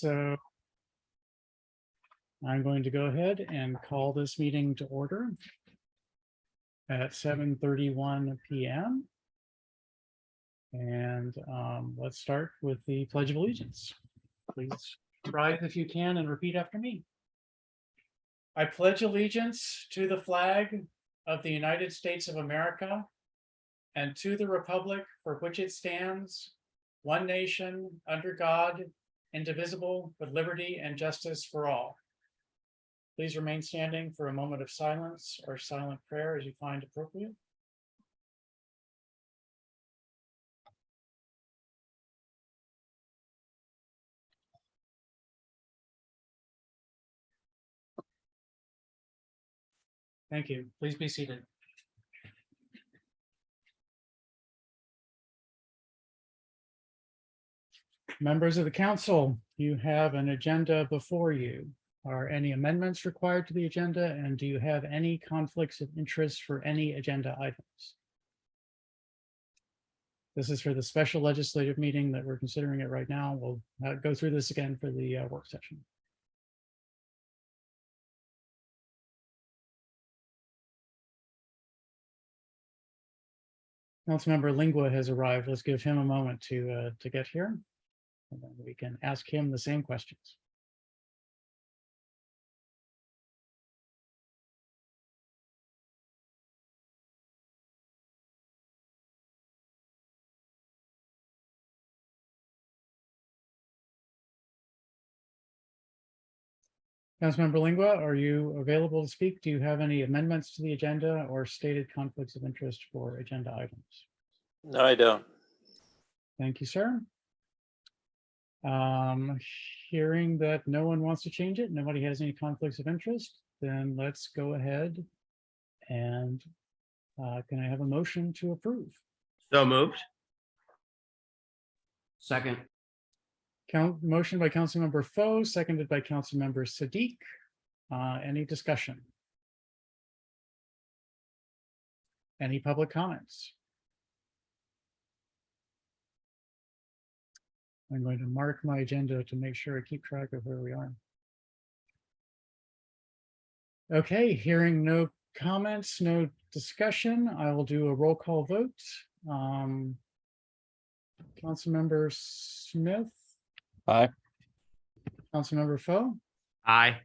So I'm going to go ahead and call this meeting to order at 7:31 p.m. And let's start with the Pledge of Allegiance. Please rise if you can and repeat after me. I pledge allegiance to the flag of the United States of America and to the republic for which it stands, one nation, under God, indivisible, with liberty and justice for all. Please remain standing for a moment of silence or silent prayer as you find appropriate. Thank you. Please be seated. Members of the council, you have an agenda before you. Are any amendments required to the agenda, and do you have any conflicts of interest for any agenda items? This is for the special legislative meeting that we're considering it right now. We'll go through this again for the work session. Councilmember Lingua has arrived. Let's give him a moment to get here, and then we can ask him the same questions. Councilmember Lingua, are you available to speak? Do you have any amendments to the agenda or stated conflicts of interest for agenda items? No, I don't. Thank you, sir. Hearing that no one wants to change it, nobody has any conflicts of interest, then let's go ahead and can I have a motion to approve? So moved. Second. Motion by Councilmember Foer, seconded by Councilmember Sadiq. Any discussion? Any public comments? I'm going to mark my agenda to make sure I keep track of where we are. Okay, hearing no comments, no discussion, I will do a roll call vote. Councilmember Smith. Aye. Councilmember Foer. Aye.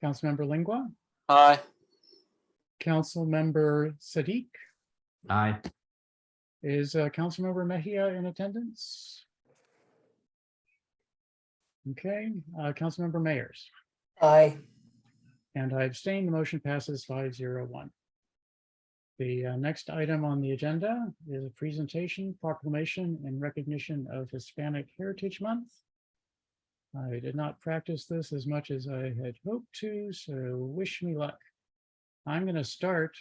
Councilmember Lingua. Aye. Councilmember Sadiq. Aye. Is Councilmember Mejia in attendance? Okay, Councilmember Mayers. Aye. And I abstain. The motion passes 5-0-1. The next item on the agenda is a presentation proclamation in recognition of Hispanic Heritage Month. I did not practice this as much as I had hoped to, so wish me luck. I'm going to start,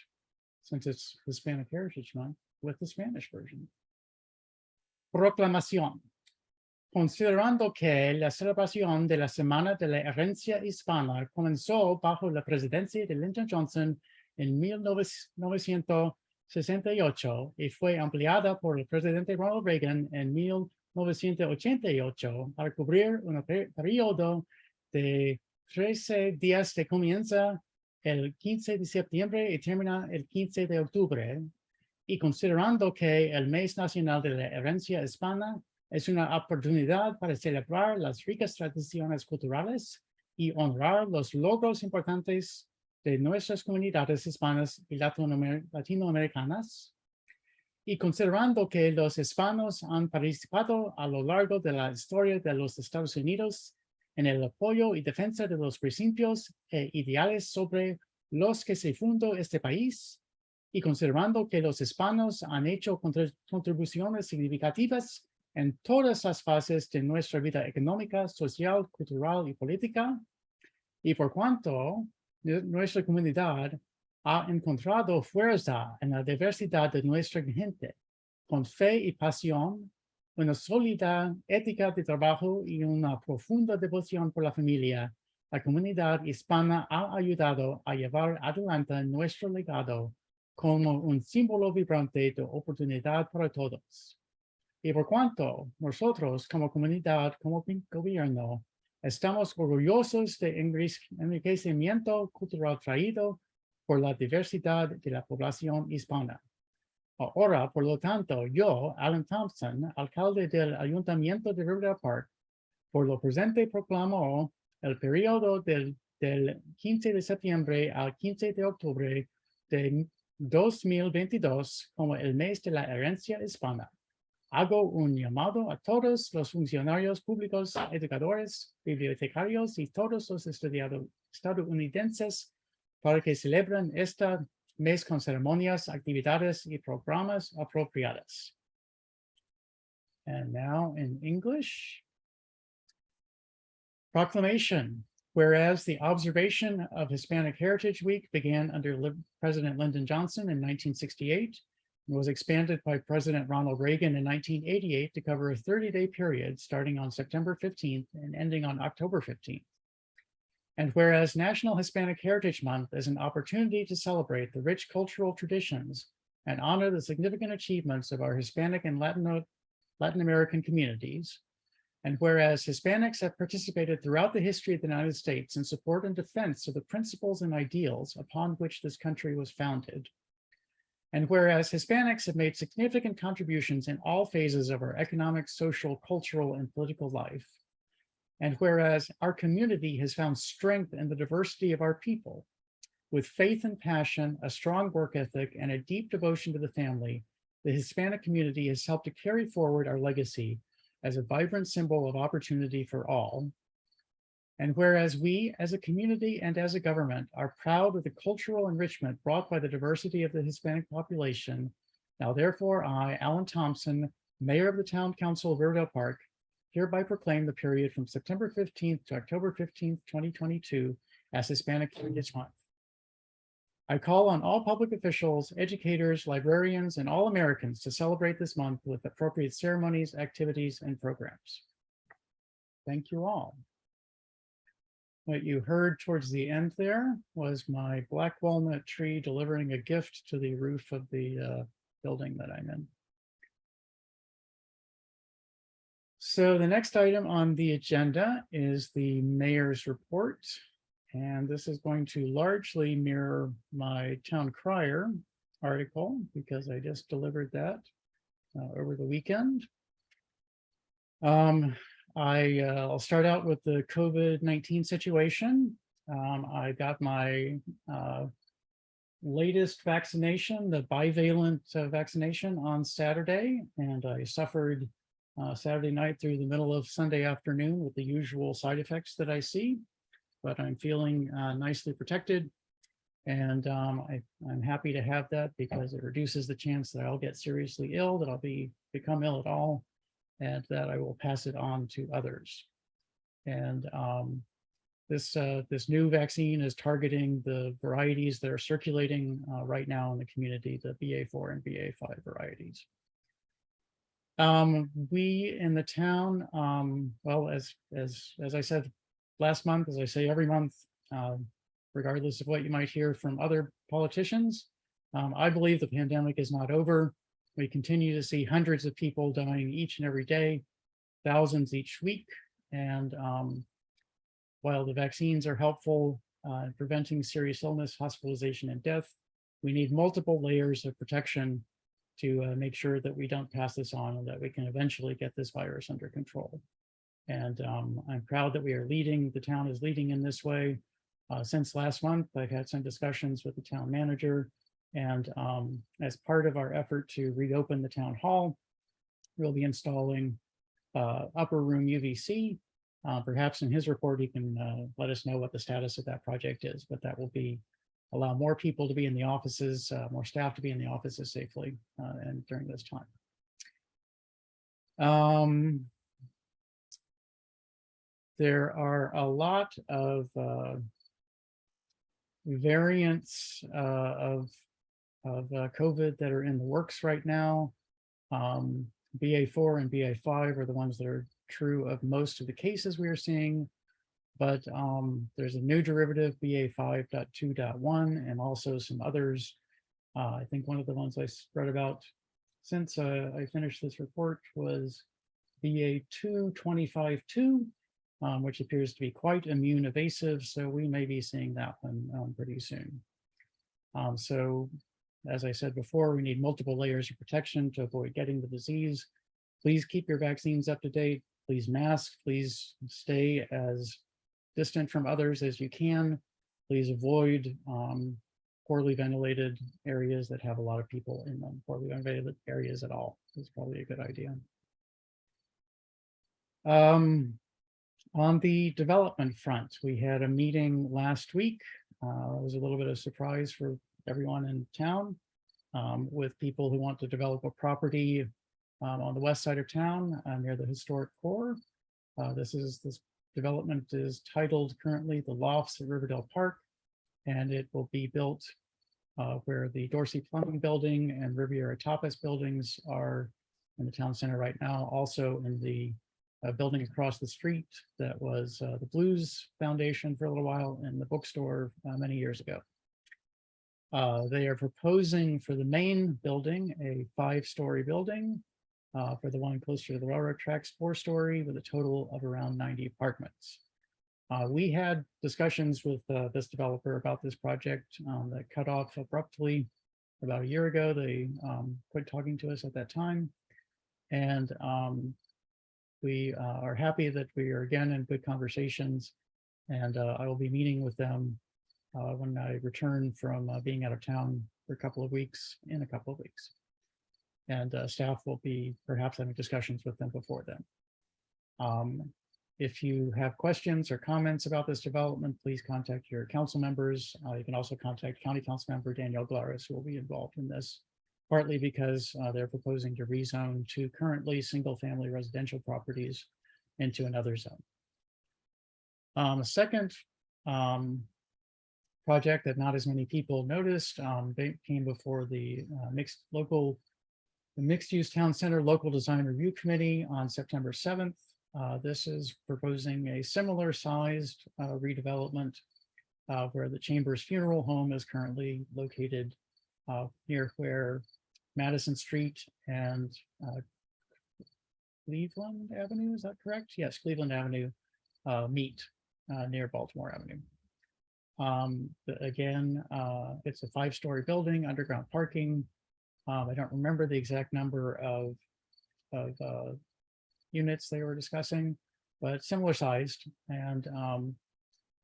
since it's Hispanic Heritage Month, with the Spanish version. Proclamación. Considerando que la celebración de la Semana de la Herencia Hispana comenzó bajo la presidencia de Lyndon Johnson en 1968 y fue ampliada por el presidente Ronald Reagan en 1988 para cubrir un periodo de 13 días que comienza el 15 de septiembre y termina el 15 de octubre, y considerando que el Mes Nacional de la Herencia Hispana es una oportunidad para celebrar las ricas tradiciones culturales y honrar los logros importantes de nuestras comunidades hispanas y latinoamericanas, y considerando que los hispanos han participado a lo largo de la historia de los Estados Unidos en el apoyo y defensa de los principios e ideales sobre los que se fundó este país, y considerando que los hispanos han hecho contribuciones significativas en todas las fases de nuestra vida económica, social, cultural y política, y por cuanto nuestra comunidad ha encontrado fuerza en la diversidad de nuestra gente, con fe y pasión, una sólida ética de trabajo y una profunda devoción por la familia, la comunidad hispana ha ayudado a llevar adelante nuestro legado como un símbolo vibrante de oportunidad para todos. Y por cuanto nosotros como comunidad, como gobierno, Estamos orgullosos del enriquecimiento cultural traído por la diversidad de la población hispana. Ahora, por lo tanto, yo, Alan Thompson, alcalde del Ayuntamiento de Riverdale Park, por lo presente proclamo el periodo del 15 de septiembre al 15 de octubre de 2022 como el mes de la herencia hispana. Hago un llamado a todos los funcionarios públicos, educadores, bibliotecarios y todos los estadounidenses para que celebren este mes con ceremonias, actividades y programas apropiadas. And now in English. Proclamation. Whereas the observation of Hispanic Heritage Week began under President Lyndon Johnson in 1968 and was expanded by President Ronald Reagan in 1988 to cover a 30-day period starting on September 15th and ending on October 15th. And whereas National Hispanic Heritage Month is an opportunity to celebrate the rich cultural traditions and honor the significant achievements of our Hispanic and Latin American communities. And whereas Hispanics have participated throughout the history of the United States in support and defense of the principles and ideals upon which this country was founded. And whereas Hispanics have made significant contributions in all phases of our economic, social, cultural, and political life. And whereas our community has found strength in the diversity of our people, with faith and passion, a strong work ethic, and a deep devotion to the family, the Hispanic community has helped to carry forward our legacy as a vibrant symbol of opportunity for all. And whereas we as a community and as a government are proud of the cultural enrichment brought by the diversity of the Hispanic population, now therefore I, Alan Thompson, Mayor of the Town Council of Riverdale Park, hereby proclaim the period from September 15th to October 15th, 2022 as Hispanic Heritage Month. I call on all public officials, educators, librarians, and all Americans to celebrate this month with appropriate ceremonies, activities, and programs. Thank you all. What you heard towards the end there was my black walnut tree delivering a gift to the roof of the building that I'm in. So the next item on the agenda is the mayor's report. And this is going to largely mirror my town crier article because I just delivered that over the weekend. I'll start out with the COVID-19 situation. I got my latest vaccination, the bivalent vaccination on Saturday, and I suffered Saturday night through the middle of Sunday afternoon with the usual side effects that I see. But I'm feeling nicely protected. And I'm happy to have that because it reduces the chance that I'll get seriously ill, that I'll become ill at all, and that I will pass it on to others. And this new vaccine is targeting the varieties that are circulating right now in the community, the BA4 and BA5 varieties. We in the town, well, as I said last month, as I say every month, regardless of what you might hear from other politicians, I believe the pandemic is not over. We continue to see hundreds of people dying each and every day, thousands each week. And while the vaccines are helpful in preventing serious illness, hospitalization, and death, we need multiple layers of protection to make sure that we don't pass this on and that we can eventually get this virus under control. And I'm proud that we are leading, the town is leading in this way. Since last month, I've had some discussions with the town manager, and as part of our effort to reopen the town hall, we'll be installing upper room UVC. Perhaps in his report, he can let us know what the status of that project is, but that will allow more people to be in the offices, more staff to be in the offices safely and during this time. There are a lot of variants of COVID that are in the works right now. BA4 and BA5 are the ones that are true of most of the cases we are seeing, but there's a new derivative, BA5.2.1, and also some others. I think one of the ones I read about since I finished this report was BA2.25.2. which appears to be quite immune evasive. So we may be seeing that one pretty soon. So as I said before, we need multiple layers of protection to avoid getting the disease. Please keep your vaccines up to date. Please mask. Please stay as distant from others as you can. Please avoid poorly ventilated areas that have a lot of people in them. Poorly ventilated areas at all is probably a good idea. On the development front, we had a meeting last week. It was a little bit of a surprise for everyone in town with people who want to develop a property on the west side of town near the historic core. This development is titled currently the Lofts at Riverdale Park, and it will be built where the Dorsey Plumbing Building and Riviera Tapas buildings are in the town center right now, also in the building across the street that was the Blues Foundation for a little while and the bookstore many years ago. They are proposing for the main building a 5-story building, for the one closer to the railroad tracks, 4-story with a total of around 90 apartments. We had discussions with this developer about this project that cut off abruptly about a year ago. They quit talking to us at that time. And we are happy that we are again in good conversations. And I will be meeting with them when I return from being out of town for a couple of weeks, And staff will be perhaps having discussions with them before then. If you have questions or comments about this development, please contact your council members. You can also contact County Council Member Danielle Glaris, who will be involved in this, partly because they're proposing to rezone 2 currently single-family residential properties into another zone. A second project that not as many people noticed came before the Mixed-Use Town Center Local Design Review Committee on September 7th. This is proposing a similar sized redevelopment where the Chambers Funeral Home is currently located near where Madison Street and Cleveland Avenue, is that correct? Yes, Cleveland Avenue meet near Baltimore Avenue. Again, it's a 5-story building, underground parking. I don't remember the exact number of units they were discussing, but similar sized. And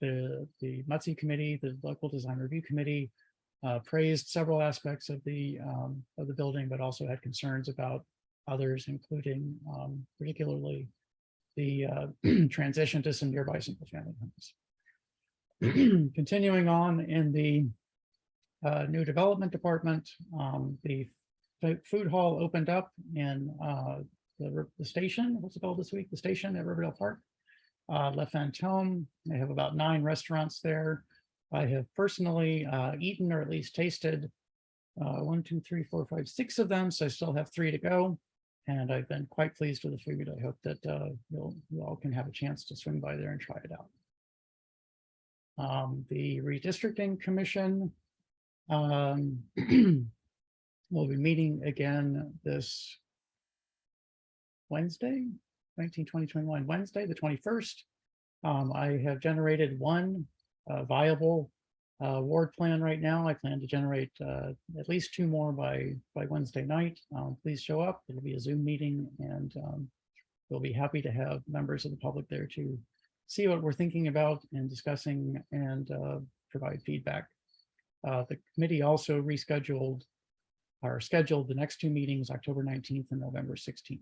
the MUTC committee, the local design review committee, praised several aspects of the building, but also had concerns about others, including particularly the transition to some nearby single family homes. Continuing on in the new development department, the food hall opened up in the station. What's it called this week? The station at Riverdale Park. Le Fantôme. They have about 9 restaurants there. I have personally eaten or at least tasted 1, 2, 3, 4, 5, 6 of them. So I still have 3 to go. And I've been quite pleased with the food. I hope that you all can have a chance to swing by there and try it out. The redistricting commission will be meeting again this Wednesday, 2021, Wednesday, the 21st. I have generated 1 viable ward plan right now. I plan to generate at least 2 more by Wednesday night. Please show up. It'll be a Zoom meeting, and we'll be happy to have members of the public there to see what we're thinking about and discussing and provide feedback. The committee also scheduled the next 2 meetings, October 19th and November 16th.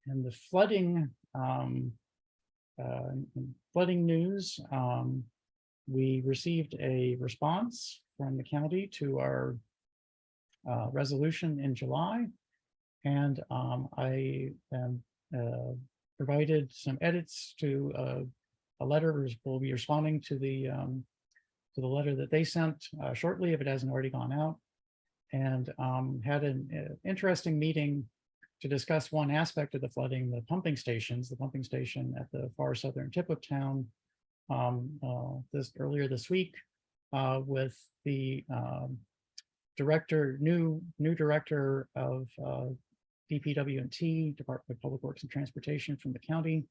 In the flooding news, we received a response from the county to our resolution in July, and I provided some edits to a letter. We'll be responding to the letter that they sent shortly, if it hasn't already gone out, and had an interesting meeting to discuss one aspect of the flooding, the pumping stations, the pumping station at the far southern tip of town earlier this week with the new director of DPW&T, Department of Public Works and Transportation from the county,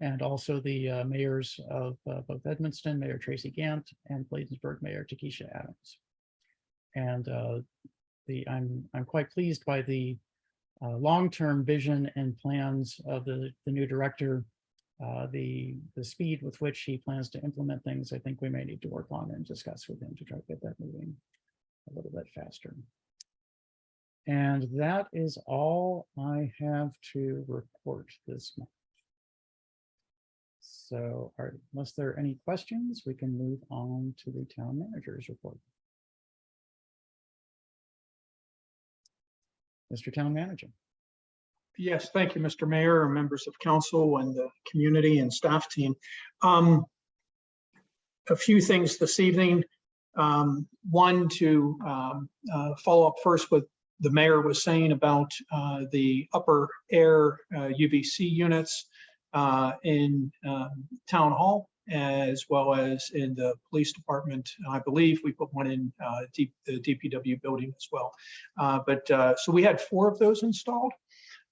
and also the mayors of both Edmonston, Mayor Tracy Gant, and Bladensburg Mayor Takesha Adams. And I'm quite pleased by the long-term vision and plans of the new director. The speed with which he plans to implement things, I think we may need to work on and discuss with him to try to get that moving a little bit faster. And that is all I have to report this month. So unless there are any questions, we can move on to the town manager's report. Mr. Town Manager. Yes, thank you, Mr. Mayor, members of council and the community and staff team. A few things this evening. One, to follow up first with the mayor was saying about the upper air UVC units in Town Hall, as well as in the police department. I believe we put one in the DPW building as well. So we had 4 of those installed.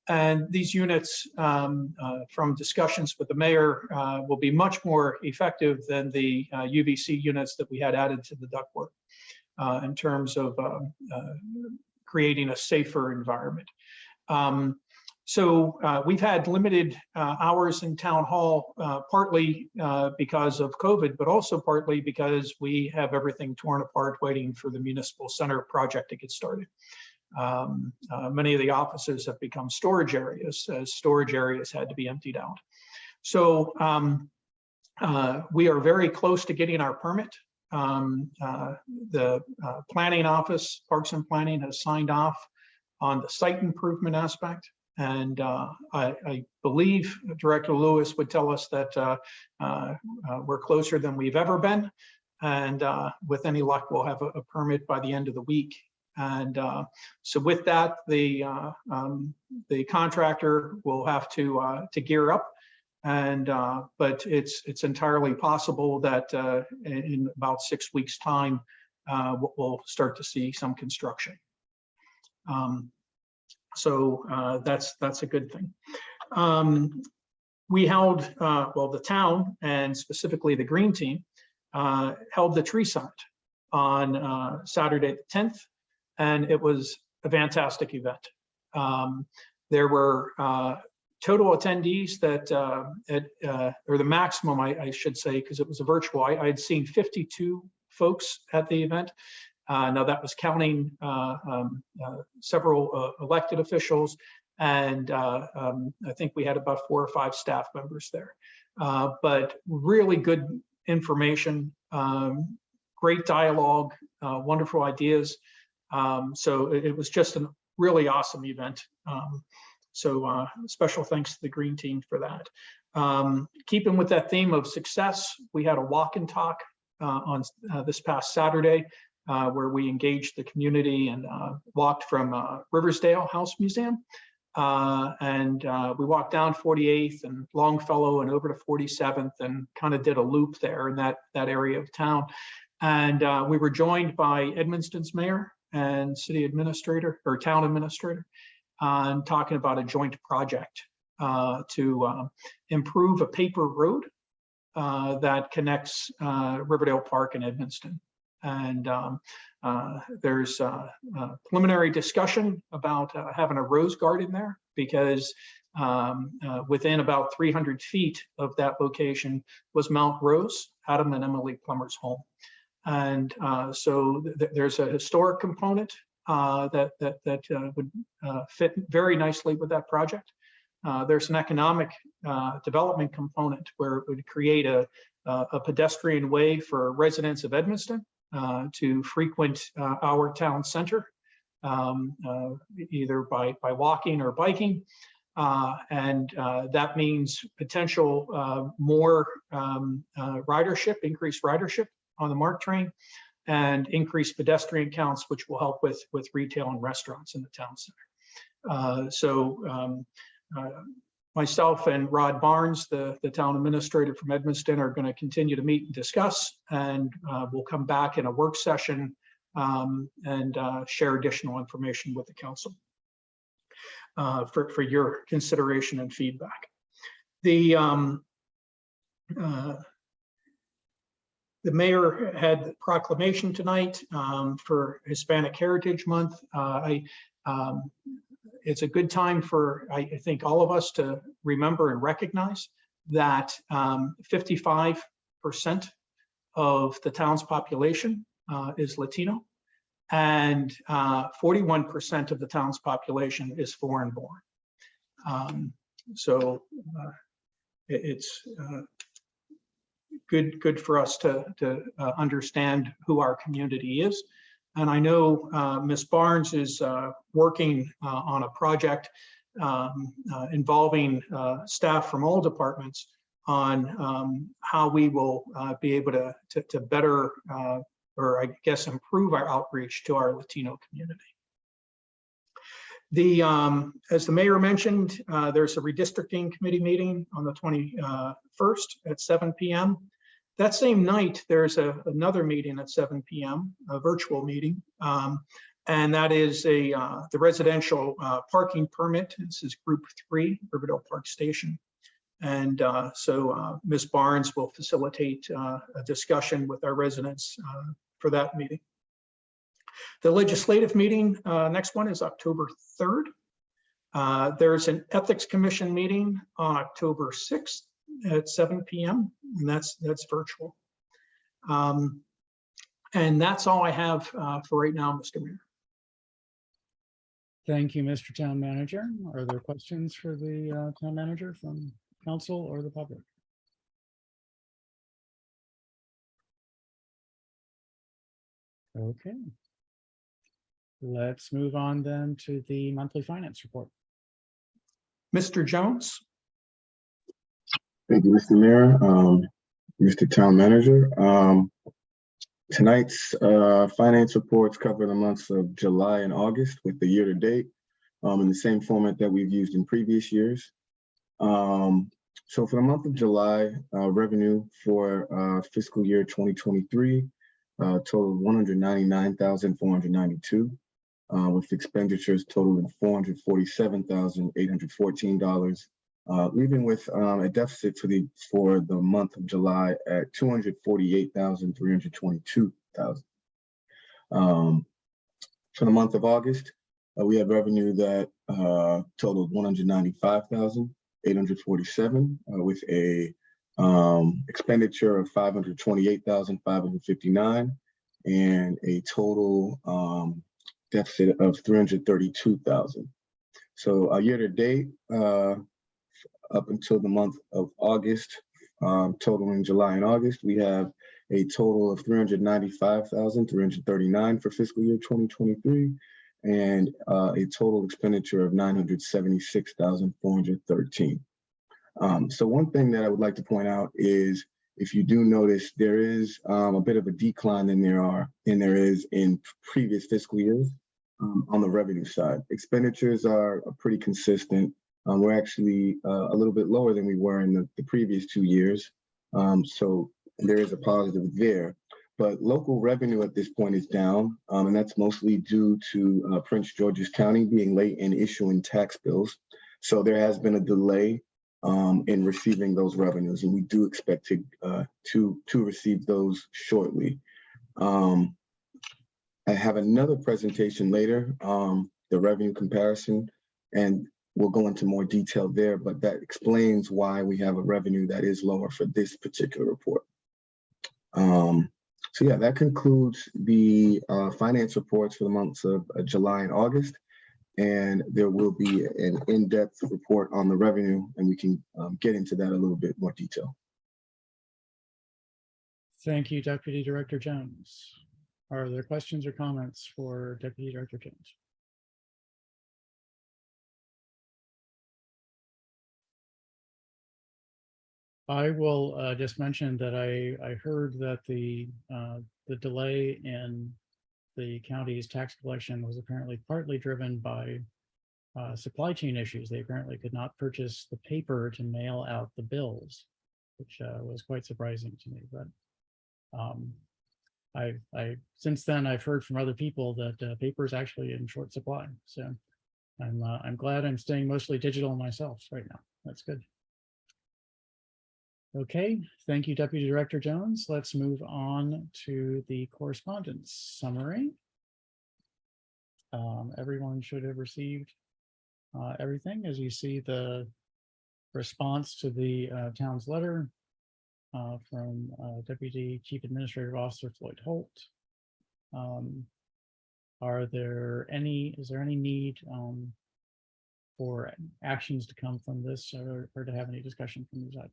And these units, from discussions with the mayor, will be much more effective than the UVC units that we had added to the ductwork in terms of creating a safer environment. So we've had limited hours in Town Hall, partly because of COVID, but also partly because we have everything torn apart waiting for the municipal center project to get started. Many of the offices have become storage areas, as storage areas had to be emptied out. So we are very close to getting our permit. The planning office, Parks and Planning, has signed off on the site improvement aspect. And I believe Director Lewis would tell us that we're closer than we've ever been. And with any luck, we'll have a permit by the end of the week. And so with that, the contractor will have to gear up. And but it's entirely possible that in about 6 weeks' time, we'll start to see some construction. So that's a good thing. We held, well, the town and specifically the Green Team held the tree summit on Saturday the 10th, and it was a fantastic event. There were total attendees that, or the maximum, I should say, because it was a virtual, I had seen 52 folks at the event. Now that was counting several elected officials, and I think we had about 4 or 5 staff members there. But really good information, great dialogue, wonderful ideas. So it was just a really awesome event. So special thanks to the Green Team for that. Keeping with that theme of success, we had a walk and talk on this past Saturday, where we engaged the community and walked from Riversdale House Museum. And we walked down 48th and Longfellow and over to 47th and kind of did a loop there in that area of town. And we were joined by Edmonston's mayor and city administrator or town administrator on talking about a joint project to improve a paper road that connects Riverdale Park and Edmonston. And there's a preliminary discussion about having a rose garden there, because within about 300 feet of that location was Mount Rose, Adam and Emily Plummer's home. And so there's a historic component that would fit very nicely with that project. There's an economic development component where it would create a pedestrian way for residents of Edmonston to frequent our town center, either by walking or biking. And that means potential more ridership, increased ridership on the MARC train, and increased pedestrian counts, which will help with retail and restaurants in the town center. Myself and Rod Barnes, the town administrator from Edmonston, are going to continue to meet and discuss, and we'll come back in a work session and share additional information with the council. for your consideration and feedback. The mayor had the proclamation tonight for Hispanic Heritage Month. It's a good time for, I think, all of us to remember and recognize that 55% of the town's population is Latino, and 41% of the town's population is foreign-born. So it's good for us to understand who our community is. And I know Ms. Barnes is working on a project involving staff from all departments on how we will be able to better, or I guess improve our outreach to our Latino community. As the mayor mentioned, there's a redistricting committee meeting on the 21st at 7 p.m. That same night, there's another meeting at 7 p.m., a virtual meeting, and that is the residential parking permit. This is Group 3, Riverdale Park Station. And so Ms. Barnes will facilitate a discussion with our residents for that meeting. The legislative meeting, next one is October 3rd. There's an Ethics Commission meeting on October 6th at 7 p.m. and that's virtual. And that's all I have for right now, Mr. Mayor. Thank you, Mr. Town Manager. Are there questions for the Town Manager from council or the public? Okay. Let's move on then to the monthly finance report. Mr. Jones. Thank you, Mr. Mayor, Mr. Town Manager. Tonight's finance reports cover the months of July and August with the year to date in the same format that we've used in previous years. So for the month of July, revenue for fiscal year 2023 totaled $199,492, with expenditures totaling $447,814. Leaving with a deficit for the month of July at $248,322. For the month of August, we had revenue that totaled $195,847, with a expenditure of $528,559 and a total deficit of $332,000. So year to date, up until the month of August, totaling July and August, we have a total of $395,339 for fiscal year 2023, and a total expenditure of $976,413. So one thing that I would like to point out is, if you do notice, there is a bit of a decline than there is in previous fiscal years on the revenue side. Expenditures are pretty consistent. We're actually a little bit lower than we were in the previous 2 years. So there is a positive there. But local revenue at this point is down, and that's mostly due to Prince George's County being late in issuing tax bills. So there has been a delay in receiving those revenues, and we do expect to receive those shortly. I have another presentation later, the revenue comparison, and we'll go into more detail there, but that explains why we have a revenue that is lower for this particular report. So yeah, that concludes the finance reports for the months of July and August. And there will be an in-depth report on the revenue, and we can get into that a little bit more detail. Thank you, Deputy Director Jones. Are there questions or comments for Deputy Director Jones? I will just mention that I heard that the delay in the county's tax collection was apparently partly driven by supply chain issues. They apparently could not purchase the paper to mail out the bills, which was quite surprising to me. But since then I've heard from other people that paper is actually in short supply. So I'm glad I'm staying mostly digital myself right now. That's good. Okay, thank you, Deputy Director Jones. Let's move on to the correspondence summary. Everyone should have received everything. As you see, the response to the town's letter from Deputy Chief Administrative Officer Floyd Holt. Is there any need for actions to come from this or to have any discussion from these items?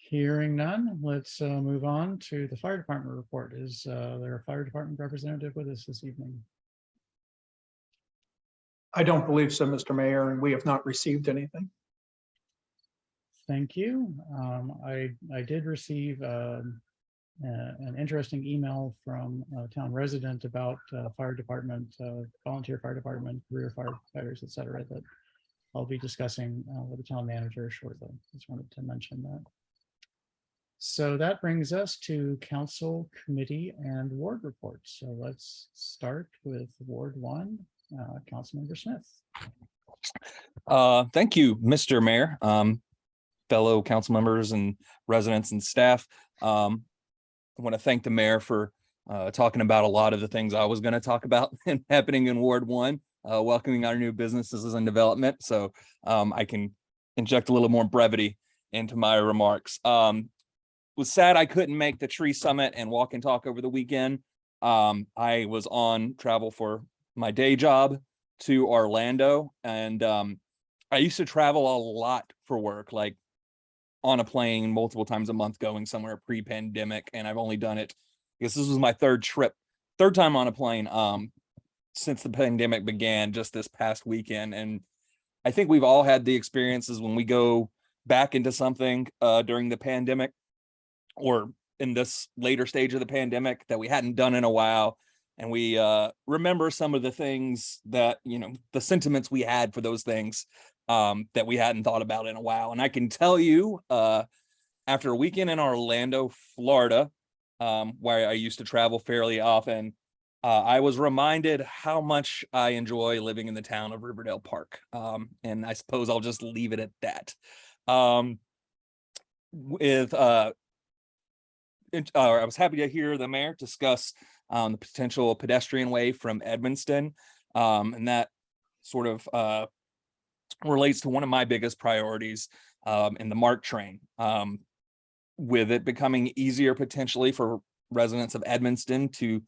Hearing none, let's move on to the fire department report. Is there a fire department representative with us this evening? I don't believe so, Mr. Mayor, and we have not received anything. Thank you. I did receive an interesting email from a town resident about fire department, volunteer fire department, career firefighters, et cetera, that I'll be discussing with the town manager shortly. Just wanted to mention that. So that brings us to council, committee, and ward reports. So let's start with Ward 1, Councilmember Smith. Thank you, Mr. Mayor, fellow council members and residents and staff. I want to thank the mayor for talking about a lot of the things I was going to talk about happening in Ward 1, welcoming our new businesses and development. So I can inject a little more brevity into my remarks. Was sad I couldn't make the tree summit and walk and talk over the weekend. I was on travel for my day job to Orlando, and I used to travel a lot for work, like on a plane multiple times a month going somewhere pre-pandemic, and I've only done it, I guess this was my third time on a plane since the pandemic began just this past weekend. And I think we've all had the experiences when we go back into something during the pandemic or in this later stage of the pandemic that we hadn't done in a while. And we remember some of the things that, the sentiments we had for those things that we hadn't thought about in a while. And I can tell you, after a weekend in Orlando, Florida, where I used to travel fairly often, I was reminded how much I enjoy living in the town of Riverdale Park. And I suppose I'll just leave it at that. I was happy to hear the mayor discuss the potential pedestrian way from Edmonston, and that sort of relates to one of my biggest priorities in the MARC train, with it becoming easier potentially for residents of Edmonston to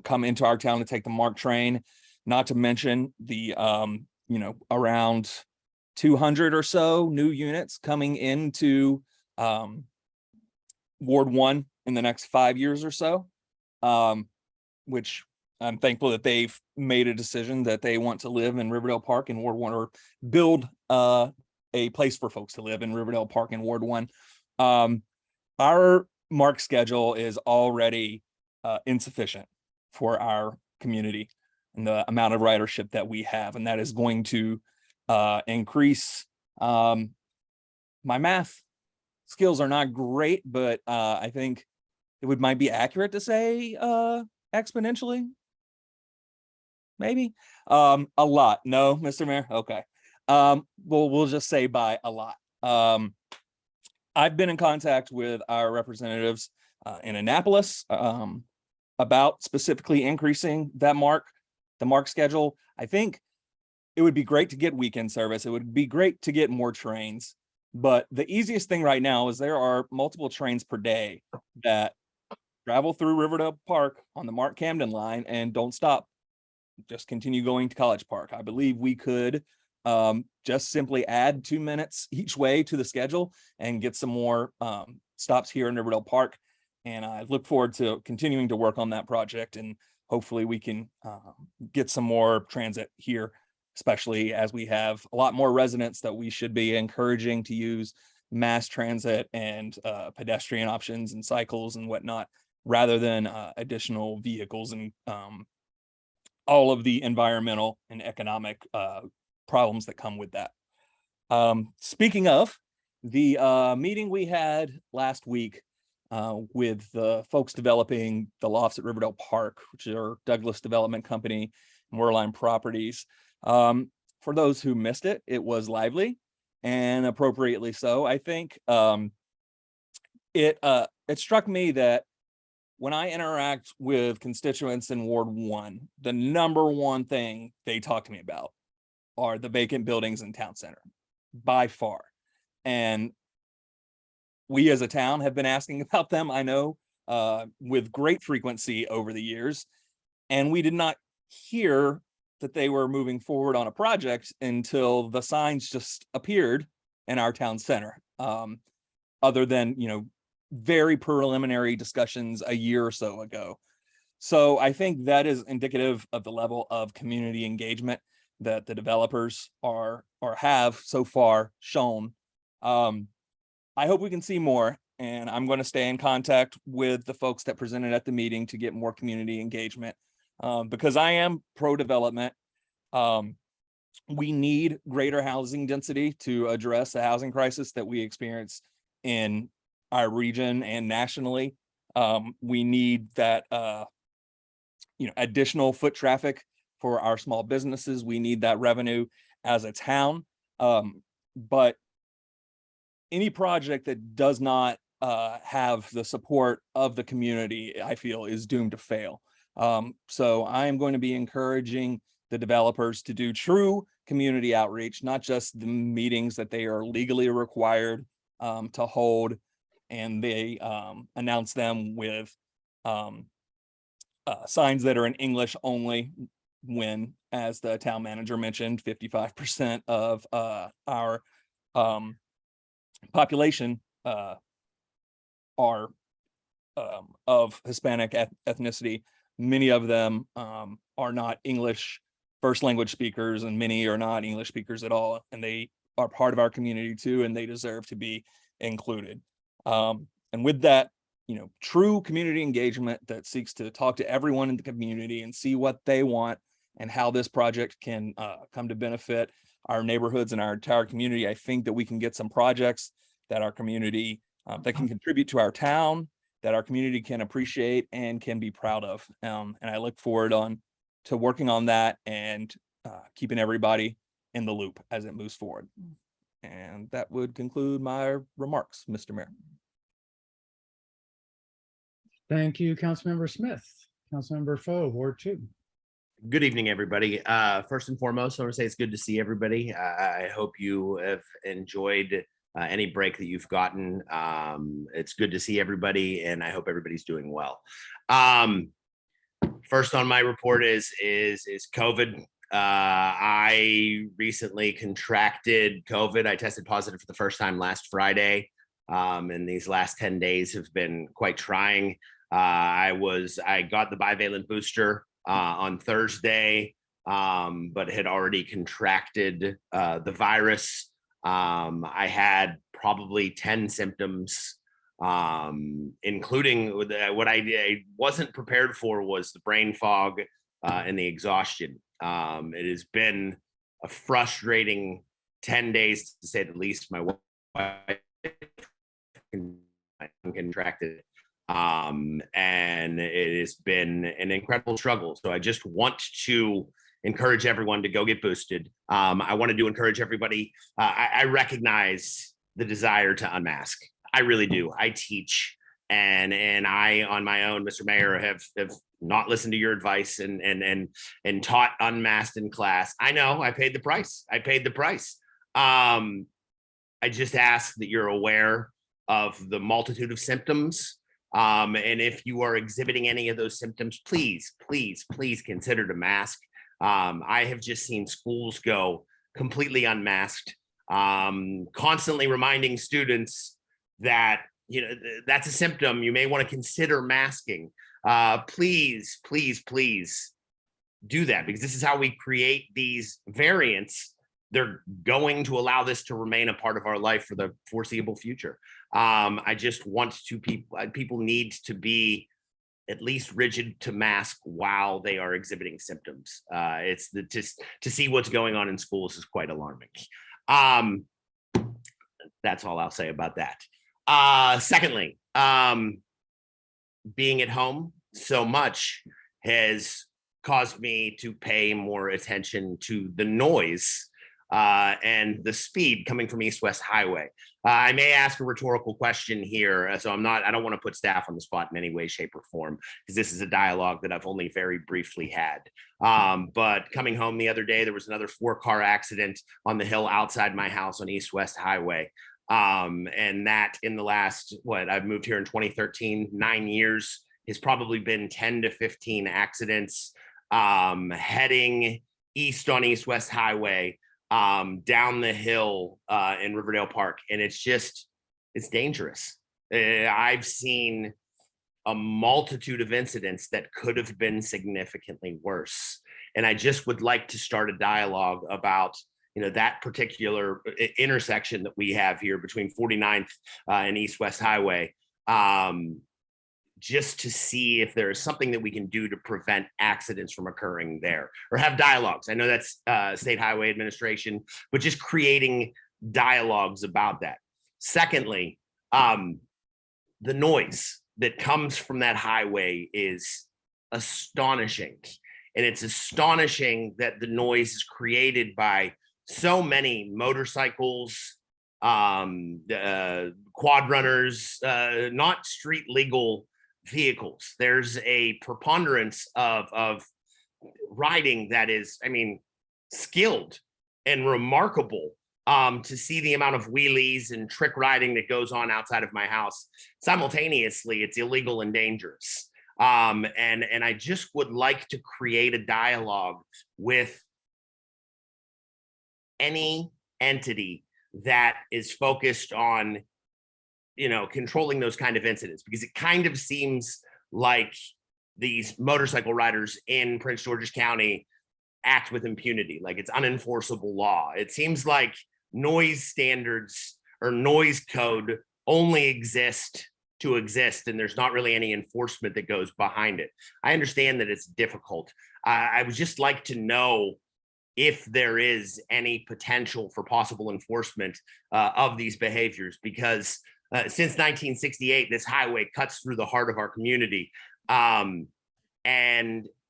come into our town to take the MARC train, not to mention the around 200 or so new units coming into Ward 1 in the next 5 years or so, which I'm thankful that they've made a decision that they want to live in Riverdale Park in Ward 1, or build a place for folks to live in Riverdale Park in Ward 1. Our MARC schedule is already insufficient for our community and the amount of ridership that we have, and that is going to increase. My math skills are not great, but I think it might be accurate to say exponentially, maybe. A lot. No, Mr. Mayor. Okay. Well, we'll just say by a lot. I've been in contact with our representatives in Annapolis about specifically increasing that the MARC schedule. I think it would be great to get weekend service. It would be great to get more trains. But the easiest thing right now is there are multiple trains per day that travel through Riverdale Park on the MARC Camden line and don't stop. Just continue going to College Park. I believe we could just simply add 2 minutes each way to the schedule and get some more stops here in Riverdale Park. And I look forward to continuing to work on that project, and hopefully we can get some more transit here, especially as we have a lot more residents that we should be encouraging to use mass transit and pedestrian options and cycles and whatnot, rather than additional vehicles and all of the environmental and economic problems that come with that. Speaking of the meeting we had last week with the folks developing the lofts at Riverdale Park, which are Douglas Development Company and Werline Properties. For those who missed it, it was lively and appropriately so. I think it struck me that when I interact with constituents in Ward 1, the number one thing they talk to me about are the vacant buildings in town center, by far. And we as a town have been asking about them, I know, with great frequency over the years. And we did not hear that they were moving forward on a project until the signs just appeared in our town center. Other than, very preliminary discussions a year or so ago. So I think that is indicative of the level of community engagement that the developers are or have so far shown. I hope we can see more, and I'm going to stay in contact with the folks that presented at the meeting to get more community engagement, because I am pro-development. We need greater housing density to address the housing crisis that we experience in our region and nationally. We need that additional foot traffic for our small businesses. We need that revenue as a town. But any project that does not have the support of the community, I feel, is doomed to fail. So I am going to be encouraging the developers to do true community outreach, not just the meetings that they are legally required to hold, and they announce them with signs that are in English only, when, as the town manager mentioned, 55% of our population are of Hispanic ethnicity. Many of them are not English first language speakers, and many are not English speakers at all, and they are part of our community too, and they deserve to be included. And with that, true community engagement that seeks to talk to everyone in the community and see what they want and how this project can come to benefit our neighborhoods and our entire community, I think that we can get some projects that our community, that can contribute to our town, that our community can appreciate and can be proud of. And I look forward to working on that and keeping everybody in the loop as it moves forward. And that would conclude my remarks, Mr. Mayor. Thank you, Councilmember Smith. Councilmember Foer, Ward 2. Good evening, everybody. First and foremost, I want to say it's good to see everybody. I hope you have enjoyed any break that you've gotten. It's good to see everybody, and I hope everybody's doing well. First on my report is COVID. I recently contracted COVID. I tested positive for the first time last Friday. And these last 10 days have been quite trying. I got the bivalent booster on Thursday, but had already contracted the virus. I had probably 10 symptoms, including what I wasn't prepared for was the brain fog and the exhaustion. It has been a frustrating 10 days, to say the least. My wife contracted, and it has been an incredible struggle. So I just want to encourage everyone to go get boosted. I wanted to encourage everybody. I recognize the desire to unmask. I really do. I teach, and I, on my own, Mr. Mayor, have not listened to your advice and taught unmasked in class. I know I paid the price. I just ask that you're aware of the multitude of symptoms. And if you are exhibiting any of those symptoms, please consider to mask. I have just seen schools go completely unmasked, constantly reminding students that, that's a symptom. You may want to consider masking. Please do that, because this is how we create these variants. They're going to allow this to remain a part of our life for the foreseeable future. I just want people need to be at least rigid to mask while they are exhibiting symptoms. Just to see what's going on in schools is quite alarming. That's all I'll say about that. Secondly, being at home so much has caused me to pay more attention to the noise and the speed coming from East-West Highway. I may ask a rhetorical question here, so I don't want to put staff on the spot in any way, shape, or form, because this is a dialogue that I've only very briefly had. But coming home the other day, there was another 4-car accident on the hill outside my house on East-West Highway. And that in the last, I've moved here in 2013, 9 years, has probably been 10 to 15 accidents heading east on East-West Highway, down the hill in Riverdale Park. And it's dangerous. I've seen a multitude of incidents that could have been significantly worse. And I just would like to start a dialogue about that particular intersection that we have here between 49th and East-West Highway, just to see if there is something that we can do to prevent accidents from occurring there, or have dialogues. I know that's State Highway Administration, but just creating dialogues about that. Secondly, the noise that comes from that highway is astonishing. And it's astonishing that the noise is created by so many motorcycles, quad runners, not street legal vehicles. There's a preponderance of riding that is, skilled and remarkable. To see the amount of wheelies and trick riding that goes on outside of my house. Simultaneously, it's illegal and dangerous. And I just would like to create a dialogue with any entity that is focused on, controlling those kind of incidents, because it kind of seems like these motorcycle riders in Prince George's County act with impunity, like it's unenforceable law. It seems like noise standards or noise code only exist to exist, and there's not really any enforcement that goes behind it. I understand that it's difficult. I would just like to know if there is any potential for possible enforcement of these behaviors, because since 1968, this highway cuts through the heart of our community, and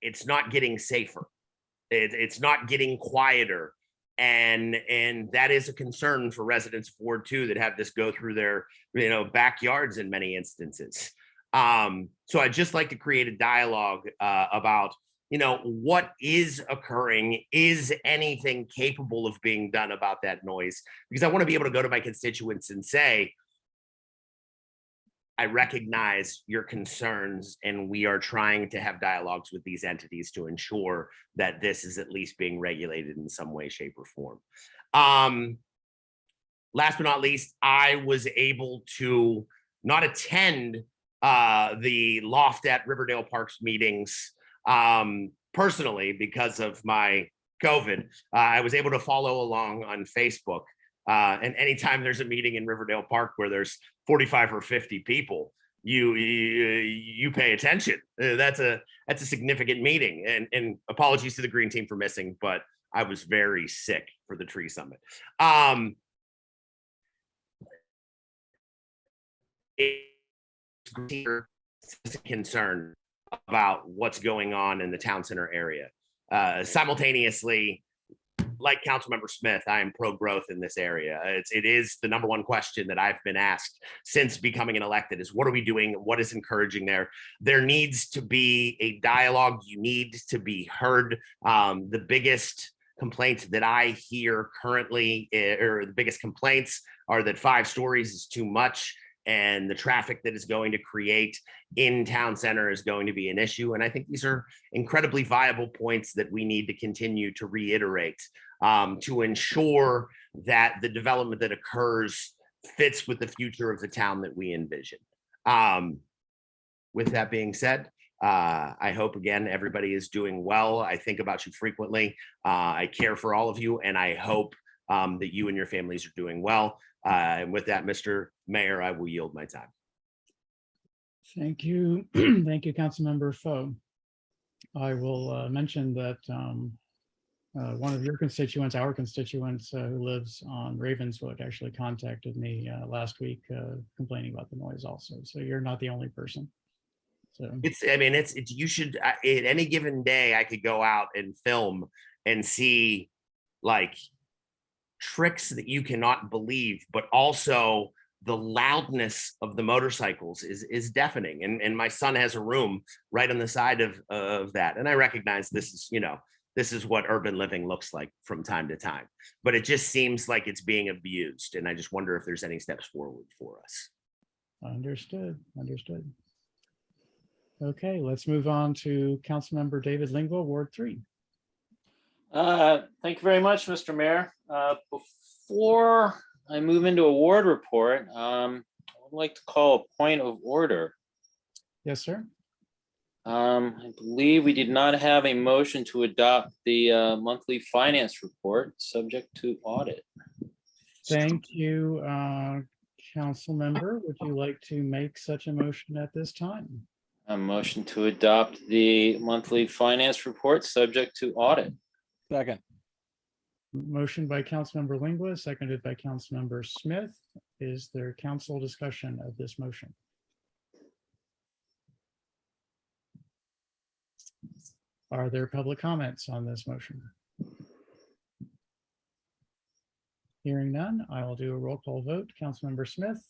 it's not getting safer. It's not getting quieter. And that is a concern for residents of Ward 2 that have this go through their backyards in many instances. So I'd just like to create a dialogue about what is occurring. Is anything capable of being done about that noise? Because I want to be able to go to my constituents and say, I recognize your concerns, and we are trying to have dialogues with these entities to ensure that this is at least being regulated in some way, shape, or form. Last but not least, I was able to not attend the Loft at Riverdale Parks meetings personally because of my COVID. I was able to follow along on Facebook. And anytime there's a meeting in Riverdale Park where there's 45 or 50 people, you pay attention. That's a significant meeting. And apologies to the green team for missing, but I was very sick for the tree summit. It's concern about what's going on in the town center area. Simultaneously, like Councilmember Smith, I am pro-growth in this area. It is the number one question that I've been asked since becoming an elected is, what are we doing? What is encouraging there? There needs to be a dialogue. You need to be heard. The biggest complaints that I hear currently, or the biggest complaints, are that 5 stories is too much, and the traffic that is going to create in town center is going to be an issue. And I think these are incredibly viable points that we need to continue to reiterate to ensure that the development that occurs fits with the future of the town that we envision. With that being said, I hope, again, everybody is doing well. I think about you frequently. I care for all of you, and I hope that you and your families are doing well. And with that, Mr. Mayor, I will yield my time. Thank you. Thank you, Councilmember Foer. I will mention that one of your constituents, our constituents who lives on Ravenswood, actually contacted me last week complaining about the noise also. So you're not the only person. So I mean, it's you should, at any given day, I could go out and film and see like tricks that you cannot believe, but also the loudness of the motorcycles is deafening. And my son has a room right on the side of that. And I recognize this is, this is what urban living looks like from time to time, but it just seems like it's being abused. And I just wonder if there's any steps forward for us. understood. Okay, let's move on to Councilmember David Lingua, Ward 3. Thank you very much, Mr. Mayor. Before I move into a ward report, I would like to call a point of order. Yes, sir. I believe we did not have a motion to adopt the monthly finance report subject to audit. Thank you, council member. Would you like to make such a motion at this time? A motion to adopt the monthly finance report subject to audit. Second. Motion by Councilmember Lingua, seconded by Councilmember Smith. Is there council discussion of this motion? Are there public comments on this motion? Hearing none, I will do a roll call vote. Councilmember Smith.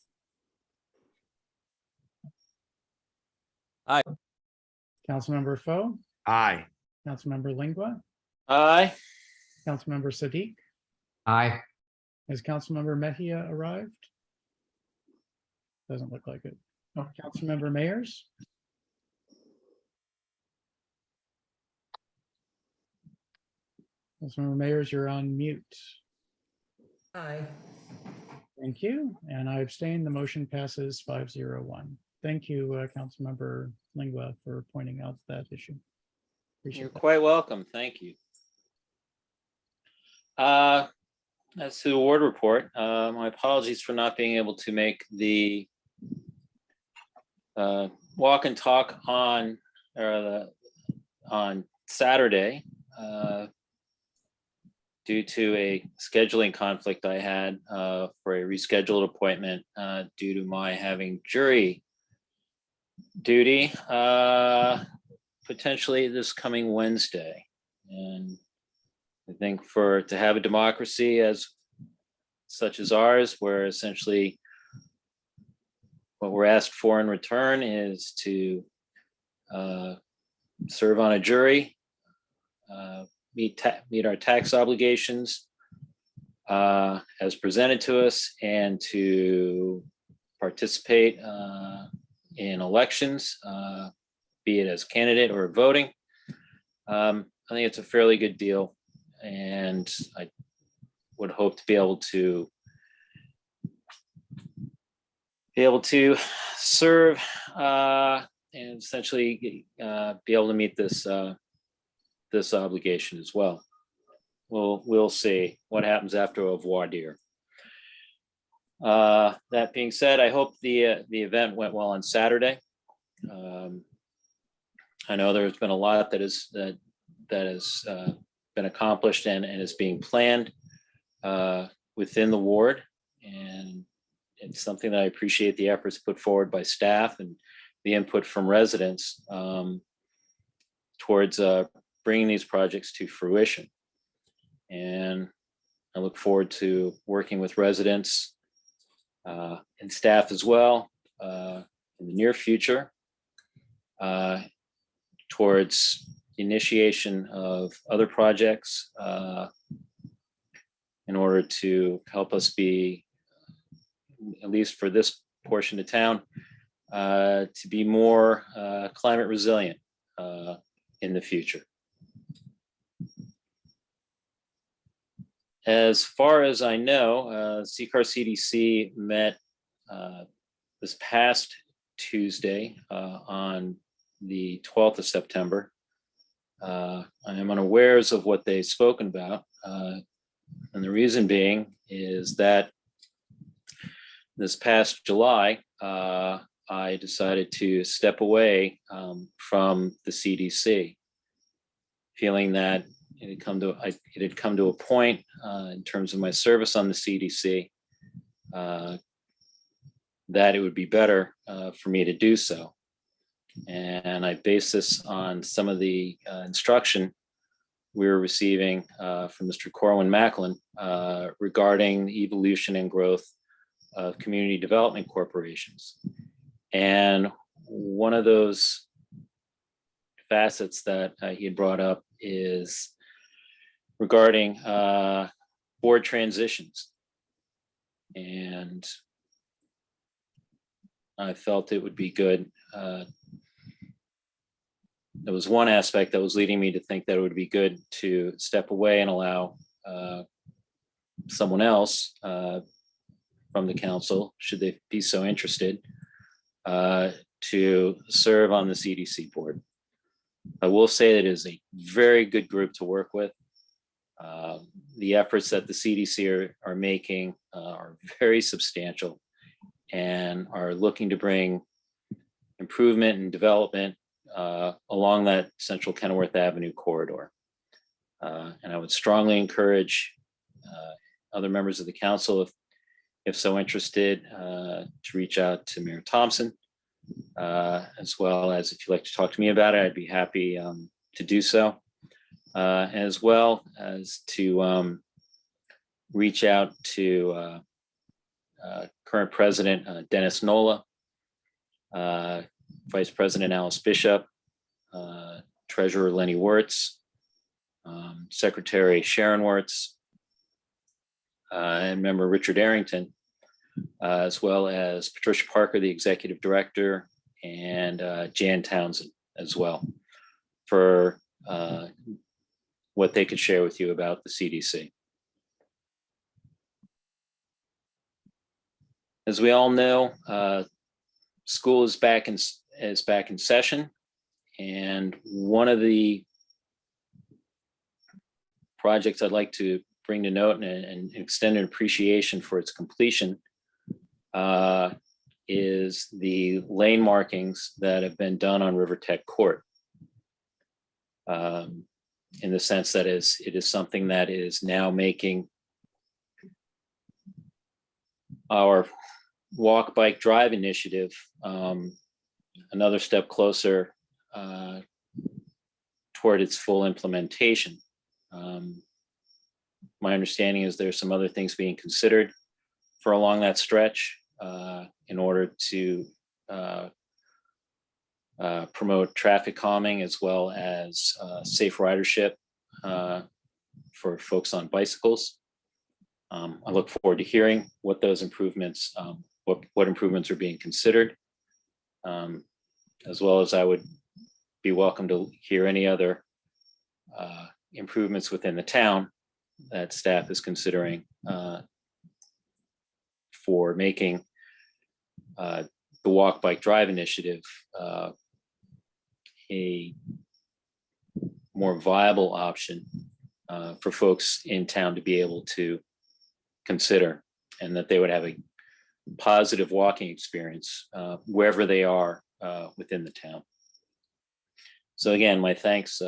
Aye. Councilmember Foer, Aye. Councilmember Lingua, Aye. Councilmember Sadiq. Aye. Has Councilmember Mejia arrived? Doesn't look like it. Oh, Councilmember Mayers. Councilmember Mayers, you're on mute. Aye. Thank you. And I abstain. The motion passes 5-0-1. Thank you, Councilmember Lingua, for pointing out that issue. Appreciate You're that. quite welcome. Thank you. As to the award report, my apologies for not being able to make the walk and talk on Saturday due to a scheduling conflict I had for a rescheduled appointment due to my having jury duty potentially this coming Wednesday. And I think to have a democracy as such as ours, where essentially what we're asked for in return is to serve on a jury, meet our tax obligations as presented to us, and to participate in elections, be it as candidate or voting. I think it's a fairly good deal, and I would hope to be able to serve and essentially be able to meet this this obligation as well. We'll see what happens after a voir dire. That being said, I hope the event went well on Saturday. I know there's been a lot that has been accomplished and is being planned within the ward, and it's something that I appreciate the efforts put forward by staff and the input from residents towards bringing these projects to fruition. And I look forward to working with residents and staff as well in the near future towards the initiation of other projects in order to help us be, at least for this portion of town, to be more climate resilient in the future. As far as I know, CCAR CDC met this past Tuesday on the 12th of September. I am unawares of what they've spoken about. And the reason being is that this past July, I decided to step away from the CDC, feeling that it had come to a point in terms of my service on the CDC that it would be better for me to do so. And I base this on some of the instruction we were receiving from Mr. Corwin Macklin regarding the evolution and growth of community development corporations. And one of those facets that he had brought up is regarding board transitions. And I felt it would be good. There was one aspect that was leading me to think that it would be good to step away and allow someone else from the council, should they be so interested, to serve on the CDC board. I will say that it is a very good group to work with. The efforts that the CDC are making are very substantial and are looking to bring improvement and development along that central Kenilworth Avenue corridor. And I would strongly encourage other members of the council, if so interested, to reach out to Mayor Thompson, as well as if you'd like to talk to me about it, I'd be happy to do so, as well as to reach out to current President Dennis Nola, Vice President Alice Bishop, Treasurer Lenny Wirtz, Secretary Sharon Wirtz, and Member Richard Arrington, as well as Patricia Parker, the Executive Director, and Jan Townsend as well, for what they could share with you about the CDC. As we all know, school is back in session, and one of the projects I'd like to bring to note and extend an appreciation for its completion is the lane markings that have been done on River Tech Court. In the sense that it is something that is now making our walk, bike, drive initiative another step closer toward its full implementation. My understanding is there's some other things being considered for along that stretch in order to promote traffic calming as well as safe ridership for folks on bicycles. I look forward to hearing what those improvements, what improvements are being considered, as well as I would be welcome to hear any other improvements within the town that staff is considering for making the walk, bike, drive initiative a more viable option for folks in town to be able to consider, and that they would have a positive walking experience wherever they are within the town. So again, my thanks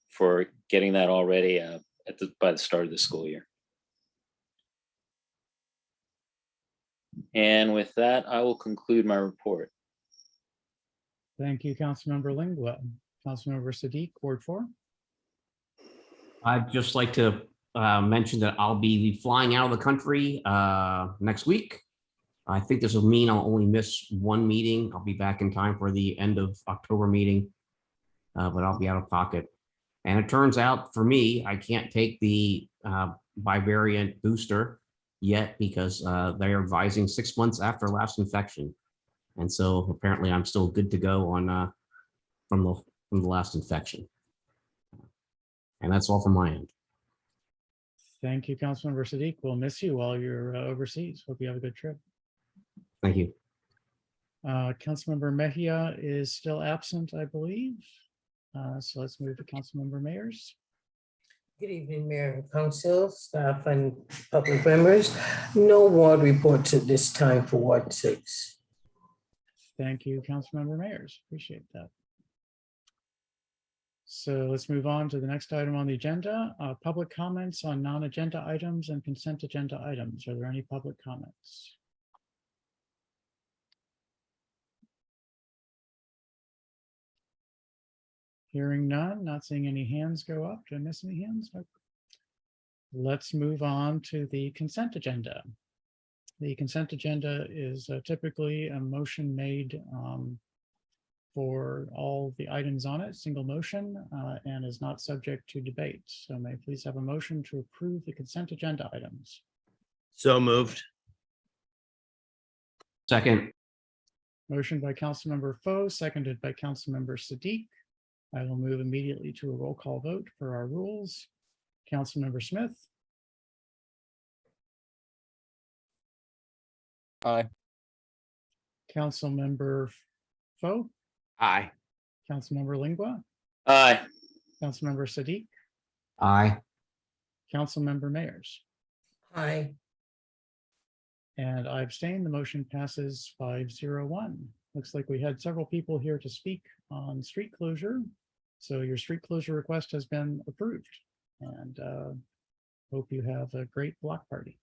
for getting that already by the start of the school year. And with that, I will conclude my report. Thank you, Councilmember Lingua. Councilmember Sadiq, Ward 4. I'd just like to mention that I'll be flying out of the country next week. I think this will mean I'll only miss one meeting. I'll be back in time for the end of October meeting, but I'll be out of pocket. And it turns out for me, I can't take the bivariant booster yet because they are advising 6 months after last infection. And so apparently I'm still good to go on from the last infection. And that's all from my end. Thank you, Councilmember Sadiq. We'll miss you while you're overseas. Hope you have a good trip. Thank you. Councilmember Mejia is still absent, I believe. So let's move to Councilmember Mayers. Good evening, Mayor and Council, staff and public members. No ward reports at this time for Ward 6. Thank you, Councilmember Mayers. Appreciate that. So let's move on to the next item on the agenda, public comments on non-agenda items and consent agenda items. Are there any public comments? Hearing none, not seeing any hands go up. Did I miss any hands? Nope. Let's move on to the consent agenda. The consent agenda is typically a motion made for all the items on it, single motion, and is not subject to debate. So may I please have a motion to approve the consent agenda items? So moved. Second, Motion by Councilmember Foe, seconded by Councilmember Siddiq. I will move immediately to a roll call vote for our rules. Councilmember Smith, Aye. Councilmember Foe, Aye. Councilmember Lingua, Aye. Councilmember Siddiq, aye. Councilmember Mayers. Aye. And I abstain. The motion passes 5-0-1. Looks like we had several people here to speak on street closure. So your street closure request has been approved, and hope you have a great block party.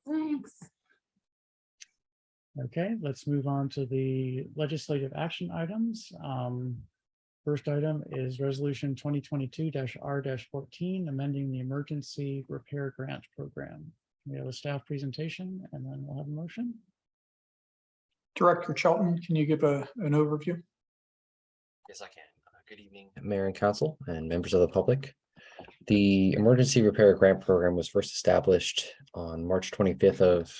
Thanks. Okay, let's move on to the legislative action items. First item is resolution 2022-R-14, amending the emergency repair grant program. We have a staff presentation and then we'll have a motion. Director Chelton, can you give an overview? Yes, I can. Good evening, Mayor and Council and members of the public. The Emergency Repair Grant Program was first established on March 25th of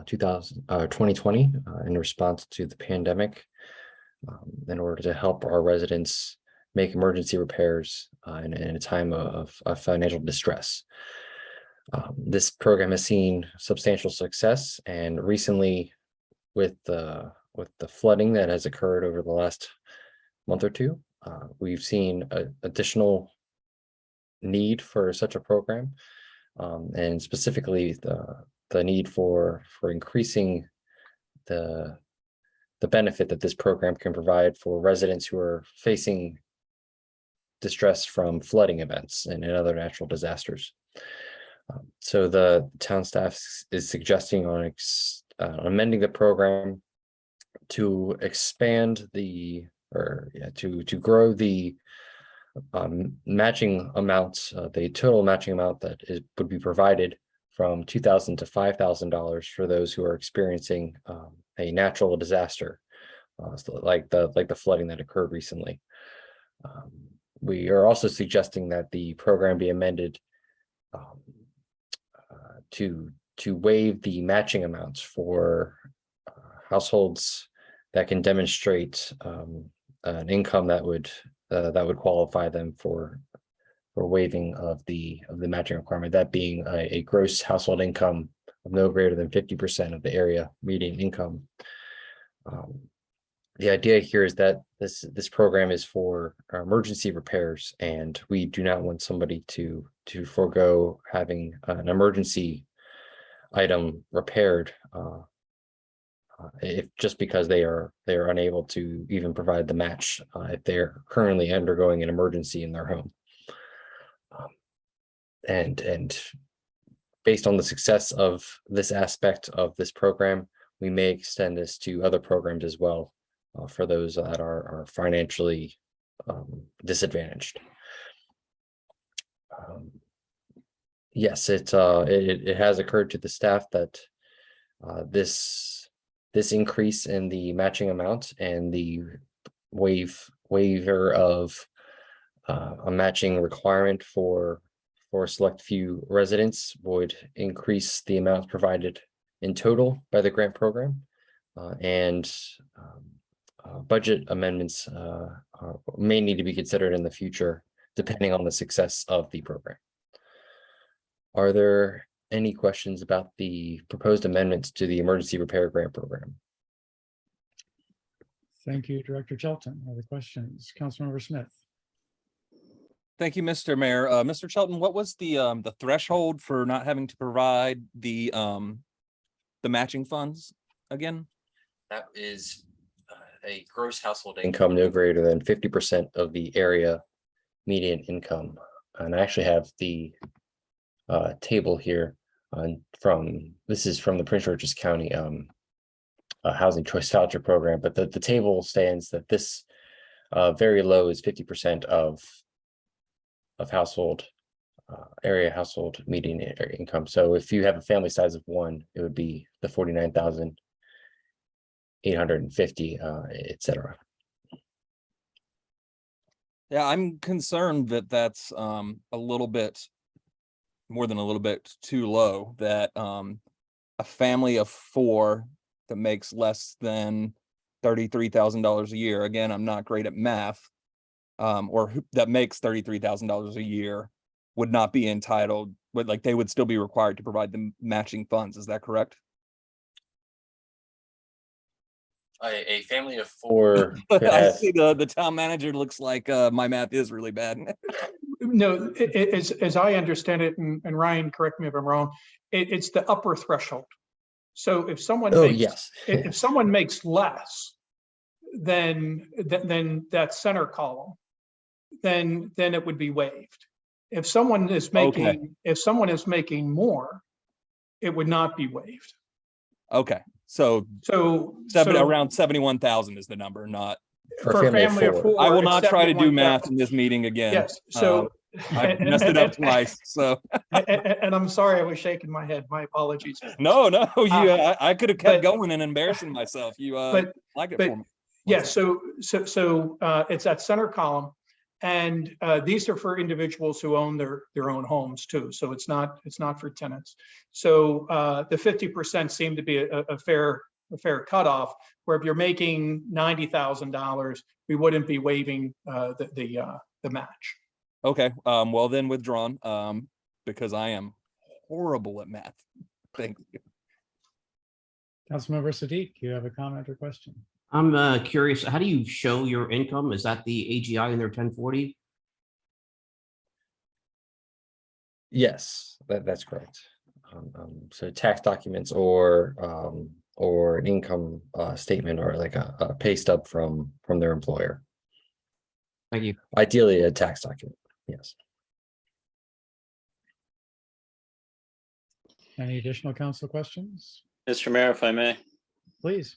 2020 in response to the pandemic in order to help our residents make emergency repairs in a time of financial distress. This program has seen substantial success, and recently with the flooding that has occurred over the last month or two, we've seen additional need for such a program, and specifically the need for increasing the benefit that this program can provide for residents who are facing distress from flooding events and other natural disasters. So the town staff is suggesting on amending the program to expand to grow the matching amounts, the total matching amount that would be provided from $2,000 to $5,000 for those who are experiencing a natural disaster, like the flooding that occurred recently. We are also suggesting that the program be amended to waive the matching amounts for households that can demonstrate an income that would qualify them for waiving of the matching requirement, that being a gross household income of no greater than 50% of the area median income. The idea here is that this program is for emergency repairs, and we do not want somebody to forego having an emergency item repaired if just because they are unable to even provide the match if they're currently undergoing an emergency in their home. And based on the success of this aspect of this program, we may extend this to other programs as well for those that are financially disadvantaged. Yes, it has occurred to the staff that this increase in the matching amount and the waiver of a matching requirement for a select few residents would increase the amount provided in total by the grant program, and budget amendments may need to be considered in the future depending on the success of the program. Are there any questions about the proposed amendments to the emergency repair grant program? Thank you, Director Chelton. Other questions? Councilmember Smith. Thank you, Mr. Mayor. Mr. Chelton, what was the threshold for not having to provide the matching funds again? That is a gross household income no greater than 50% of the area median income. And I actually have the table here this is from the Prince George's County Housing Choice Voucher Program, but the table stands that this very low is 50% of household area household median income. So if you have a family size of 1, it would be the 49,850, etc. Yeah, I'm concerned that that's a little bit more than a little bit too low, that a family of 4 that makes less than $33,000 a year. Again, I'm not great at math, that makes $33,000 a year would not be entitled, but like they would still be required to provide the matching funds. Is that correct? A family of 4 could I have, see the town manager looks like my math is really bad. No, as I understand it, and Ryan, correct me if I'm wrong, it's the upper threshold. So if someone oh, makes, yes. if someone makes less than that center column, then it would be waived. If someone is making, Okay. if someone is making more, it would not be waived. Okay, so So around 71,000 is the number, not. for a family of 4, I will it's not try to do math 71,000. in this meeting again. Yes, so. I've messed it up twice, so. And I'm sorry, I was shaking my head. My apologies. No, I could have kept but- going and embarrassing myself. You but- liked it but- for me. Yeah, so it's that center column, and these are for individuals who own their own homes too. So it's not for tenants. So the 50% seemed to be a fair cutoff. Where if you're making $90,000, we wouldn't be waiving the match. Okay, well then withdrawn, because I am horrible at math. Thank you. Councilmember Sadiq, you have a comment or question? I'm curious, how do you show your income? Is that the AGI in their 1040? Yes, that's correct. So tax documents or an income statement or like a pay stub from their employer. Thank you. Ideally, a tax document. Yes. Any additional council questions? Mr. Mayor, if I may. Please.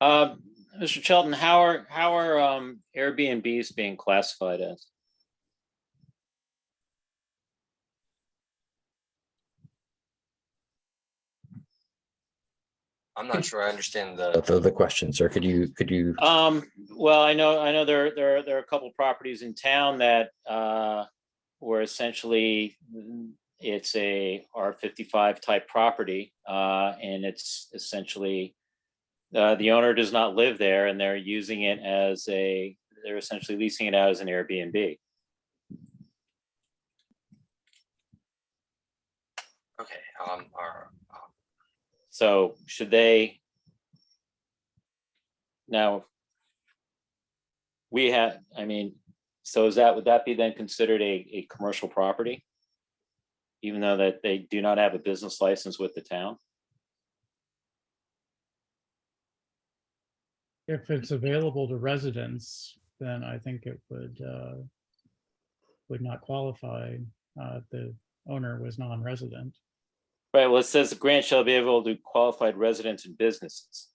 Mr. Shelton, how are Airbnbs being classified as? I'm not sure I understand the question, sir. Could you? Well, I know there are a couple properties in town that where essentially it's a R55 type property, and it's essentially the owner does not live there, and they're using it as they're essentially leasing it out as an Airbnb. Okay. So should they now? So would that be then considered a commercial property, even though that they do not have a business license with the town? If it's available to residents, then I think it would not qualify. The owner was non-resident. Right, well, it says the grant shall be able to qualified residents and businesses.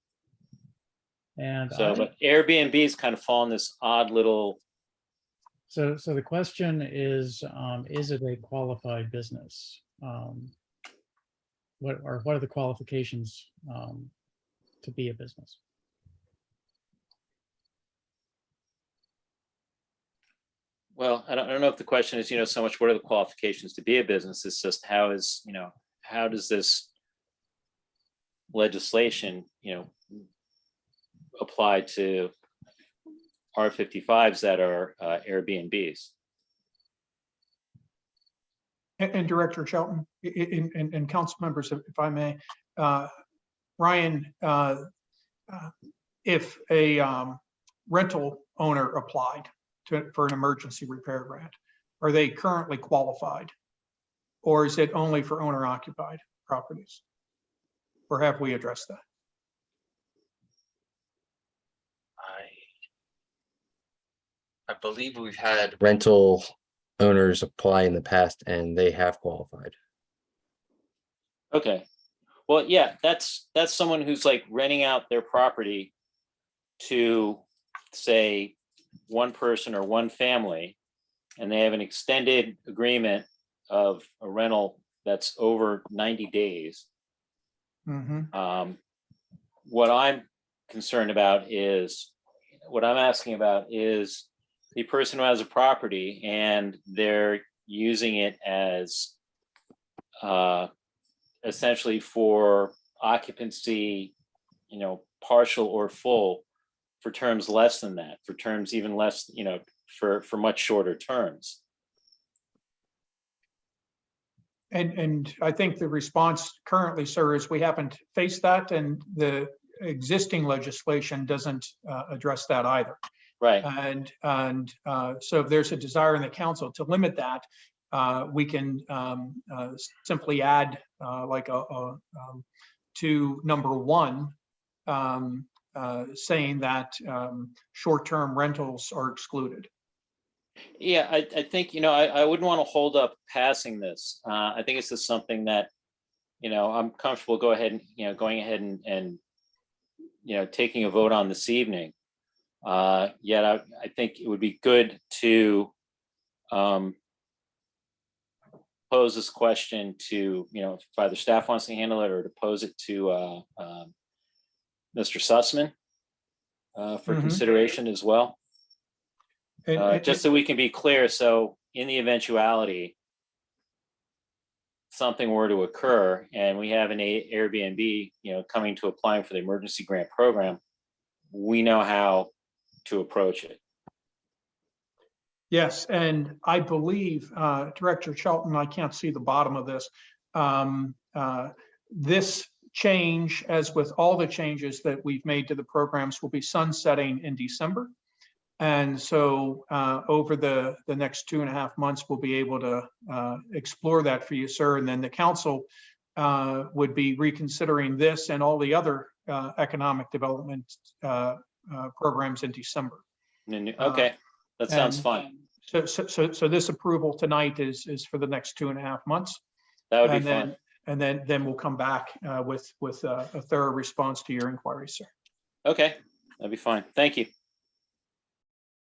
And So, but Airbnbs kind of fall in this odd little. so the question is it a qualified business? What are the qualifications to be a business? Well, I don't know if the question is, so much what are the qualifications to be a business? It's just how does this legislation, apply to R55s that are Airbnbs? And Director Shelton and council members, if I may, Ryan, if a rental owner applied for an emergency repair grant, are they currently qualified? Or is it only for owner occupied properties? Or have we addressed that? I believe we've had rental owners apply in the past and they have qualified. Okay. Well, yeah, that's someone who's like renting out their property to, say, one person or one family, and they have an extended agreement of a rental that's over 90 days. What I'm concerned about is, what I'm asking about is the person who has a property and they're using it as essentially for occupancy, partial or full, for terms less than that, for terms even less, for much shorter terms. And I think the response currently, sir, is we haven't faced that, and the existing legislation doesn't address that either. Right. And so if there's a desire in the council to limit that, we can simply add like to number 1, saying that short-term rentals are excluded. Yeah, I think, I wouldn't want to hold up passing this. I think it's just something that, I'm comfortable going ahead and taking a vote on this evening. Yet I think it would be good to pose this question to, if either staff wants to handle it, or to pose it to Mr. Sussman for consideration as well. Just so we can be clear, so in the eventuality something were to occur and we have an Airbnb, coming to applying for the emergency grant program, we know how to approach it. Yes, and I believe, Director Shelton, I can't see the bottom of this. This change, as with all the changes that we've made to the programs, will be sunsetting in December. And so over the next 2.5 months, we'll be able to explore that for you, sir. And then the council would be reconsidering this and all the other economic development programs in December. Okay, that sounds fine. So this approval tonight is for the next 2.5 months. That would be fine. And then we'll come back with a thorough response to your inquiry, sir. Okay, that'd be fine. Thank you.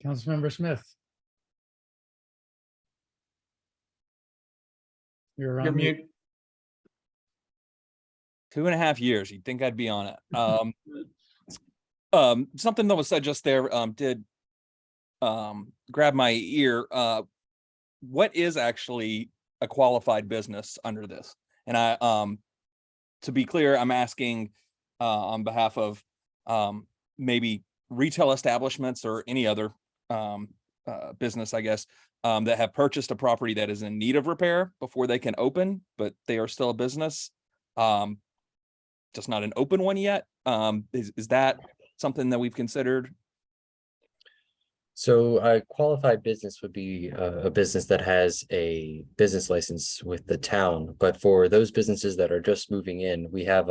Councilmember Smith. You're on mute. 2.5 years. You'd think I'd be on it. Something that was said just there did grab my ear. What is actually a qualified business under this? And to be clear, I'm asking on behalf of maybe retail establishments or any other business, I guess, that have purchased a property that is in need of repair before they can open, but they are still a business, just not an open one yet. Is that something that we've considered? So a qualified business would be a business that has a business license with the town. But for those businesses that are just moving in, we have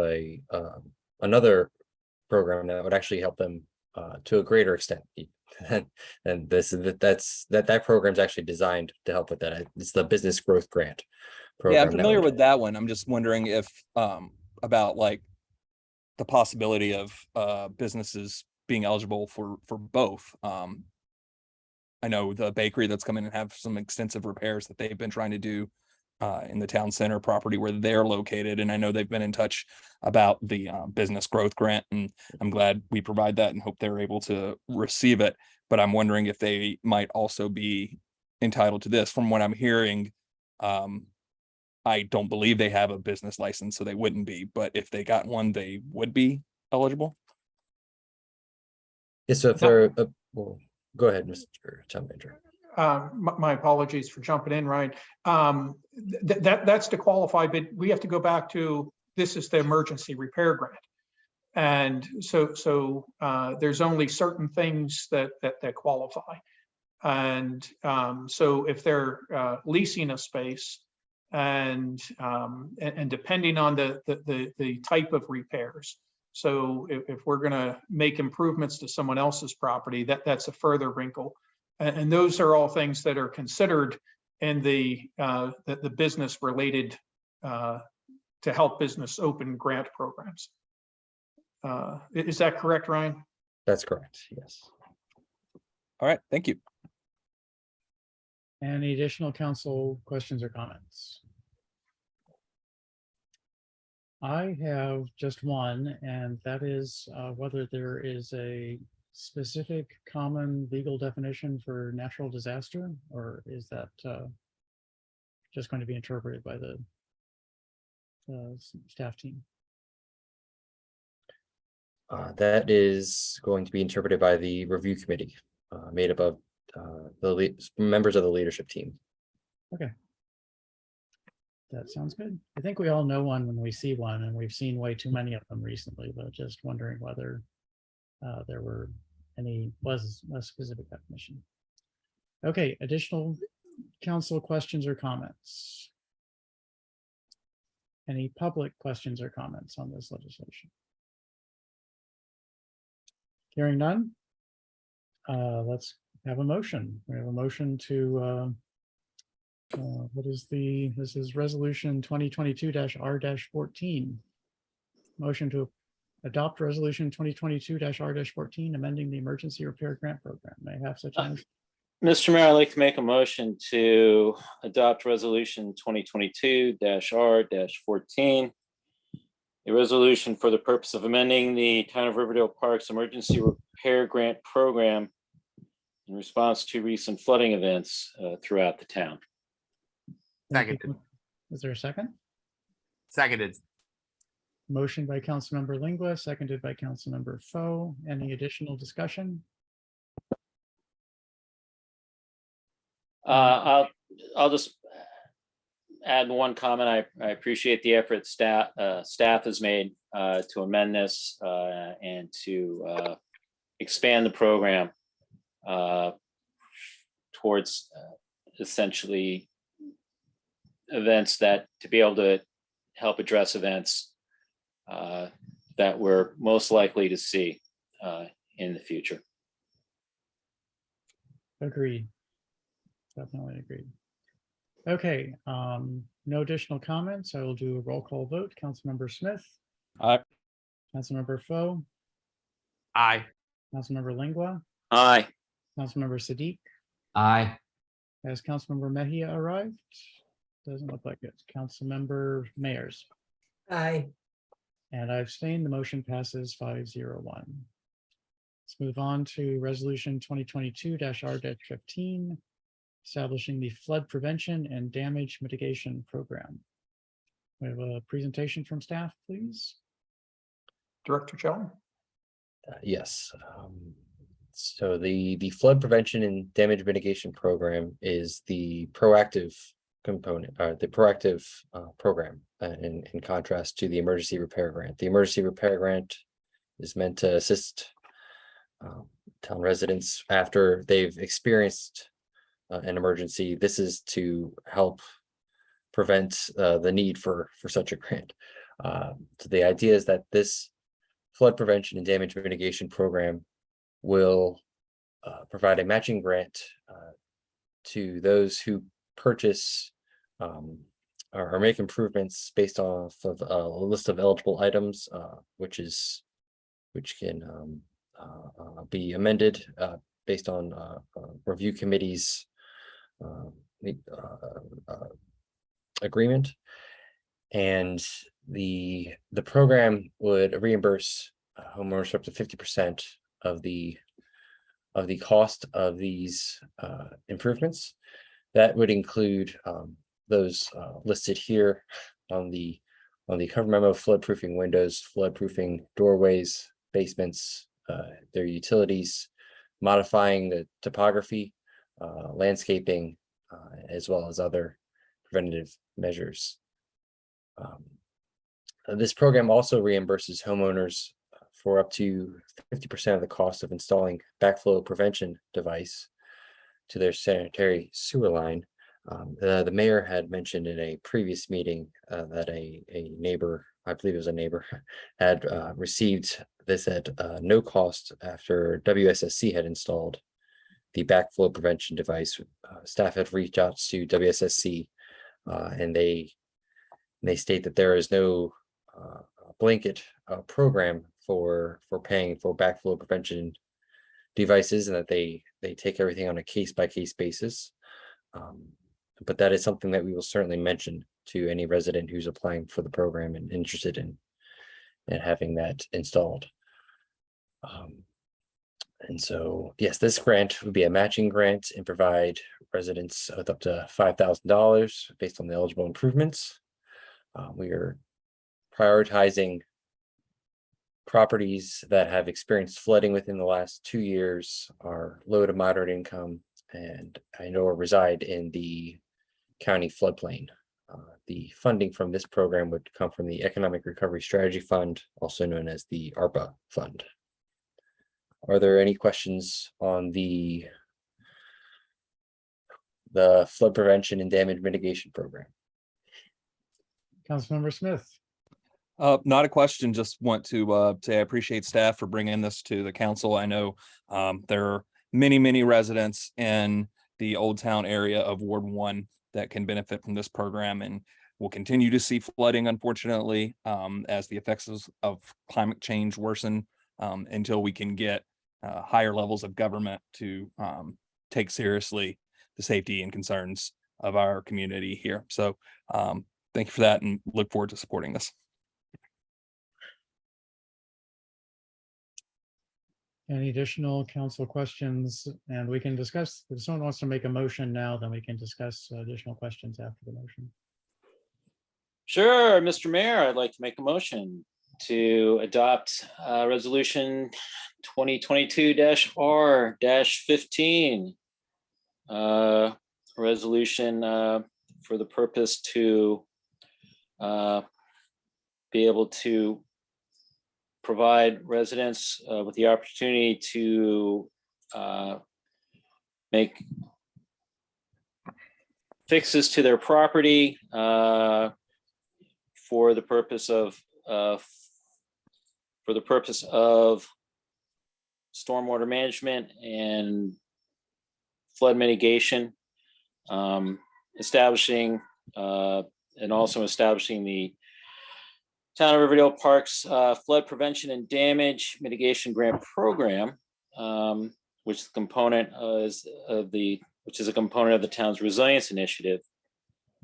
another program that would actually help them to a greater extent. And that program is actually designed to help with that. It's the business growth grant program. Yeah, I'm familiar with that one. I'm just wondering if about like the possibility of businesses being eligible for both. I know the bakery that's coming and have some extensive repairs that they've been trying to do in the town center property where they're located. And I know they've been in touch about the business growth grant, and I'm glad we provide that and hope they're able to receive it. But I'm wondering if they might also be entitled to this. From what I'm hearing, I don't believe they have a business license, so they wouldn't be, but if they got one, they would be eligible. Yeah, so if they're, well, go ahead, Mr. Town Manager. My apologies for jumping in, Ryan. That's to qualify, but we have to go back to, this is the emergency repair grant. And so there's only certain things that qualify. And so if they're leasing a space and depending on the type of repairs. So if we're going to make improvements to someone else's property, that's a further wrinkle. And those are all things that are considered in the business related to help business open grant programs. Is that correct, Ryan? That's correct, yes. All right, thank you. Any additional council questions or comments? I have just one, and that is whether there is a specific common legal definition for natural disaster, or is that just going to be interpreted by the staff team? That is going to be interpreted by the review committee, made up of members of the leadership team. That sounds good. I think we all know one when we see one, and we've seen way too many of them recently, but just wondering whether there was a specific definition. Okay, additional council questions or comments? Any public questions or comments on this legislation? Hearing none, let's have a motion. We have a motion to this is resolution 2022-R-14. Motion to adopt resolution 2022-R-14, amending the emergency repair grant program. May I have such a motion? Mr. Mayor, I'd like to make a motion to adopt resolution 2022-R-14. A resolution for the purpose of amending the Town of Riverdale Parks Emergency Repair Grant Program in response to recent flooding events throughout the town. Seconded. Is there a second? Seconded. Motion by Councilmember Lingua, seconded by Councilmember Foe. Any additional discussion? I'll just add one comment. I appreciate the effort staff has made to amend this and to expand the program towards essentially events to be able to help address events that we're most likely to see in the future. Agreed. Definitely agreed. Okay, no additional comments. I will do a roll call vote. Councilmember Smith. Aye. Councilmember Foe. Aye. Councilmember Lingua. Aye. Councilmember Siddiq. Aye. Has Councilmember Mejia arrived? Doesn't look like it. Councilmember Mayers. Aye. And I abstain. The motion passes 501. Let's move on to resolution 2022-R-15, establishing the flood prevention and damage mitigation program. We have a presentation from staff, please. Director Chelton? Yes. So the flood prevention and damage mitigation program is the proactive component, the proactive program in contrast to the emergency repair grant. The emergency repair grant is meant to assist town residents after they've experienced an emergency. This is to help prevent the need for such a grant. So the idea is that this flood prevention and damage mitigation program will provide a matching grant to those who purchase or make improvements based off of a list of eligible items, which can be amended based on review committee's agreement. And the program would reimburse homeowners up to 50% of the cost of these improvements. That would include those listed here on the cover memo: flood-proofing windows, flood-proofing doorways, basements, their utilities, modifying the topography, landscaping, as well as other preventative measures. This program also reimburses homeowners for up to 50% of the cost of installing backflow prevention device to their sanitary sewer line. The mayor had mentioned in a previous meeting that a neighbor, I believe it was a neighbor, had received this at no cost after WSSC had installed the backflow prevention device. Staff had reached out to WSSC, and they state that there is no blanket program for paying for backflow prevention devices, and that they take everything on a case-by-case basis. But that is something that we will certainly mention to any resident who's applying for the program and interested in having that installed. And so, yes, this grant would be a matching grant and provide residents with up to $5,000 based on the eligible improvements. We are prioritizing properties that have experienced flooding within the last 2 years, are low to moderate income, and I know reside in the county floodplain. The funding from this program would come from the Economic Recovery Strategy Fund, also known as the ARPA fund. Are there any questions on the flood prevention and damage mitigation program? Councilmember Smith. Not a question, just want to say I appreciate staff for bringing this to the council. I know there are many residents in the Old Town area of Ward 1 that can benefit from this program, and we'll continue to see flooding, unfortunately, as the effects of climate change worsen, until we can get higher levels of government to take seriously the safety and concerns of our community here. So thank you for that, and look forward to supporting this. Any additional council questions? And we can discuss, if someone wants to make a motion now, then we can discuss additional questions after the motion. Sure, Mr. Mayor, I'd like to make a motion to adopt resolution 2022-R-15. Resolution for the purpose to be able to provide residents with the opportunity to make fixes to their property for the purpose of stormwater management and flood mitigation, establishing and also establishing the Town of Riverdale Parks Flood Prevention and Damage Mitigation Grant Program, which is a component of the town's resilience initiative.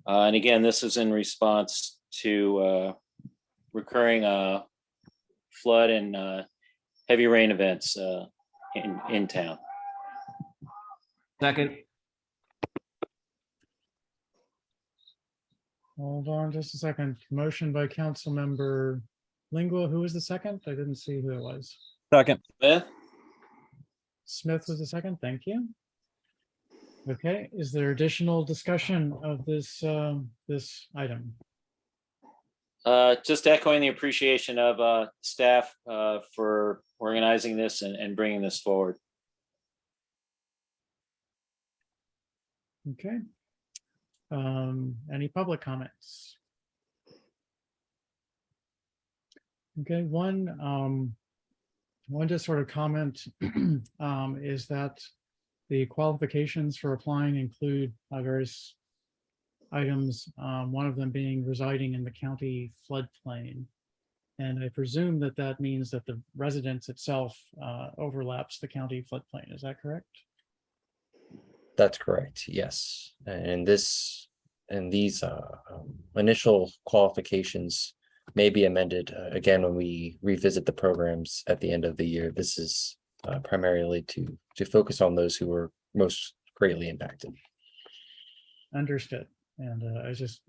And again, this is in response to recurring flood and heavy rain events in town. Second. Hold on just a second. Motion by Councilmember Lingua. Who was the second? I didn't see who it was. Second. Smith was the second. Thank you. Okay, is there additional discussion of this this item? Just echoing the appreciation of staff for organizing this and bringing this forward. Okay. Any public comments? Okay, one just sort of comment is that the qualifications for applying include various items, one of them being residing in the county floodplain. And I presume that that means that the residence itself overlaps the county floodplain. Is that correct? That's correct, yes. And these initial qualifications may be amended again when we revisit the programs at the end of the year. This is primarily to focus on those who were most greatly impacted. Understood. And I was just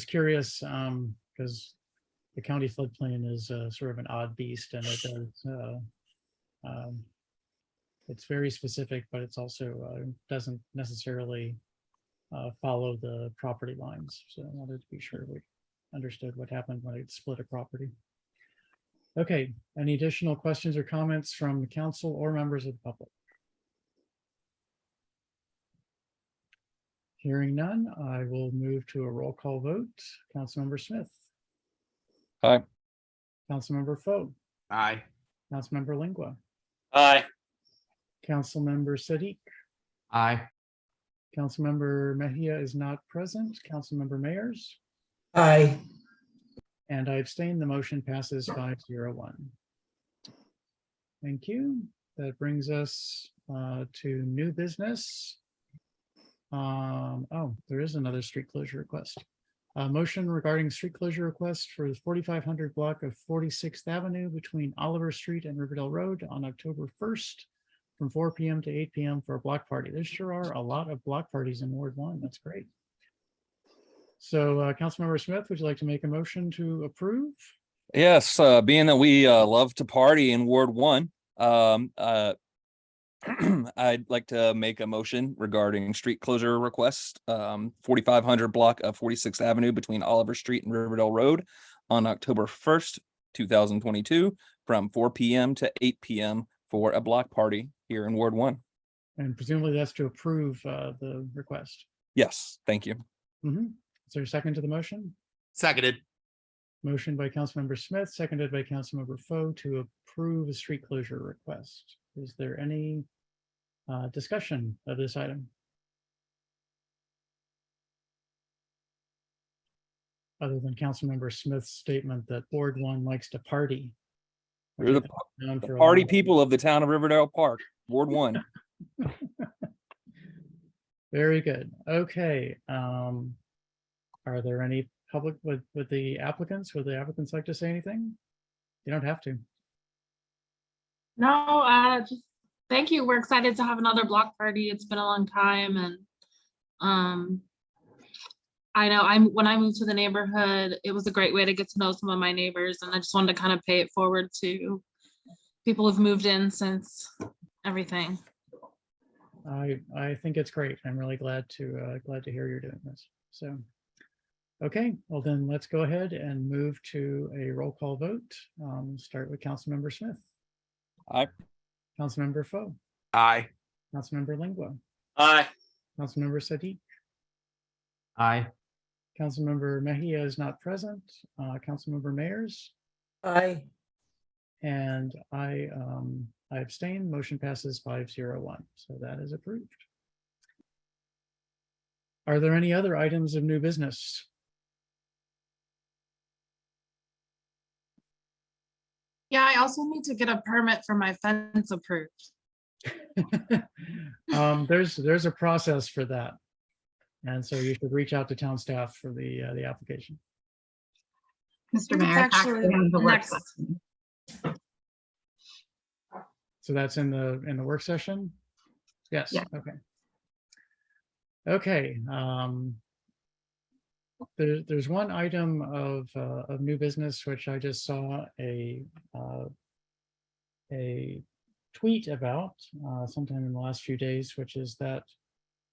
curious because the county floodplain is sort of an odd beast, and it does it's very specific, but it's also doesn't necessarily follow the property lines. So I wanted to be sure we understood what happened when it split a property. Okay, any additional questions or comments from the council or members of the public? Hearing none, I will move to a roll call vote. Councilmember Smith. Aye. Councilmember Foer. Aye. Councilmember Lingua. Aye. Councilmember Siddiq. Aye. Councilmember Mejia is not present. Councilmember Mayers. Aye. And I abstain. The motion passes 501. Thank you. That brings us to new business. Oh, there is another street closure request. Motion regarding street closure request for the 4500 block of 46th Avenue between Oliver Street and Riverdale Road on October 1st from 4 p.m. to 8 p.m. for a block party. There sure are a lot of block parties in Ward 1. That's great. So Councilmember Smith, would you like to make a motion to approve? Yes, being that we love to party in Ward 1, I'd like to make a motion regarding street closure request, 4500 block of 46th Avenue between Oliver Street and Riverdale Road on October 1st, 2022 from 4 p.m. to 8 p.m. for a block party here in Ward 1. And presumably that's to approve the request. Yes, thank you. Is there a second to the motion? Seconded. Motion by Councilmember Smith, seconded by Councilmember Foe to approve a street closure request. Is there any discussion of this item? Other than Councilmember Smith's statement that Ward 1 likes to party. We're the Known for a party while. people of the town of Riverdale Park, Ward 1. Very good. Okay. Are there any public with the applicants? Would the applicants like to say anything? You don't have to. No, just thank you. We're excited to have another block party. It's been a long time, and I know when I moved to the neighborhood, it was a great way to get to know some of my neighbors, and I just wanted to kind of pay it forward to people who've moved in since everything. I think it's great. I'm really glad to hear you're doing this. So, okay, well then let's go ahead and move to a roll call vote. Start with Councilmember Smith. Aye. Councilmember Foe. Aye. Councilmember Lingua. Aye. Councilmember Siddiq. Aye. Councilmember Mejia is not present. Councilmember Mayers. Aye. And I abstain. Motion passes 501. So that is approved. Are there any other items of new business? Yeah, I also need to get a permit for my fence approved. There's a process for that. And so you should reach out to town staff for the application. It's Mr. Mayor, it's actually actually on the work next. session. So that's in the work session? Yes, Yeah. okay. Okay. There's one item of new business, which I just saw a tweet about sometime in the last few days, which is that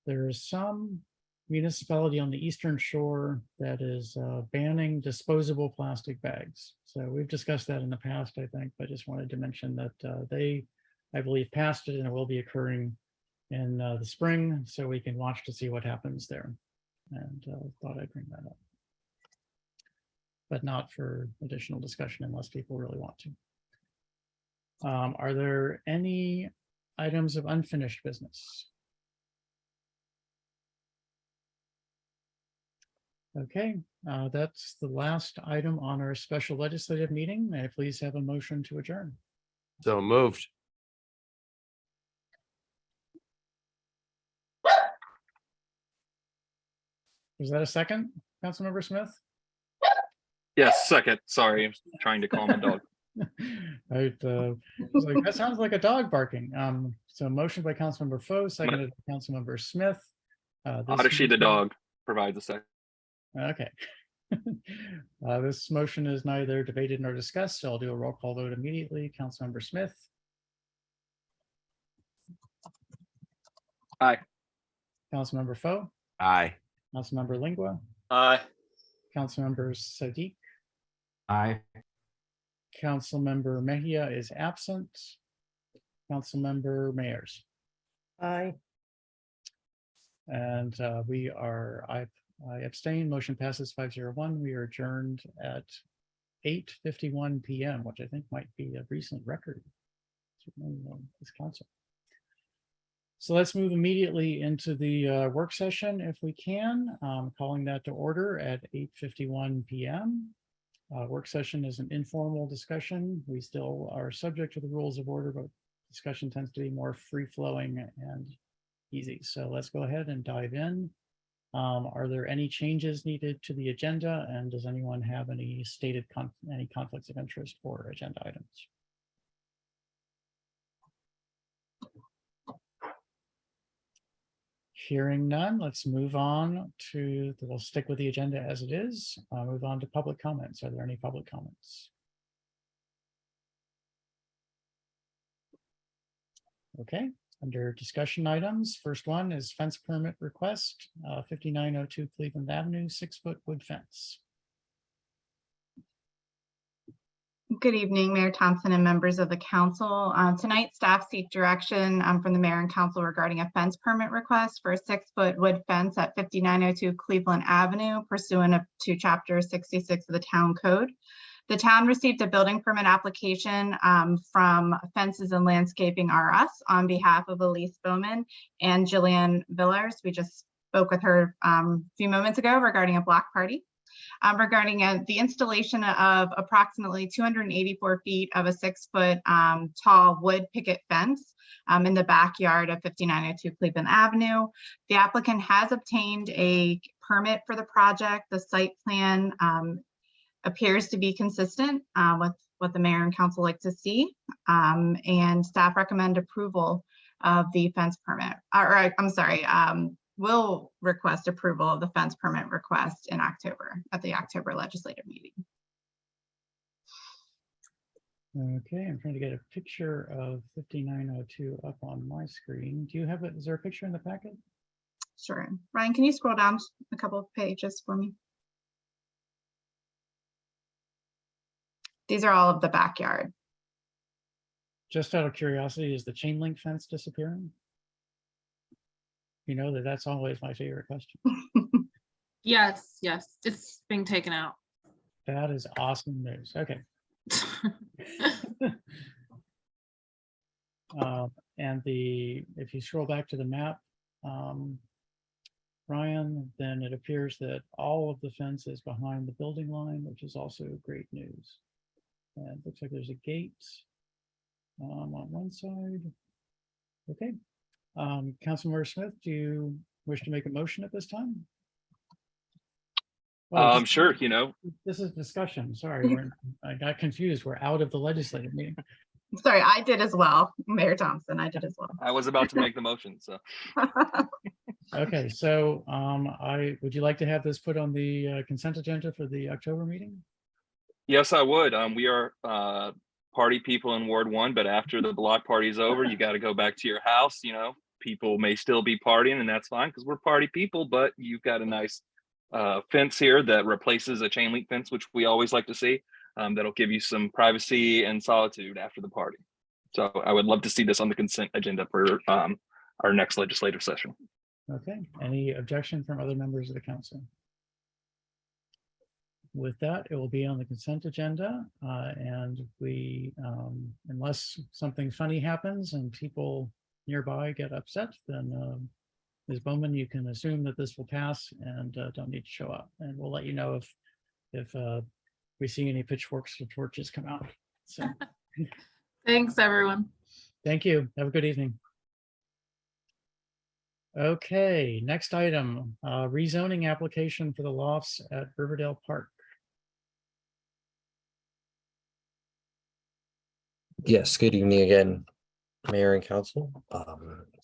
there is some municipality on the Eastern Shore that is banning disposable plastic bags. So we've discussed that in the past, I think, but just wanted to mention that they, I believe, passed it and it will be occurring in the spring, so we can watch to see what happens there. And thought I'd bring that up. But not for additional discussion unless people really want to. Are there any items of unfinished business? Okay, that's the last item on our special legislative meeting. May I please have a motion to adjourn? So moved. Was that a second, Councilmember Smith? Yes, second. Sorry, I'm trying to calm the dog. Right, was like, that sounds like a dog barking. So motion by Councilmember Foe, seconded by Councilmember Smith. Odyssey the dog provides a second. Okay. This motion is neither debated nor discussed, so I'll do a roll call vote immediately. Councilmember Smith. Aye. Councilmember Foe. Aye. Councilmember Lingua. Aye. Councilmember Siddiq. Aye. Councilmember Mejia is absent. Councilmember Mayers. Aye. And I abstain. Motion passes 501. We are adjourned at 8:51 p.m., which I think might be a recent record. This council. So let's move immediately into the work session if we can. Calling that to order at 8:51 p.m. Work session is an informal discussion. We still are subject to the rules of order, but discussion tends to be more free-flowing and easy. So let's go ahead and dive in. Are there any changes needed to the agenda? And does anyone have any stated any conflicts of interest for agenda items? Hearing none, let's move on to, we'll stick with the agenda as it is. Move on to public comments. Are there any public comments? Okay, under discussion items, first one is fence permit request, 5902 Cleveland Avenue, 6-foot wood fence. Good evening, Mayor Thompson and members of the council. Tonight, staff seek direction from the mayor and council regarding a fence permit request for a 6-foot wood fence at 5902 Cleveland Avenue pursuant to Chapter 66 of the Town Code. The town received a building permit application from Fences and Landscaping R.Us. on behalf of Elise Bowman and Jillian Villers. We just spoke with her a few moments ago regarding a block party. Regarding the installation of approximately 284 feet of a 6-foot tall wood picket fence in the backyard of 5902 Cleveland Avenue. The applicant has obtained a permit for the project. The site plan appears to be consistent with what the mayor and council like to see, and staff recommend approval of the fence permit. I'm sorry, will request approval of the fence permit request in October at the October legislative meeting. Okay, I'm trying to get a picture of 5902 up on my screen. Do you have it? Is there a picture in the packet? Sure. Ryan, can you scroll down a couple of pages for me? These are all of the backyard. Just out of curiosity, is the chain link fence disappearing? You know that's always my favorite question. Yes, yes, it's being taken out. That is awesome news. Okay. And if you scroll back to the map, Ryan, then it appears that all of the fence is behind the building line, which is also great news. And it looks like there's a gate on one side. Okay. Councilmember Smith, do you wish to make a motion at this time? Well, Sure, this is discussion. Sorry, I got confused. We're out of the legislative meeting. Sorry, I did as well, Mayor Thompson. I did as well. I was about to make the motion, so. Okay, so would you like to have this put on the consent agenda for the October meeting? Yes, I would. We are party people in Ward 1, but after the block party is over, you got to go back to your house. People may still be partying, and that's fine because we're party people, but you've got a nice fence here that replaces a chain link fence, which we always like to see. That'll give you some privacy and solitude after the party. So I would love to see this on the consent agenda for our next legislative session. Okay, any objection from other members of the council? With that, it will be on the consent agenda, and we, unless something funny happens and people nearby get upset, then Ms. Bowman, you can assume that this will pass and don't need to show up. And we'll let you know if we see any pitchforks or torches come out. So Thanks, everyone. thank you. Have a good evening. Okay, next item, rezoning application for the lofts at Riverdale Park. Yes, good evening again, Mayor and Council.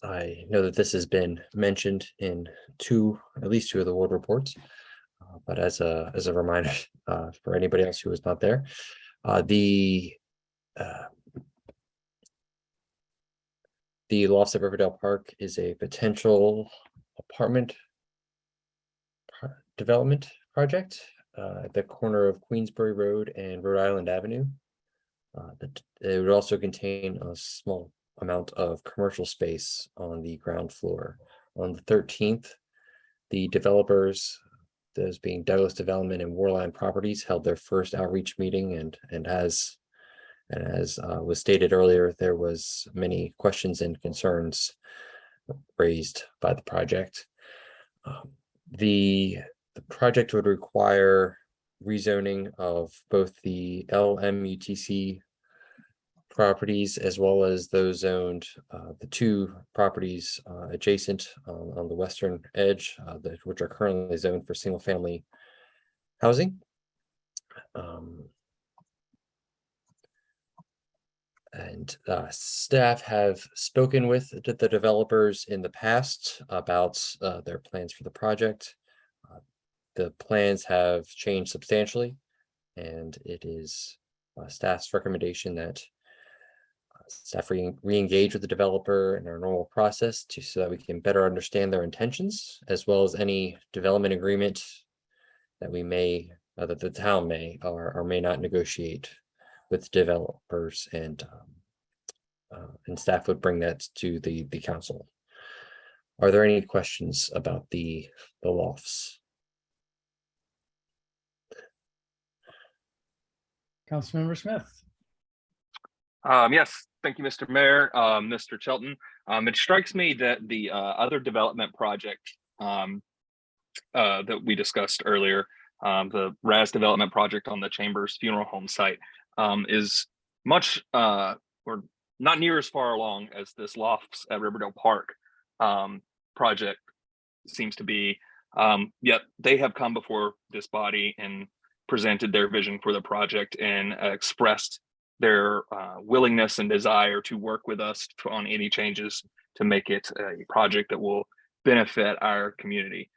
I know that this has been mentioned in at least two of the ward reports, but as a reminder for anybody else who was not there, the lofts at Riverdale Park is a potential apartment development project at the corner of Queensbury Road and Rhode Island Avenue. It would also contain a small amount of commercial space on the ground floor. On the 13th, the developers, those being Douglas Development and Warline Properties, held their first outreach meeting, and as was stated earlier, there was many questions and concerns raised by the project. The project would require rezoning of both the LMUTC properties as well as those zoned, the two properties adjacent on the western edge, which are currently zoned for single family housing. And staff have spoken with the developers in the past about their plans for the project. The plans have changed substantially, and it is staff's recommendation that staff re-engage with the developer in our normal process so that we can better understand their intentions, as well as any development agreement that we may, that the town may or may not negotiate with developers, and staff would bring that to the council. Are there any questions about the lofts? Councilmember Smith. Yes, thank you, Mr. Mayor, Mr. Chelton. It strikes me that the other development project that we discussed earlier, the RAS development project on the Chambers Funeral Home site, is much or not near as far along as this Lofts at Riverdale Park project seems to be. Yet they have come before this body and presented their vision for the project and expressed their willingness and desire to work with us on any changes to make it a project that will benefit our community.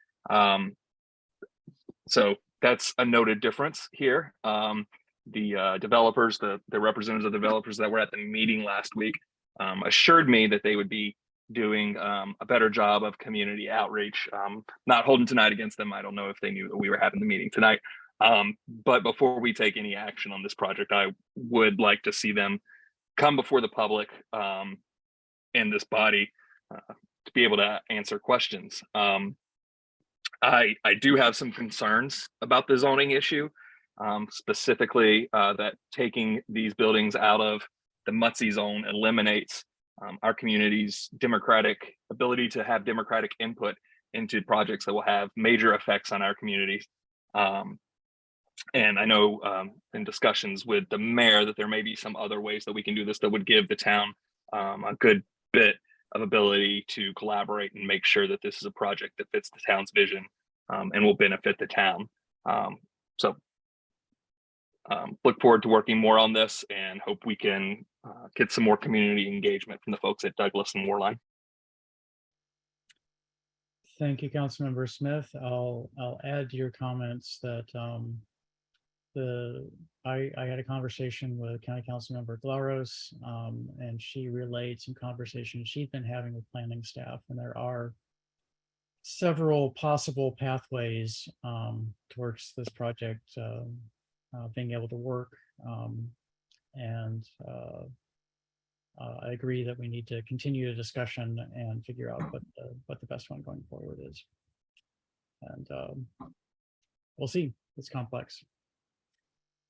So that's a noted difference here. The developers, the representatives of developers that were at the meeting last week assured me that they would be doing a better job of community outreach. Not holding tonight against them. I don't know if they knew that we were having the meeting tonight. But before we take any action on this project, I would like to see them come before the public in this body to be able to answer questions. I do have some concerns about the zoning issue, specifically that taking these buildings out of the MUTC zone eliminates our community's democratic ability to have democratic input into projects that will have major effects on our communities. And I know in discussions with the mayor that there may be some other ways that we can do this that would give the town a good bit of ability to collaborate and make sure that this is a project that fits the town's vision and will benefit the town. So look forward to working more on this and hope we can get some more community engagement from the folks at Douglas and Moorline. Thank you, Councilmember Smith. I'll add to your comments that I had a conversation with County Councilmember Glaros, and she relayed some conversations she'd been having with planning staff, and there are several possible pathways towards this project being able to work. I agree that we need to continue the discussion and figure out what the best one going forward is. And we'll see. It's complex.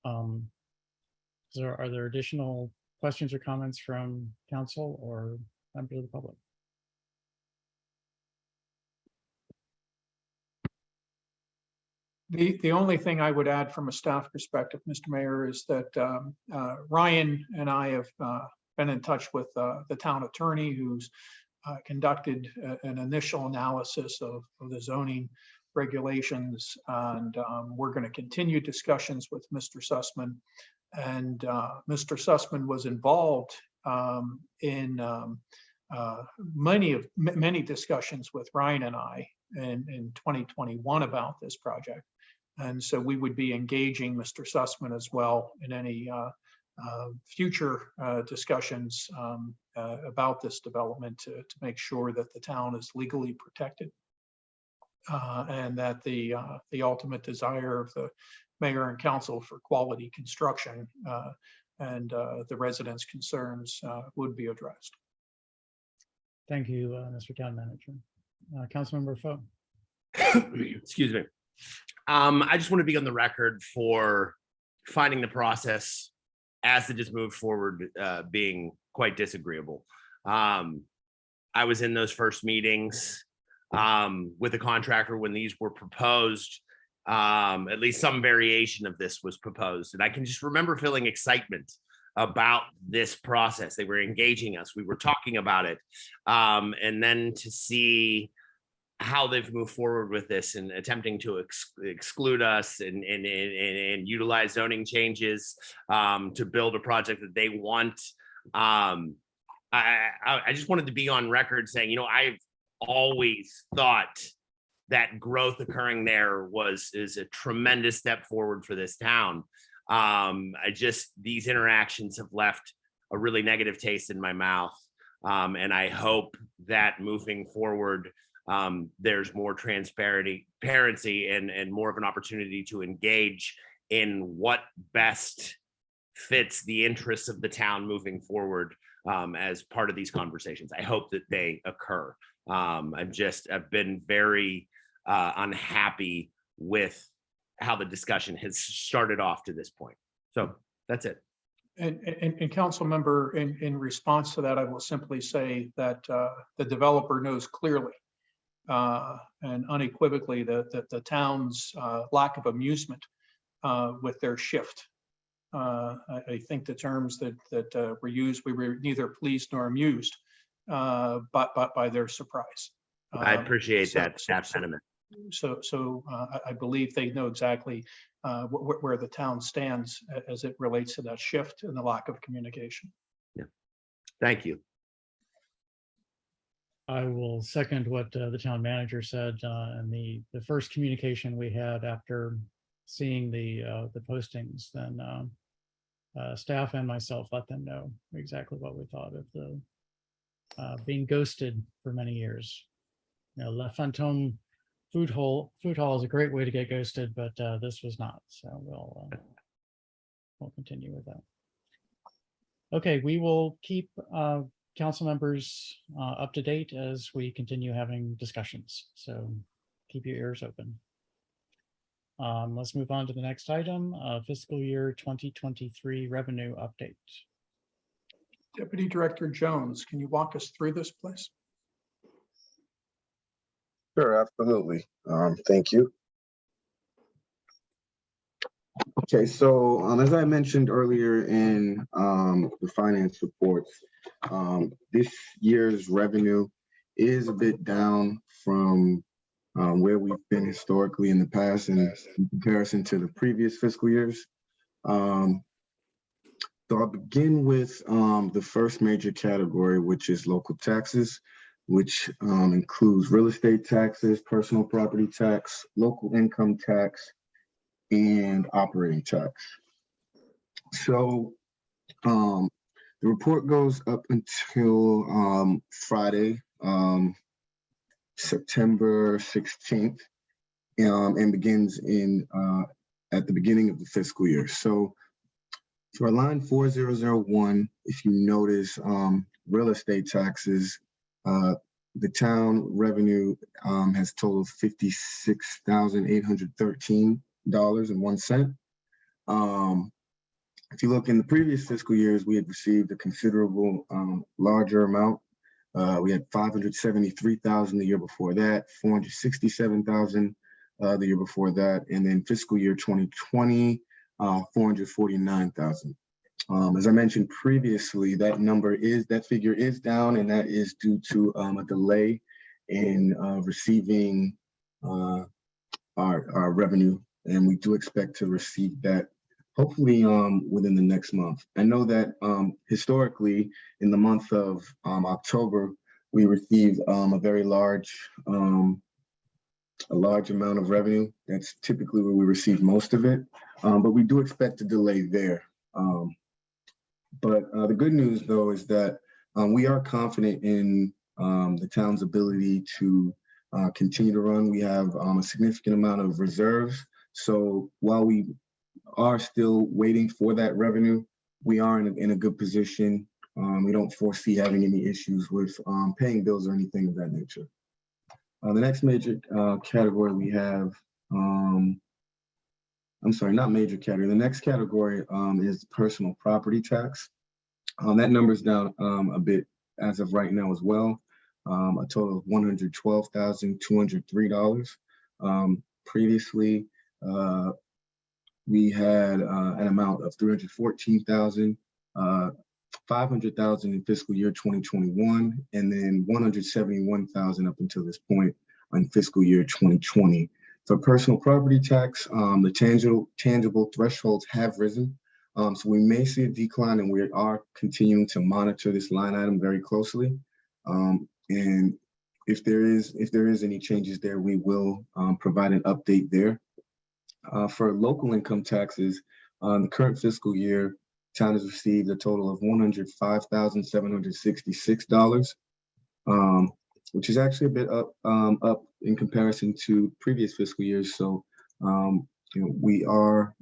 Are there additional questions or comments from council or members of the public? The only thing I would add from a staff perspective, Mr. Mayor, is that Ryan and I have been in touch with the town attorney who's conducted an initial analysis of the zoning regulations, and we're going to continue discussions with Mr. Sussman. And Mr. Sussman was involved in many discussions with Ryan and I in 2021 about this project. And so we would be engaging Mr. Sussman as well in any future discussions about this development to make sure that the town is legally protected and that the ultimate desire of the mayor and council for quality construction and the residents' concerns would be addressed. Thank you, Mr. Town Manager. Councilmember Foe. Excuse me. I just want to be on the record for finding the process as it just moved forward being quite disagreeable. I was in those first meetings with the contractor when these were proposed. At least some variation of this was proposed. And I can just remember feeling excitement about this process. They were engaging us. We were talking about it. And then to see how they've moved forward with this and attempting to exclude us and utilize zoning changes to build a project that they want. I just wanted to be on record saying, you know, I've always thought that growth occurring there is a tremendous step forward for this town. These interactions have left a really negative taste in my mouth. And I hope that moving forward, there's more transparency and more of an opportunity to engage in what best fits the interests of the town moving forward as part of these conversations. I hope that they occur. I've been very unhappy with how the discussion has started off to this point. So that's it. And council member, in response to that, I will simply say that the developer knows clearly and unequivocally that the town's lack of amusement with their shift. I think the terms that were used, we were neither pleased nor amused by their surprise. I appreciate that sentiment. So I believe they know exactly where the town stands as it relates to that shift and the lack of communication. Yeah, thank you. I will second what the town manager said. And the first communication we had after seeing the postings, then staff and myself let them know exactly what we thought of the being ghosted for many years. You know, La Fantôme food hall is a great way to get ghosted, but this was not. So we'll continue with that. Okay, we will keep council members up to date as we continue having discussions. So keep your ears open. Let's move on to the next item, fiscal year 2023 revenue update. Deputy Director Jones, can you walk us through this, please? Sure, absolutely. Thank you. Okay, so as I mentioned earlier in the finance reports, this year's revenue is a bit down from where we've been historically in the past and in comparison to the previous fiscal years. So I'll begin with the first major category, which is local taxes, which includes real estate taxes, personal property tax, local income tax, and operating tax. So the report goes up until Friday, September 16th, and begins at the beginning of the fiscal year. So for line 4001, if you notice real estate taxes, the town revenue has totaled $56,813.01. If you look in the previous fiscal years, we had received a considerable larger amount. We had $573,000 the year before that, $467,000 the year before that, and then fiscal year 2020, $449,000. As I mentioned previously, that figure is down, and that is due to a delay in receiving our revenue, and we do expect to receive that hopefully within the next month. I know that historically in the month of October, we received a very large amount of revenue. That's typically where we receive most of it, but we do expect a delay there. But the good news, though, is that we are confident in the town's ability to continue to run. We have a significant amount of reserves. So while we are still waiting for that revenue, we are in a good position. We don't foresee having any issues with paying bills or anything of that nature. The next major category we have, I'm sorry, not major category. The next category is personal property tax. That number is down a bit as of right now as well. a total of $112,203. Previously, we had an amount of $314,500 in fiscal year 2021, and then $171,000 up until this point in fiscal year 2020. For personal property tax, the tangible thresholds have risen. So we may see a decline, and we are continuing to monitor this line item very closely. And if there is any changes there, we will provide an update there. For local income taxes, the current fiscal year, town has received a total of $105,766, which is actually a bit up in comparison to previous fiscal years. So we are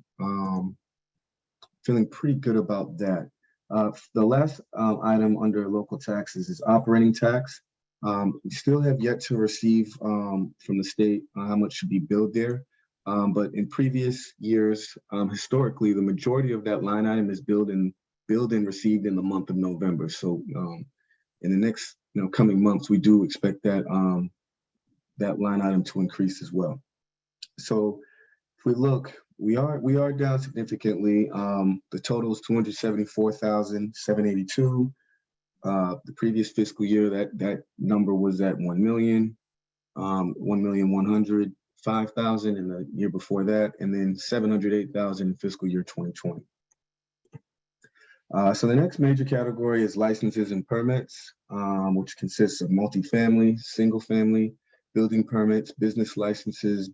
feeling pretty good about that. The last item under local taxes is operating tax. We still have yet to receive from the state how much should be billed there. But in previous years, historically, the majority of that line item is billed and received in the month of November. So in the next coming months, we do expect that that line item to increase as well. So if we look, we are down significantly. The total is $274,782. The previous fiscal year, that number was at 1,105,000 in the year before that, and then 708,000 in fiscal year 2020. So the next major category is licenses and permits, which consists of multifamily, single family, building permits, business licenses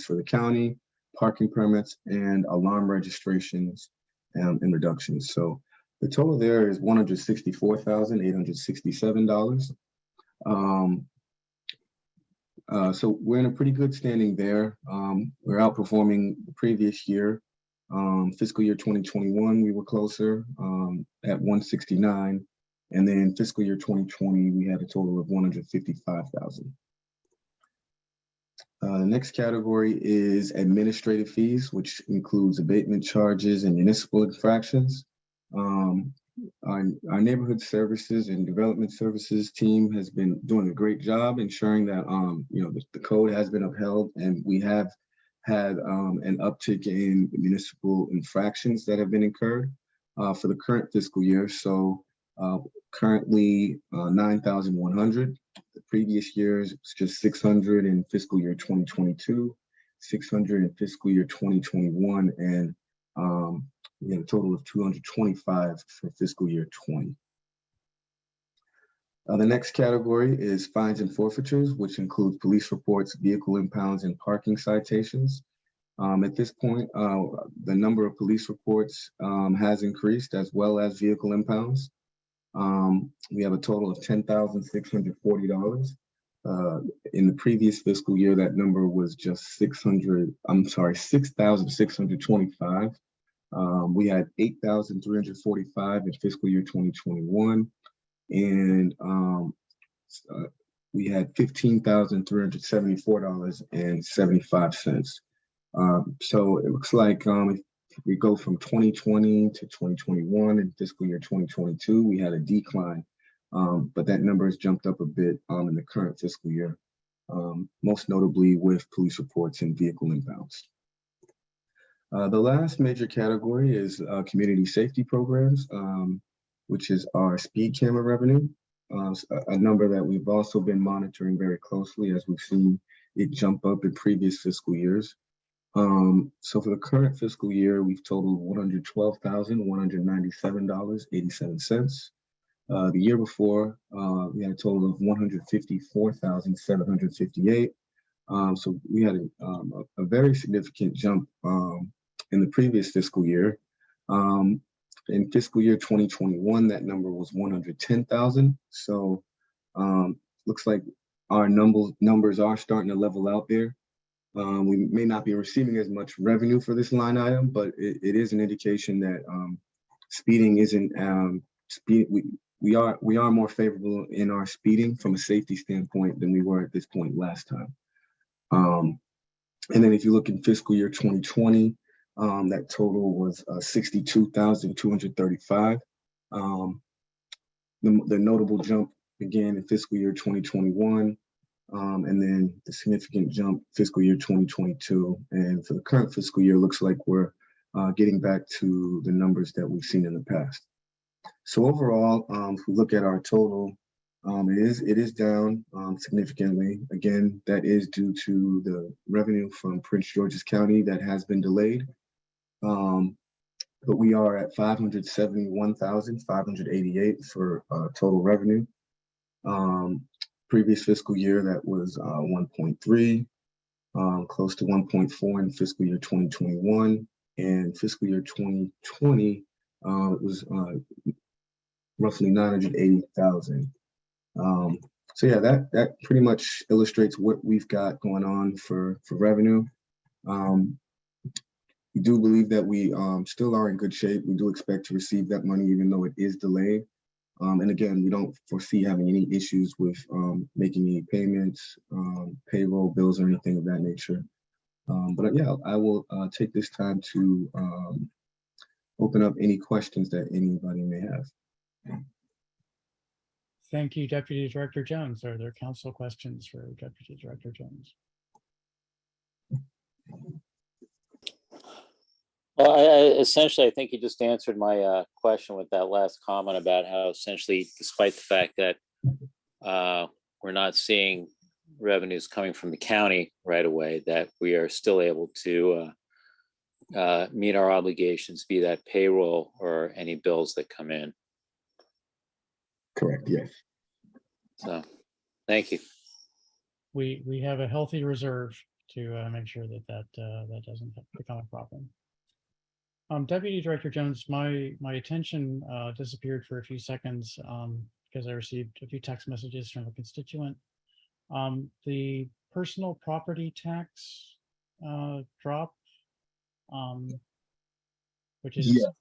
for the county, parking permits, and alarm registrations and reductions. So the total there is $164,867. So we're in a pretty good standing there. We're outperforming the previous year. Fiscal year 2021, we were closer at 169. And then fiscal year 2020, we had a total of 155,000. The next category is administrative fees, which includes abatement charges and municipal infractions. Our neighborhood services and development services team has been doing a great job ensuring that the code has been upheld, and we have had an uptick in municipal infractions that have been incurred for the current fiscal year. So currently 9,100. The previous years was just 600 in fiscal year 2022, 600 in fiscal year 2021, and we had a total of 225 for fiscal year 20. The next category is fines and forfeitures, which includes police reports, vehicle impounds, and parking citations. At this point, the number of police reports has increased, as well as vehicle impounds. We have a total of $10,640. In the previous fiscal year, that number was just $6,625. We had 8,345 in fiscal year 2021, and we had $15,374.75. So it looks like if we go from 2020 to 2021 and fiscal year 2022, we had a decline, but that number has jumped up a bit in the current fiscal year, most notably with police reports and vehicle impounds. The last major category is community safety programs, which is our speed camera revenue, a number that we've also been monitoring very closely as we've seen it jump up in previous fiscal years. So for the current fiscal year, we've totaled $112,197.87. The year before, we had a total of $154,758. So we had a very significant jump in the previous fiscal year. In fiscal year 2021, that number was 110,000. So looks like our numbers are starting to level out there. We may not be receiving as much revenue for this line item, but it is an indication that speeding isn't we are more favorable in our speeding from a safety standpoint than we were at this point last time. And then if you look in fiscal year 2020, that total was 62,235. The notable jump again in fiscal year 2021, and then the significant jump fiscal year 2022. And for the current fiscal year, looks like we're getting back to the numbers that we've seen in the past. So overall, if we look at our total, it is down significantly. Again, that is due to the revenue from Prince George's County that has been delayed. But we are at 571,588 for total revenue. Previous fiscal year, that was 1.3, close to 1.4 in fiscal year 2021. And fiscal year 2020, it was roughly 980,000. So yeah, that pretty much illustrates what we've got going on for revenue. We do believe that we still are in good shape. We do expect to receive that money, even though it is delayed. And again, we don't foresee having any issues with making any payments, payroll bills, or anything of that nature. But yeah, I will take this time to open up any questions that anybody may have. Thank you, Deputy Director Jones. Are there council questions for Deputy Director Jones? Well, essentially, I think you just answered my question with that last comment about how essentially, despite the fact that we're not seeing revenues coming from the county right away, that we are still able to meet our obligations, be that payroll or any bills that come in. Correct, yes. So, thank you. We have a healthy reserve to make sure that doesn't become a problem. Deputy Director Jones, my attention disappeared for a few seconds because I received a few text messages from a constituent. The personal property tax drop, which is, yeah.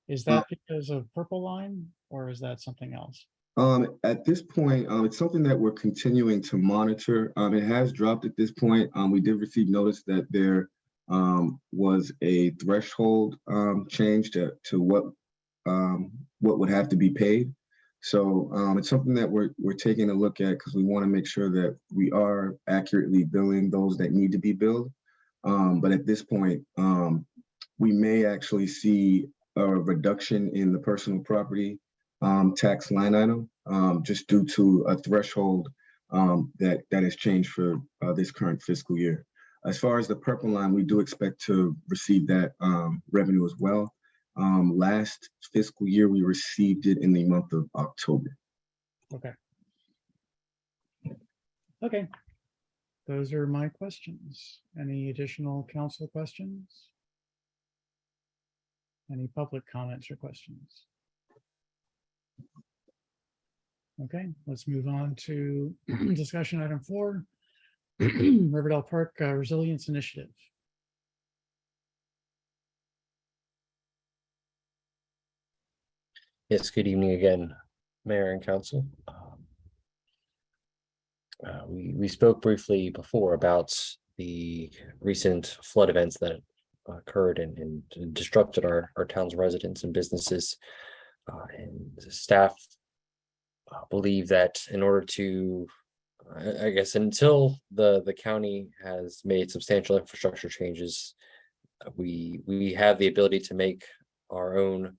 Is that because of Purple Line or is that something else? At this point, it's something that we're continuing to monitor. It has dropped at this point. We did receive notice that there was a threshold change to what would have to be paid. So it's something that we're taking a look at because we want to make sure that we are accurately billing those that need to be billed. But at this point, we may actually see a reduction in the personal property tax line item just due to a threshold that has changed for this current fiscal year. As far as the Purple Line, we do expect to receive that revenue as well. Last fiscal year, we received it in the month of October. Okay. Okay. Those are my questions. Any additional council questions? Any public comments or questions? Okay, let's move on to discussion item 4, Riverdale Park Resilience Initiative. Yes, good evening again, Mayor and Council. We spoke briefly before about the recent flood events that occurred and disrupted our town's residents and businesses. And the staff believe that in order to, I guess, until the county has made substantial infrastructure changes, we have the ability to make our own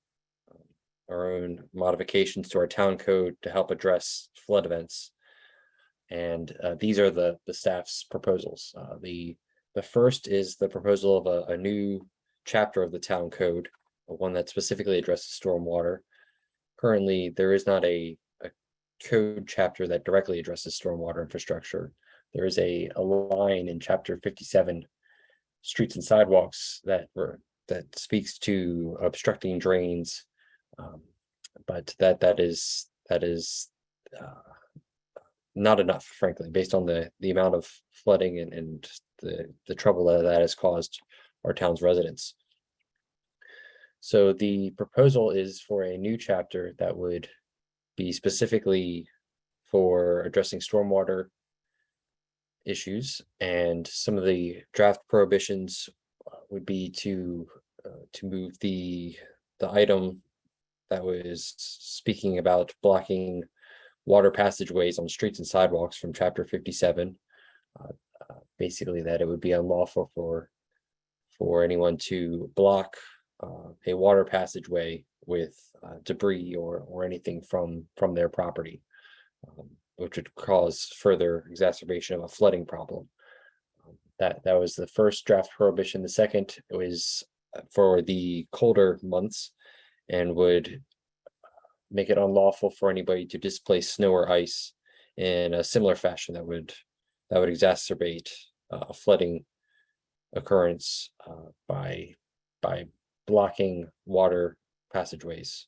modifications to our town code to help address flood events. And these are the staff's proposals. The first is the proposal of a new chapter of the town code, one that specifically addresses stormwater. Currently, there is not a code chapter that directly addresses stormwater infrastructure. There is a line in chapter 57, streets and sidewalks, that speaks to obstructing drains, but that is not enough, frankly, based on the amount of flooding and the trouble that has caused our town's residents. So the proposal is for a new chapter that would be specifically for addressing stormwater issues, and some of the draft prohibitions would be to move the item that was speaking about blocking water passageways on streets and sidewalks from chapter 57. Basically that it would be unlawful for anyone to block a water passageway with debris or anything from their property, which would cause further exacerbation of a flooding problem. That was the first draft prohibition. The second was for the colder months and would make it unlawful for anybody to displace snow or ice in a similar fashion that would exacerbate a flooding occurrence by blocking water passageways.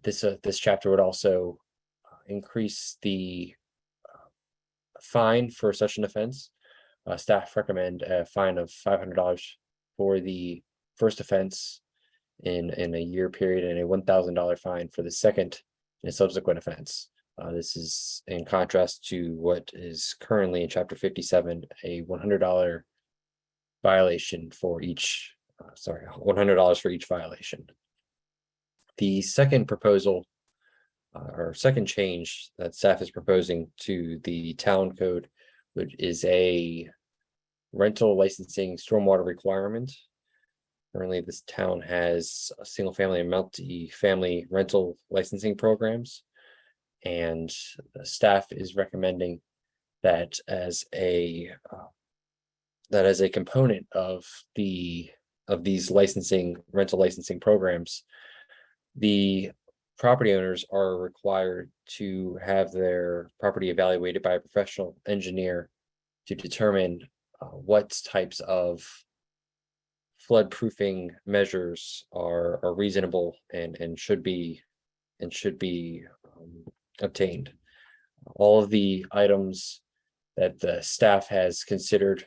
This chapter would also increase the fine for such an offense. Staff recommend a fine of $500 for the first offense in a year period, and a $1,000 fine for the second and subsequent offense. This is in contrast to what is currently in chapter 57, a $100 violation for each, $100 for each violation. The second proposal or second change that staff is proposing to the town code is a rental licensing stormwater requirement. Currently, this town has a single family and multi-family rental licensing programs. And the staff is recommending that as a component of these rental licensing programs, the property owners are required to have their property evaluated by a professional engineer to determine what types of flood proofing measures are reasonable and should be obtained. All of the items that the staff has considered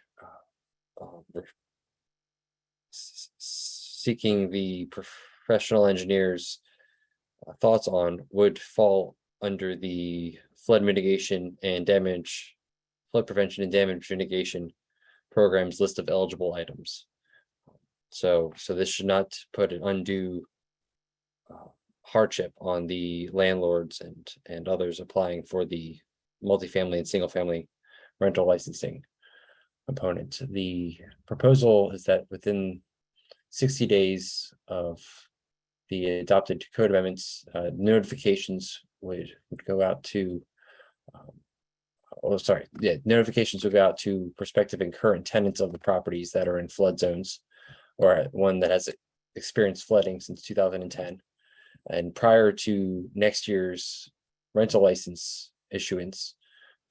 seeking the professional engineers' thoughts on would fall under the flood prevention and damage mitigation programs list of eligible items. So this should not put an undue hardship on the landlords and others applying for the multifamily and single family rental licensing component. The proposal is that within 60 days of the adopted code amendments, notifications would go out to notifications would go out to prospective and current tenants of the properties that are in flood zones, or one that has experienced flooding since 2010. And prior to next year's rental license issuance,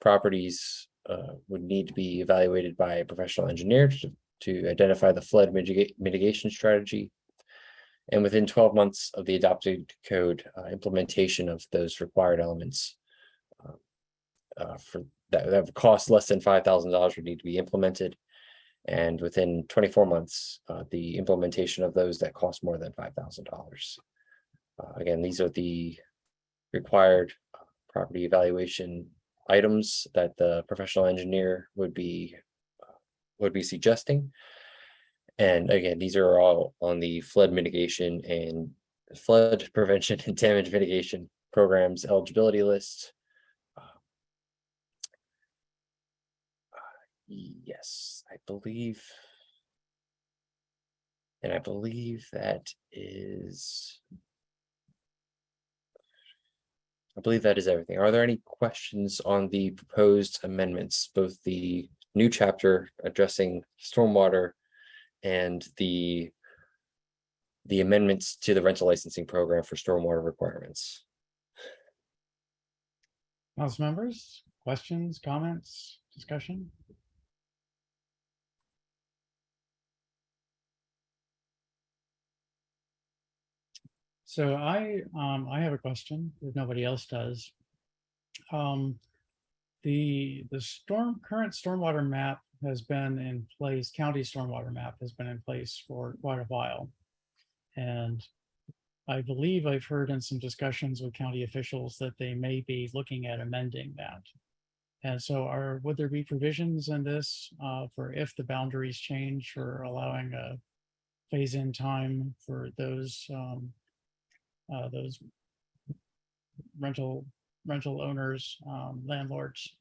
properties would need to be evaluated by a professional engineer to identify the flood mitigation strategy. And within 12 months of the adopted code, implementation of those required elements for that would cost less than $5,000 would need to be implemented. And within 24 months, the implementation of those that cost more than $5,000. Again, these are the required property evaluation items that the professional engineer would be suggesting. And again, these are all on the flood mitigation and flood prevention and damage mitigation programs eligibility list. Yes, I believe that is everything. Are there any questions on the proposed amendments, both the new chapter addressing stormwater and the amendments to the rental licensing program for stormwater requirements? Council members, questions, comments, discussion? So I have a question if nobody else does. The current stormwater map has been in place, county stormwater map has been in place for quite a while. And I believe I've heard in some discussions with county officials that they may be looking at amending that. And so would there be provisions in this for if the boundaries change, or allowing a phase-in time for those rental owners, landlords,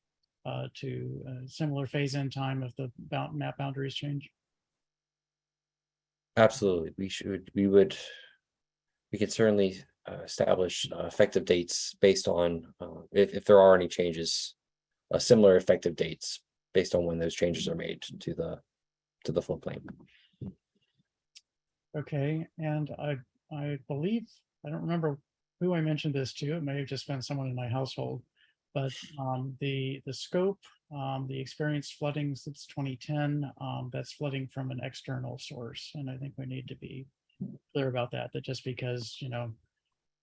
to a similar phase-in time if the map boundaries change? Absolutely. We could certainly establish effective dates based on if there are any changes, similar effective dates based on when those changes are made to the floodplain. Okay, and I believe, I don't remember who I mentioned this to. It may have just been someone in my household. But the scope, the experienced flooding since 2010, that's flooding from an external source. And I think we need to be clear about that, that just because,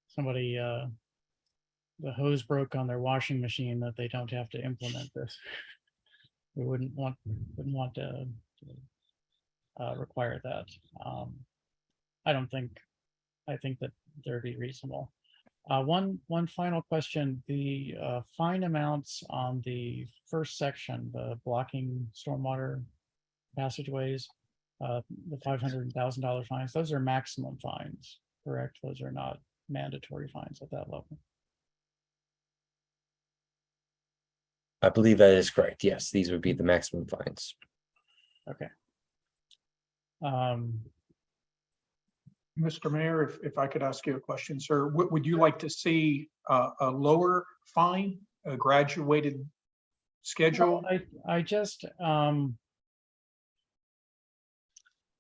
somebody, the hose broke on their washing machine, that they don't have to implement this. We wouldn't want to require that. I think that they'd be reasonable. One final question, the fine amounts on the first section, the blocking stormwater passageways, the $500,000 fines, those are maximum fines, correct? Those are not mandatory fines at that level. I believe that is correct. Yes, these would be the maximum fines. Okay. Mr. Mayor, if I could ask you a question, sir, would you like to see a lower fine, a graduated schedule? I just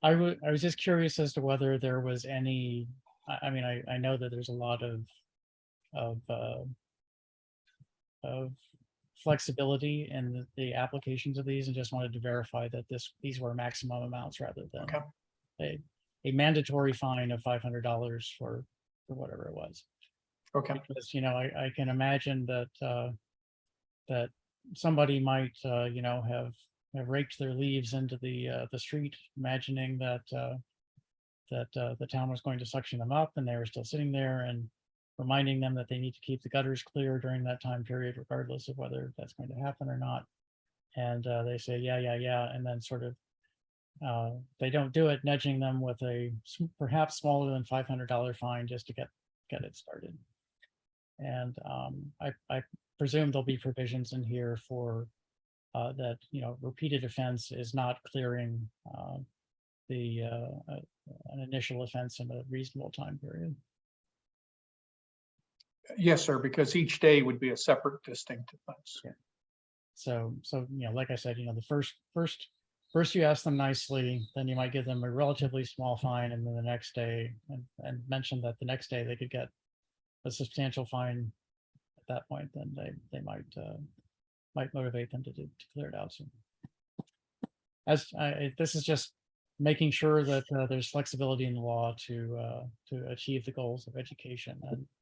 I was just curious as to whether there was any. I mean, I know that there's a lot of flexibility in the applications of these, and just wanted to verify that these were maximum amounts rather than a mandatory fine of $500 for whatever it was. Okay. Because I can imagine that that somebody might have raked their leaves into the street, imagining that the town was going to suction them up, and they were still sitting there, and reminding them that they need to keep the gutters clear during that time period, regardless of whether that's going to happen or not. And they say, yeah, and then sort of they don't do it, nudging them with a perhaps smaller than $500 fine just to get it started. And I presume there'll be provisions in here for that, repeated offense is not clearing an initial offense in a reasonable time period. Yes, sir, because each day would be a separate distinct offense. Yeah. So like I said, the first you ask them nicely, then you might give them a relatively small fine, and then the next day, and mention that the next day they could get a substantial fine at that point, then they might motivate them to clear it out soon. This is just making sure that there's flexibility in the law to achieve the goals of education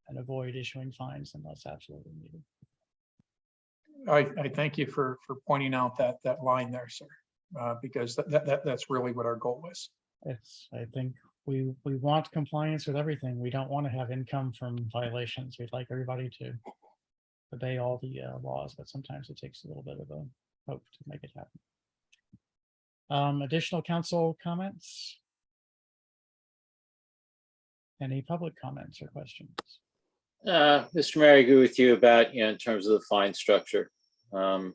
and avoid issuing fines unless absolutely needed. I thank you for pointing out that line there, sir, because that's really what our goal is. I think we want compliance with everything. We don't want to have income from violations. We'd like everybody to obey all the laws, but sometimes it takes a little bit of a hope to make it happen. Additional council comments? Any public comments or questions? Mr. Mayor, I agree with you about, in terms of the fine structure. I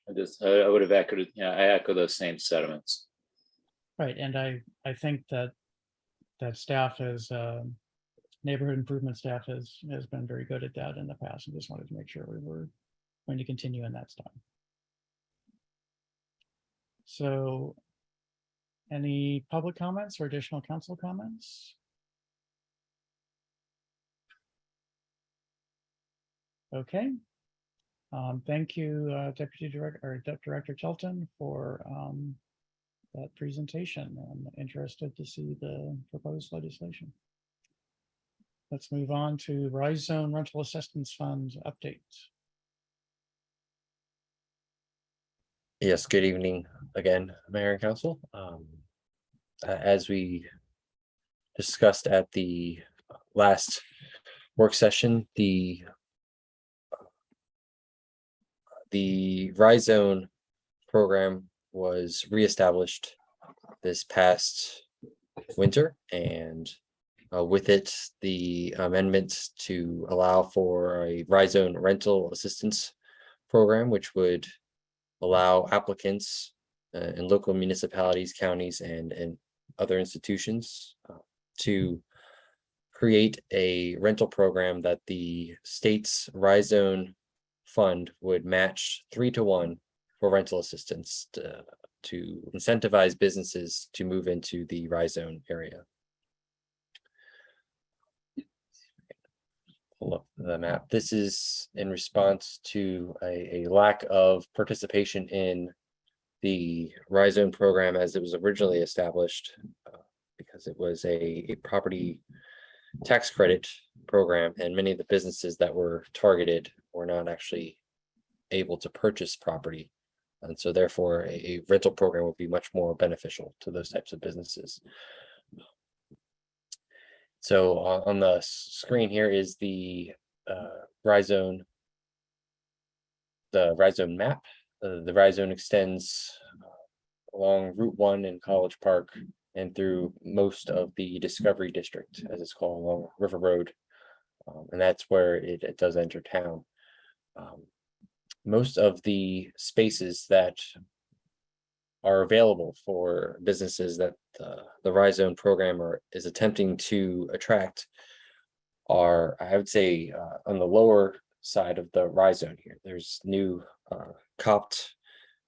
would have echoed, I echo those same sentiments. Right, and I think that staff has neighborhood improvement staff has been very good at that in the past, and just wanted to make sure we were going to continue in that style. So, any public comments or additional council comments? Okay. Thank you, Deputy Director or Director Chelton, for that presentation. I'm interested to see the proposed legislation. Let's move on to Rise Zone Rental Assistance Fund update. Yes, good evening again, Mayor and Council. As we discussed at the last work session, the Rise Zone program was reestablished this past winter, and with it, the amendment to allow for a Rhizome rental assistance program, which would allow applicants in local municipalities, counties, and other institutions to create a rental program that the state's Rhizome fund would match 3-to-1 for rental assistance to incentivize businesses to move into the Rhizome area. Pull up the map. This is in response to a lack of participation in the Rhizome program as it was originally established, because it was a property tax credit program, and many of the businesses that were targeted were not actually able to purchase property. And so therefore a rental program would be much more beneficial to those types of businesses. So on the screen here is the Rhizome map. The Rhizome extends along Route 1 in College Park and through most of the Discovery District, as it's called, along River Road. And that's where it does enter town. Most of the spaces that are available for businesses that the Rhizome program is attempting to attract are, I would say, on the lower side of the Rhizome here. There's new COPT,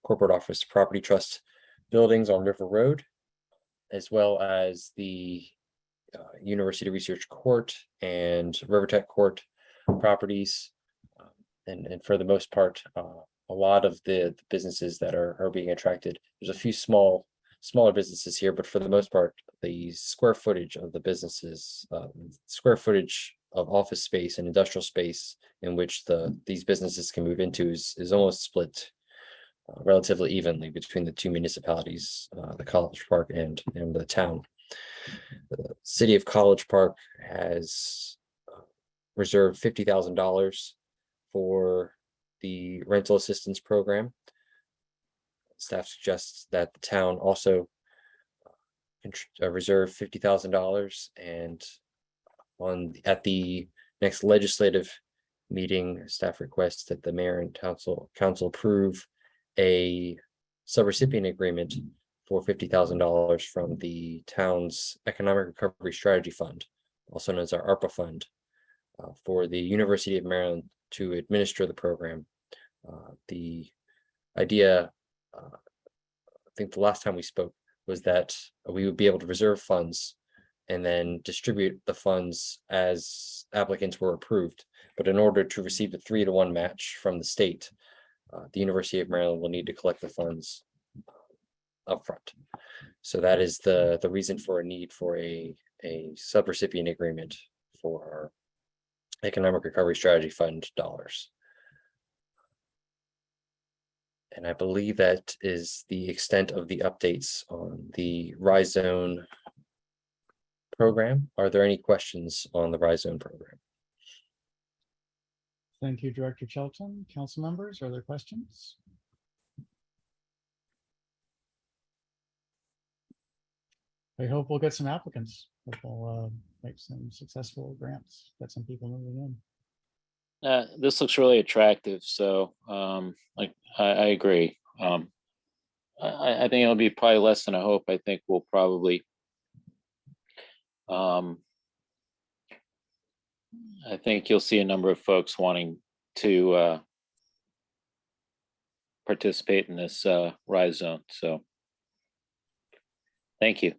Corporate Office Property Trust buildings on River Road, as well as the University Research Court and Rivertech Court properties. And for the most part, a lot of the businesses that are being attracted, there's a few smaller businesses here, but for the most part, the square footage of the businesses, square footage of office space and industrial space in which these businesses can move into is almost split relatively evenly between the two municipalities, the College Park and the town. The city of College Park has reserved $50,000 for the rental assistance program. Staff suggests that the town also reserve $50,000, and at the next legislative meeting, staff requests that the mayor and council approve a subrecipient agreement for $50,000 from the town's Economic Recovery Strategy Fund, also known as our ARPA fund, for the University of Maryland to administer the program. The idea, I think the last time we spoke, was that we would be able to reserve funds and then distribute the funds as applicants were approved. But in order to receive a 3-to-1 match from the state, the University of Maryland will need to collect the funds upfront. So that is the reason for a need for a subrecipient agreement for our Economic Recovery Strategy Fund dollars. And I believe that is the extent of the updates on the Rhizome program. Are there any questions on the Rhizome program? Thank you, Director Shelton. Council members, are there questions? I hope we'll get some applicants. Hope we'll make some successful grants, get some people moving in. This looks really attractive, so like I agree. I think it'll be probably less than I hope. I think we'll probably I think you'll see a number of folks wanting to participate in this Rhizome. So thank you.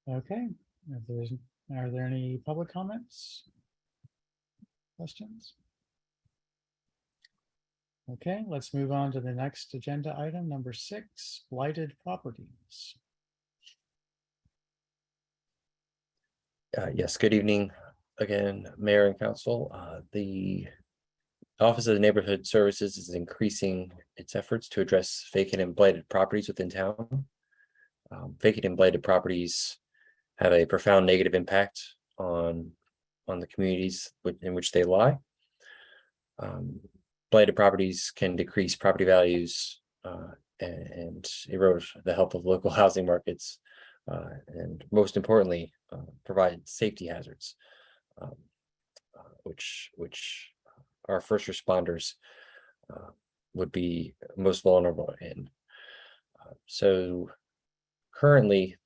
Okay, are there any public comments? Questions? Okay, let's move on to the next agenda item, number 6, blighted properties. Yes, good evening again, Mayor and Council. The Office of Neighborhood Services is increasing its efforts to address vacant and blighted properties within town. Vacant and blighted properties have a profound negative impact on the communities in which they lie. Blighted properties can decrease property values and erode the health of local housing markets, and most importantly, provide safety hazards, which our first responders would be most vulnerable in. So currently,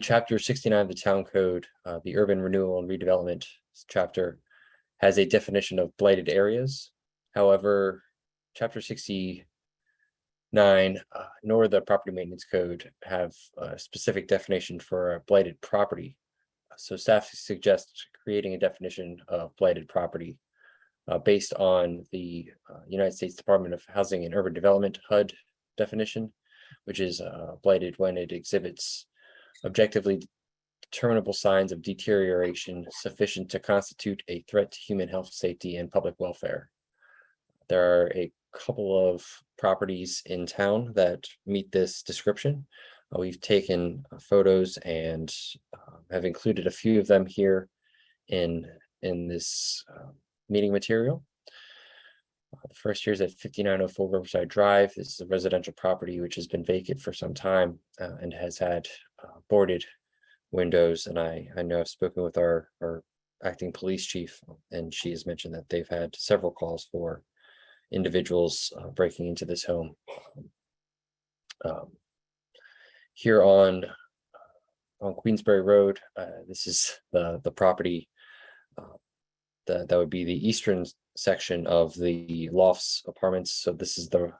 Chapter 69 of the Town Code, the Urban Renewal and Redevelopment chapter, has a definition of blighted areas. However, Chapter 69 nor the Property Maintenance Code have a specific definition for a blighted property. So staff suggests creating a definition of blighted property based on the United States Department of Housing and Urban Development HUD definition, which is blighted when it exhibits objectively determinable signs of deterioration sufficient to constitute a threat to human health, safety, and public welfare. There are a couple of properties in town that meet this description. We've taken photos and have included a few of them here in this meeting material. The first here is at 5904 Riverside Drive. This is a residential property which has been vacant for some time and has had boarded windows. And I know I've spoken with our acting police chief, and she has mentioned that they've had several calls for individuals breaking into this home. Here on Queensbury Road, this is the property that would be the eastern section of the Lofts Apartments. So this is the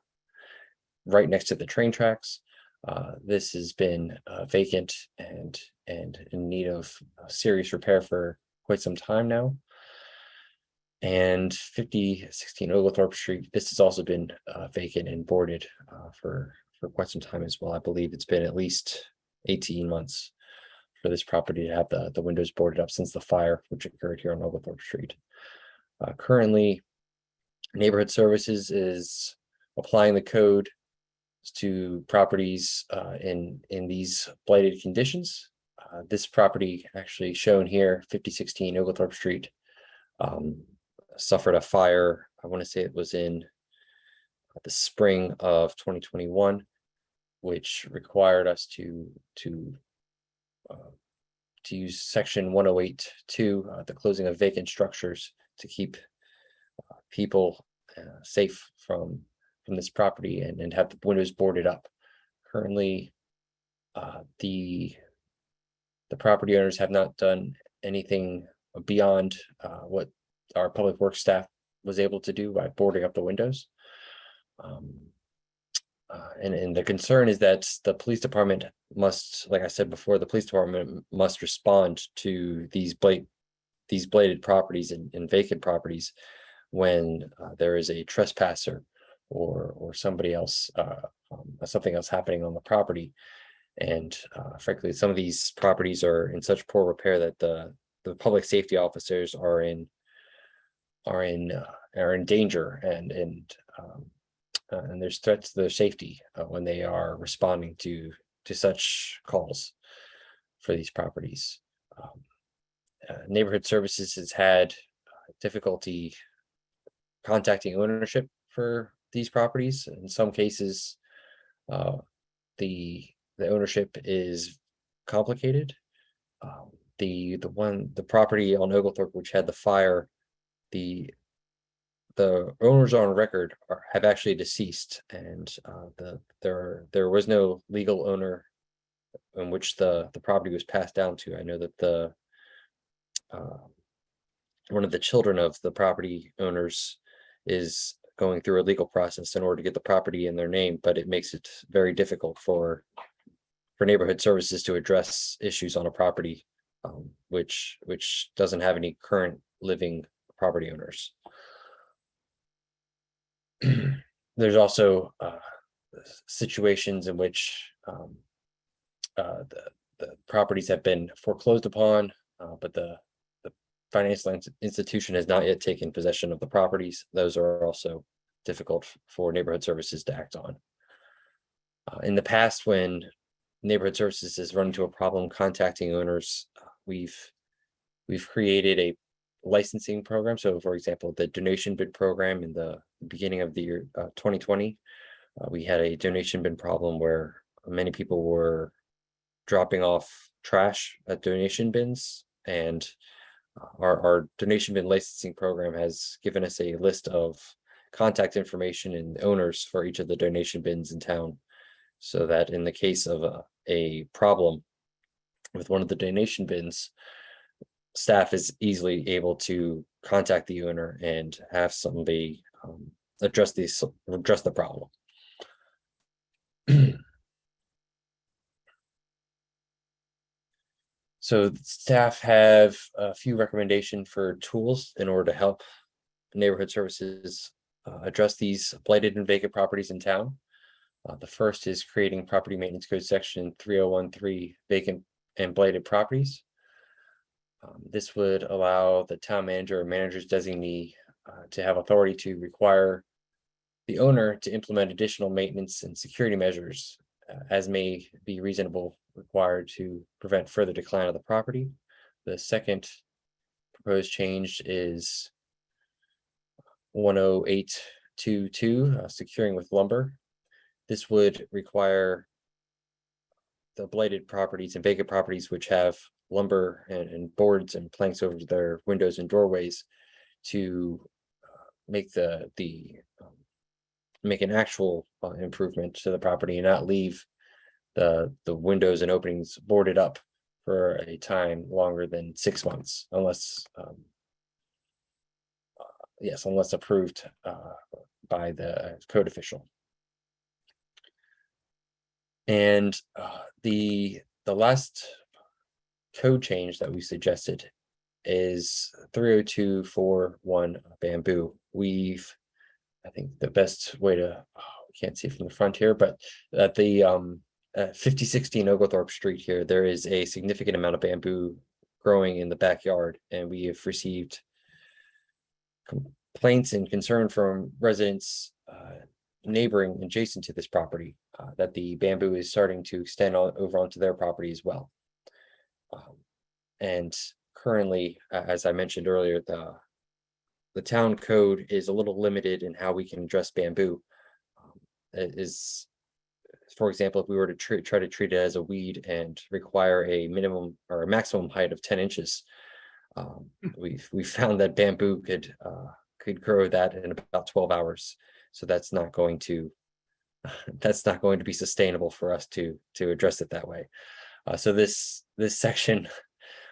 right next to the train tracks. This has been vacant and in need of serious repair for quite some time now. And 5016 Oglethorpe Street, this has also been vacant and boarded for quite some time as well. I believe it's been at least 18 months for this property to have the windows boarded up since the fire which occurred here on Oglethorpe Street. Currently, Neighborhood Services is applying the code to properties in these blighted conditions. This property actually shown here, 5016 Oglethorpe Street, suffered a fire. I want to say it was in the spring of 2021, which required us to use section 108.2, the closing of vacant structures, to keep people safe from this property and have the windows boarded up. Currently, the property owners have not done anything beyond what our public works staff was able to do by boarding up the windows. And the concern is that the police department must, like I said before, the police department must respond to these blighted properties and vacant properties when there is a trespasser or somebody else, something else happening on the property. And frankly, some of these properties are in such poor repair that the public safety officers are in danger, and there's threats to their safety when they are responding to such calls for these properties. Neighborhood Services has had difficulty contacting ownership for these properties. In some cases, the ownership is complicated. The property on Oglethorpe, which had the fire, the owners on record have actually deceased, and there was no legal owner in which the property was passed down to. I know that one of the children of the property owners is going through a legal process in order to get the property in their name, but it makes it very difficult for Neighborhood Services to address issues on a property which doesn't have any current living property owners. There's also situations in which the properties have been foreclosed upon, but the financial institution has not yet taken possession of the properties. Those are also difficult for Neighborhood Services to act on. In the past, when Neighborhood Services has run into a problem contacting owners, we've created licensing program. So for example, the donation bin program in the beginning of the year 2020, we had a donation bin problem where many people were dropping off trash at donation bins, and our donation bin licensing program has given us a list of contact information and owners for each of the donation bins in town, so that in the case of a problem with one of the donation bins, staff is easily able to contact the owner and have somebody address the problem. So staff have a few recommendations for tools in order to help neighborhood services address these blighted and vacant properties in town. The first is creating property maintenance code section 3013 vacant and blighted properties. This would allow the town manager or manager's designee to have authority to require the owner to implement additional maintenance and security measures as may be reasonable required to prevent further decline of the property. The second proposed change is 10822, securing with lumber. This would require the blighted properties and vacant properties which have lumber and boards and planks over their windows and doorways to make make an actual improvement to the property and not leave the windows and openings boarded up for a time longer than 6 months, unless unless approved by the code official. And the last code change that we suggested is 30241 bamboo. I think the best way to, we can't see from the front here, but at the 5016 Oglethorpe Street here, there is a significant amount of bamboo growing in the backyard, and we have received complaints and concern from residents neighboring adjacent to this property that the bamboo is starting to extend over onto their property as well. And currently, as I mentioned earlier, the town code is a little limited in how we can address bamboo. For example, if we were to try to treat it as a weed and require a minimum or a maximum height of 10 inches, we found that bamboo could grow that in about 12 hours. So that's not going to be sustainable for us to address it that way. So this section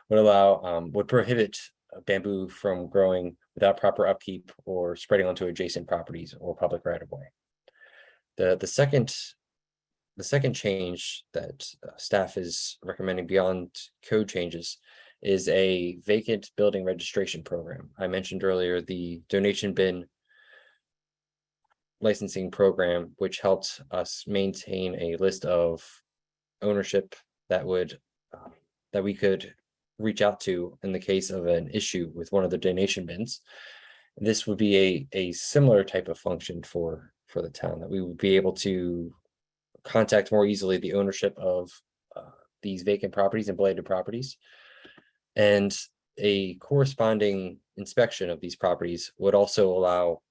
would prohibit bamboo from growing without proper upkeep or spreading onto adjacent properties or public right of way. The second change that staff is recommending beyond code changes is a vacant building registration program. I mentioned earlier the donation bin licensing program, which helped us maintain a list of ownership that we could reach out to in the case of an issue with one of the donation bins. This would be a similar type of function for the town, that we would be able to contact more easily the ownership of these vacant properties and blighted properties. And a corresponding inspection of these properties would also allow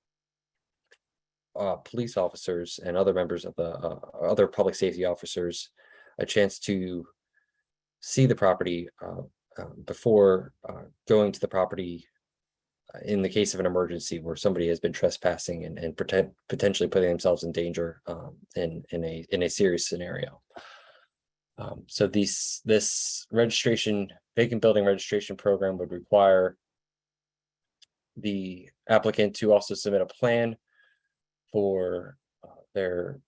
police officers and other members of the other public safety officers a chance to see the property before going to the property in the case of an emergency where somebody has been trespassing and potentially putting themselves in danger in a serious scenario. So this vacant building registration program would require the applicant to also submit a plan for their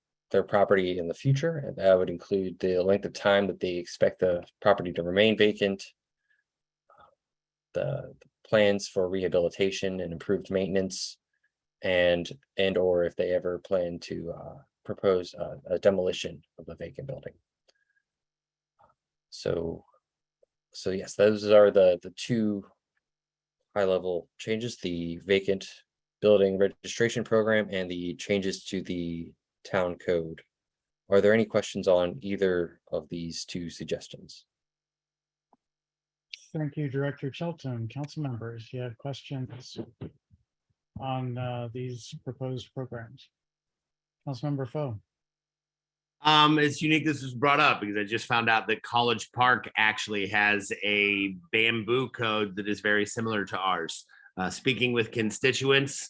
property in the future, and that would include the length of time that they expect the property to remain vacant, the plans for rehabilitation and improved maintenance, and or if they ever plan to propose a demolition of the vacant building. So yes, those are the two high-level changes: the vacant building registration program and the changes to the town code. Are there any questions on either of these two suggestions? Thank you, Director Shelton. Council members, you have questions on these proposed programs? Councilmember Foe. It's unique this was brought up because I just found out that College Park actually has a bamboo code that is very similar to ours. Speaking with constituents,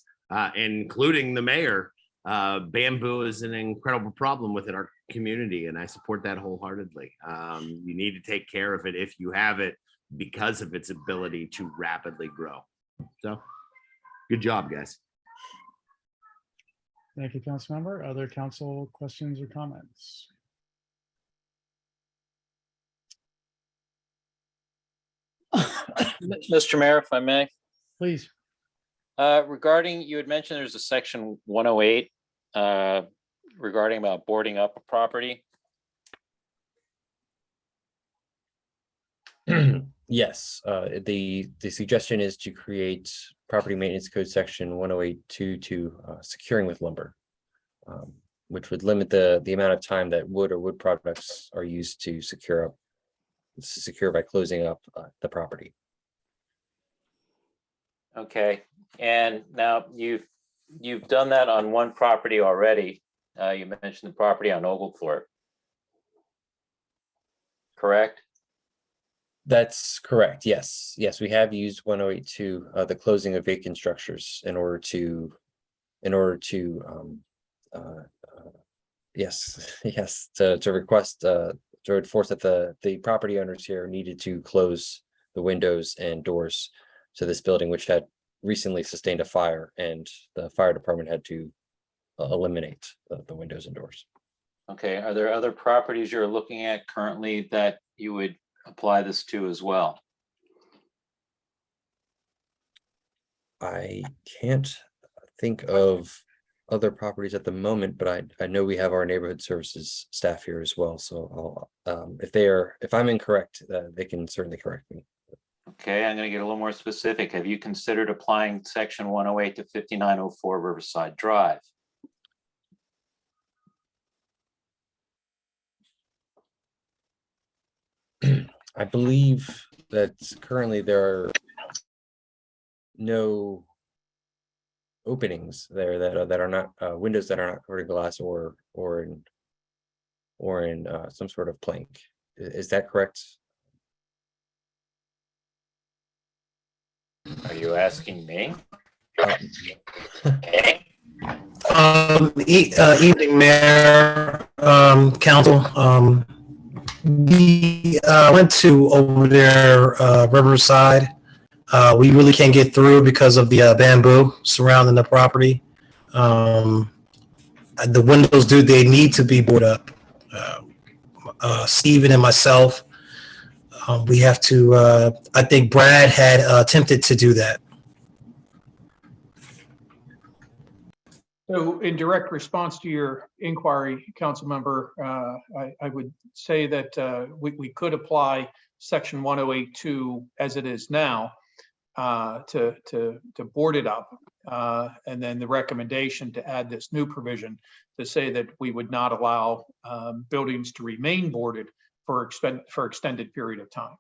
including the mayor, bamboo is an incredible problem within our community, and I support that wholeheartedly. You need to take care of it if you have it because of its ability to rapidly grow. So, good job, guys. Thank you, Councilmember. Other council questions or comments? Mr. Mayor, if I may, Please. regarding, you had mentioned there's a section 108 regarding about boarding up a property. Yes, the suggestion is to create property maintenance code section 108.2 securing with lumber, which would limit the amount of time that wood or wood products are used to secure by closing up the property. Okay, and now you've done that on one property already. You mentioned the property on Oglethorpe, correct? That's correct. Yes, we have used 108.2 the closing of vacant structures in order to yes to request to enforce that the property owners here needed to close the windows and doors to this building, which had recently sustained a fire, and the fire department had to eliminate the windows and doors. Okay, are there other properties you're looking at currently that you would apply this to as well? I can't think of other properties at the moment, but I know we have our neighborhood services staff here as well. So I'll if I'm incorrect, they can certainly correct me. Okay, I'm going to get a little more specific. Have you considered applying section 108 to 5904 Riverside Drive? I believe that currently there are no openings there that are not windows that are not covered in glass or in some sort of plank. Is that correct? Are you asking me? Evening, Mayor, Council. We went to over there, Riverside. We really can't get through because of the bamboo surrounding the property. The windows they need to be boarded up. Steven and myself, we have to, I think Brad had attempted to do that. So in direct response to your inquiry, council member, I would say that we could apply section 108.2 as it is now to board it up. And then the recommendation to add this new provision to say that we would not allow buildings to remain boarded for extended period of time.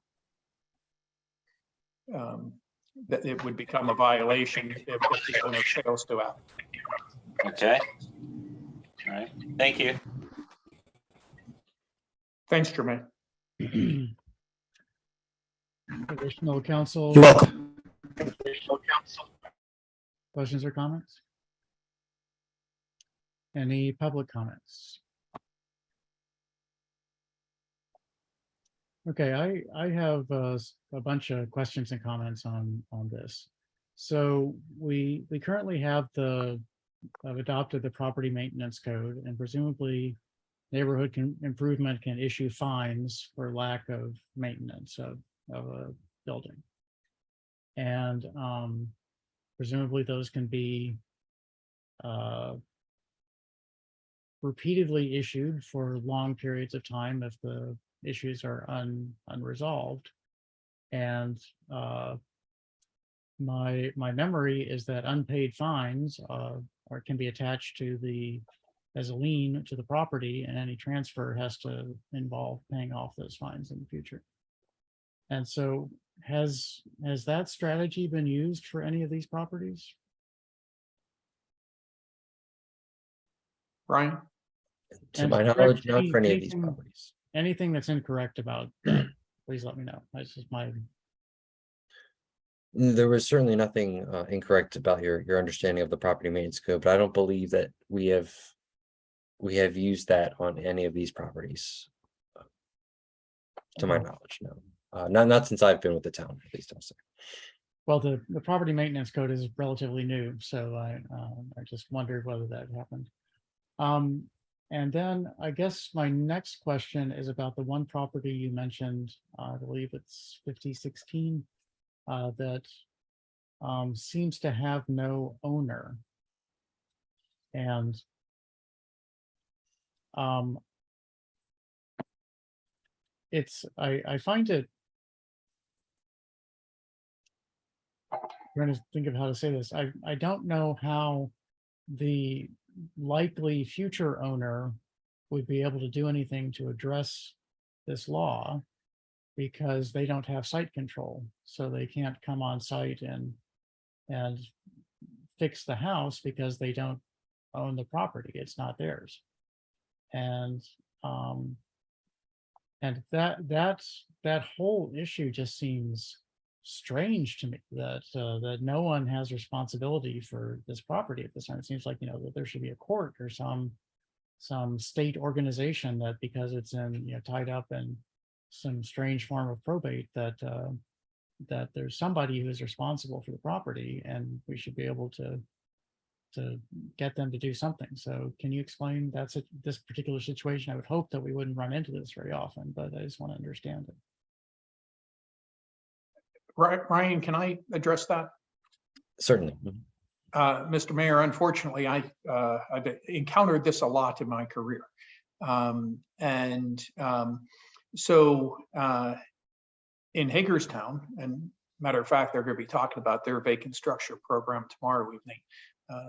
That it would become a violation if the owner fails to act. Okay. All right. Thank you. Thanks, Jermaine. Additional council. You're welcome. Questions or comments? Any public comments? Okay, I have a bunch of questions and comments on this. So we currently have adopted the property maintenance code, and presumably neighborhood improvement can issue fines for lack of maintenance of a building. And presumably those can be repeatedly issued for long periods of time if the issues are unresolved. And my memory is that unpaid fines can be attached to as a lien to the property, and any transfer has to involve paying off those fines in the future. And so has that strategy been used for any of these properties? Brian? To And my correct knowledge, not for any of these anything- properties. Anything that's incorrect about that, please let me know. That's just my, There was certainly nothing incorrect about your understanding of the property maintenance code, but I don't believe that we have used that on any of these properties. To my Okay. knowledge, no. Not since I've been with the town, at least I'll say. well, the property maintenance code is relatively new, so I just wondered whether that happened. And then I guess my next question is about the one property you mentioned, I believe it's 5016, that seems to have no owner. And I find it, I'm trying to think of how to say this. I don't know how the likely future owner would be able to do anything to address this law because they don't have site control. So they can't come on site and fix the house because they don't own the property. It's not theirs. And that whole issue just seems strange to me, that that no one has responsibility for this property at this time. It seems like, that there should be a court or some state organization that, because it's in, tied up in some strange form of probate, that that there's somebody who is responsible for the property, and we should be able to get them to do something. So can you explain this particular situation? I would hope that we wouldn't run into this very often, but I just want to understand it. Ryan, can I address that? Certainly. Mr. Mayor, unfortunately, I've encountered this a lot in my career. So in Hagerstown, and matter of fact, they're going to be talking about their vacant structure program tomorrow evening,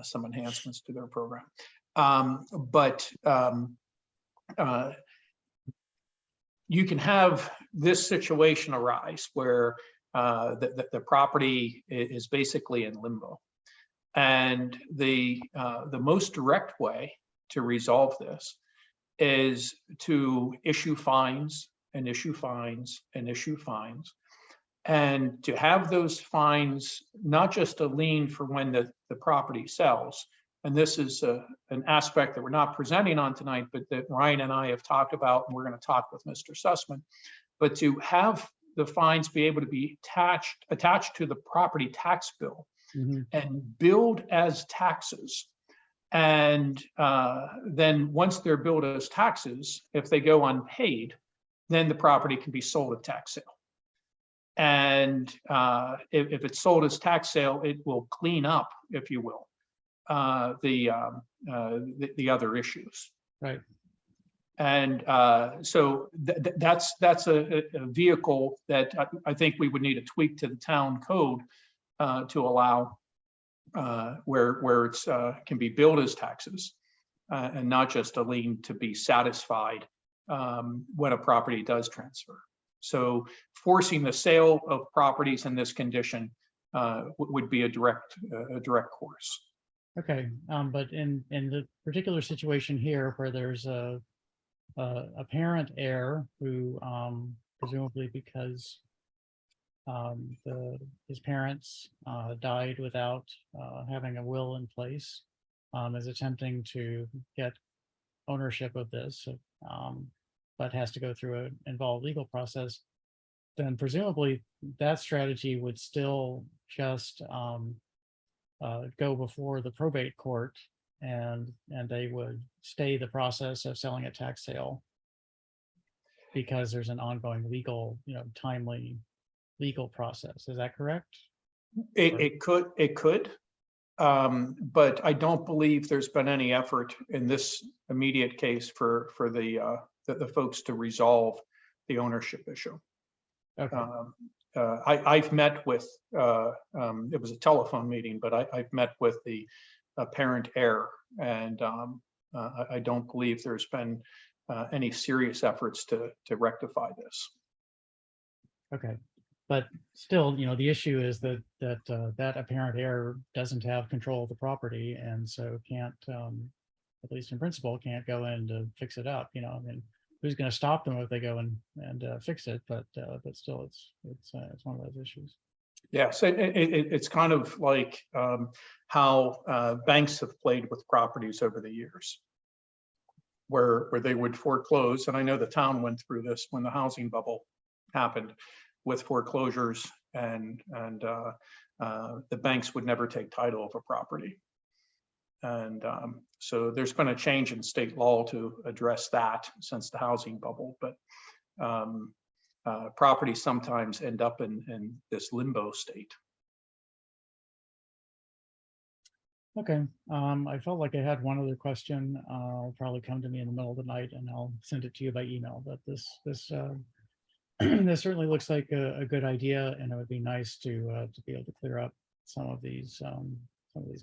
some enhancements to their program. You can have this situation arise where the property is basically in limbo. And the most direct way to resolve this is to issue fines and issue fines and issue fines, and to have those fines not just a lien for when the property sells. And this is an aspect that we're not presenting on tonight, but that Ryan and I have talked about, and we're going to talk with Mr. Sussman, but to have the fines be able to be attached to the property tax bill and billed as taxes. And then once they're billed as taxes, if they go unpaid, then the property can be sold at tax sale. And if it's sold as tax sale, it will clean up, if you will, the other issues. Right. And so that's a vehicle that I think we would need a tweak to the town code to allow where it's can be billed as taxes and not just a lien to be satisfied when a property does transfer. So forcing the sale of properties in this condition would be a direct course. Okay, but in the particular situation here where there's a parent heir who presumably because his parents died without having a will in place, is attempting to get ownership of this, but has to go through an involved legal process, then presumably that strategy would still just go before the probate court, and they would stay the process of selling at tax sale because there's an ongoing legal, timely legal process. Is that correct? It could, but I don't believe there's been any effort in this immediate case for the folks to resolve the ownership issue. Okay. I've met with, it was a telephone meeting, but I've met with the parent heir, and I don't believe there's been any serious efforts to rectify this. Okay, But still, the issue is that apparent heir doesn't have control of the property, and so can't, at least in principle, can't go in to fix it up. I mean, who's going to stop them if they go and fix it? But still, it's one of those issues. Yes, it's kind of like how banks have played with properties over the years, where they would foreclose. And I know the town went through this when the housing bubble happened with foreclosures, and the banks would never take title of a property. And so there's been a change in state law to address that since the housing bubble. But properties sometimes end up in this limbo state. Okay, I felt like I had one other question. It'll probably come to me in the middle of the night, and I'll send it to you by email. But this this certainly looks like a good idea, and it would be nice to be able to clear up some of these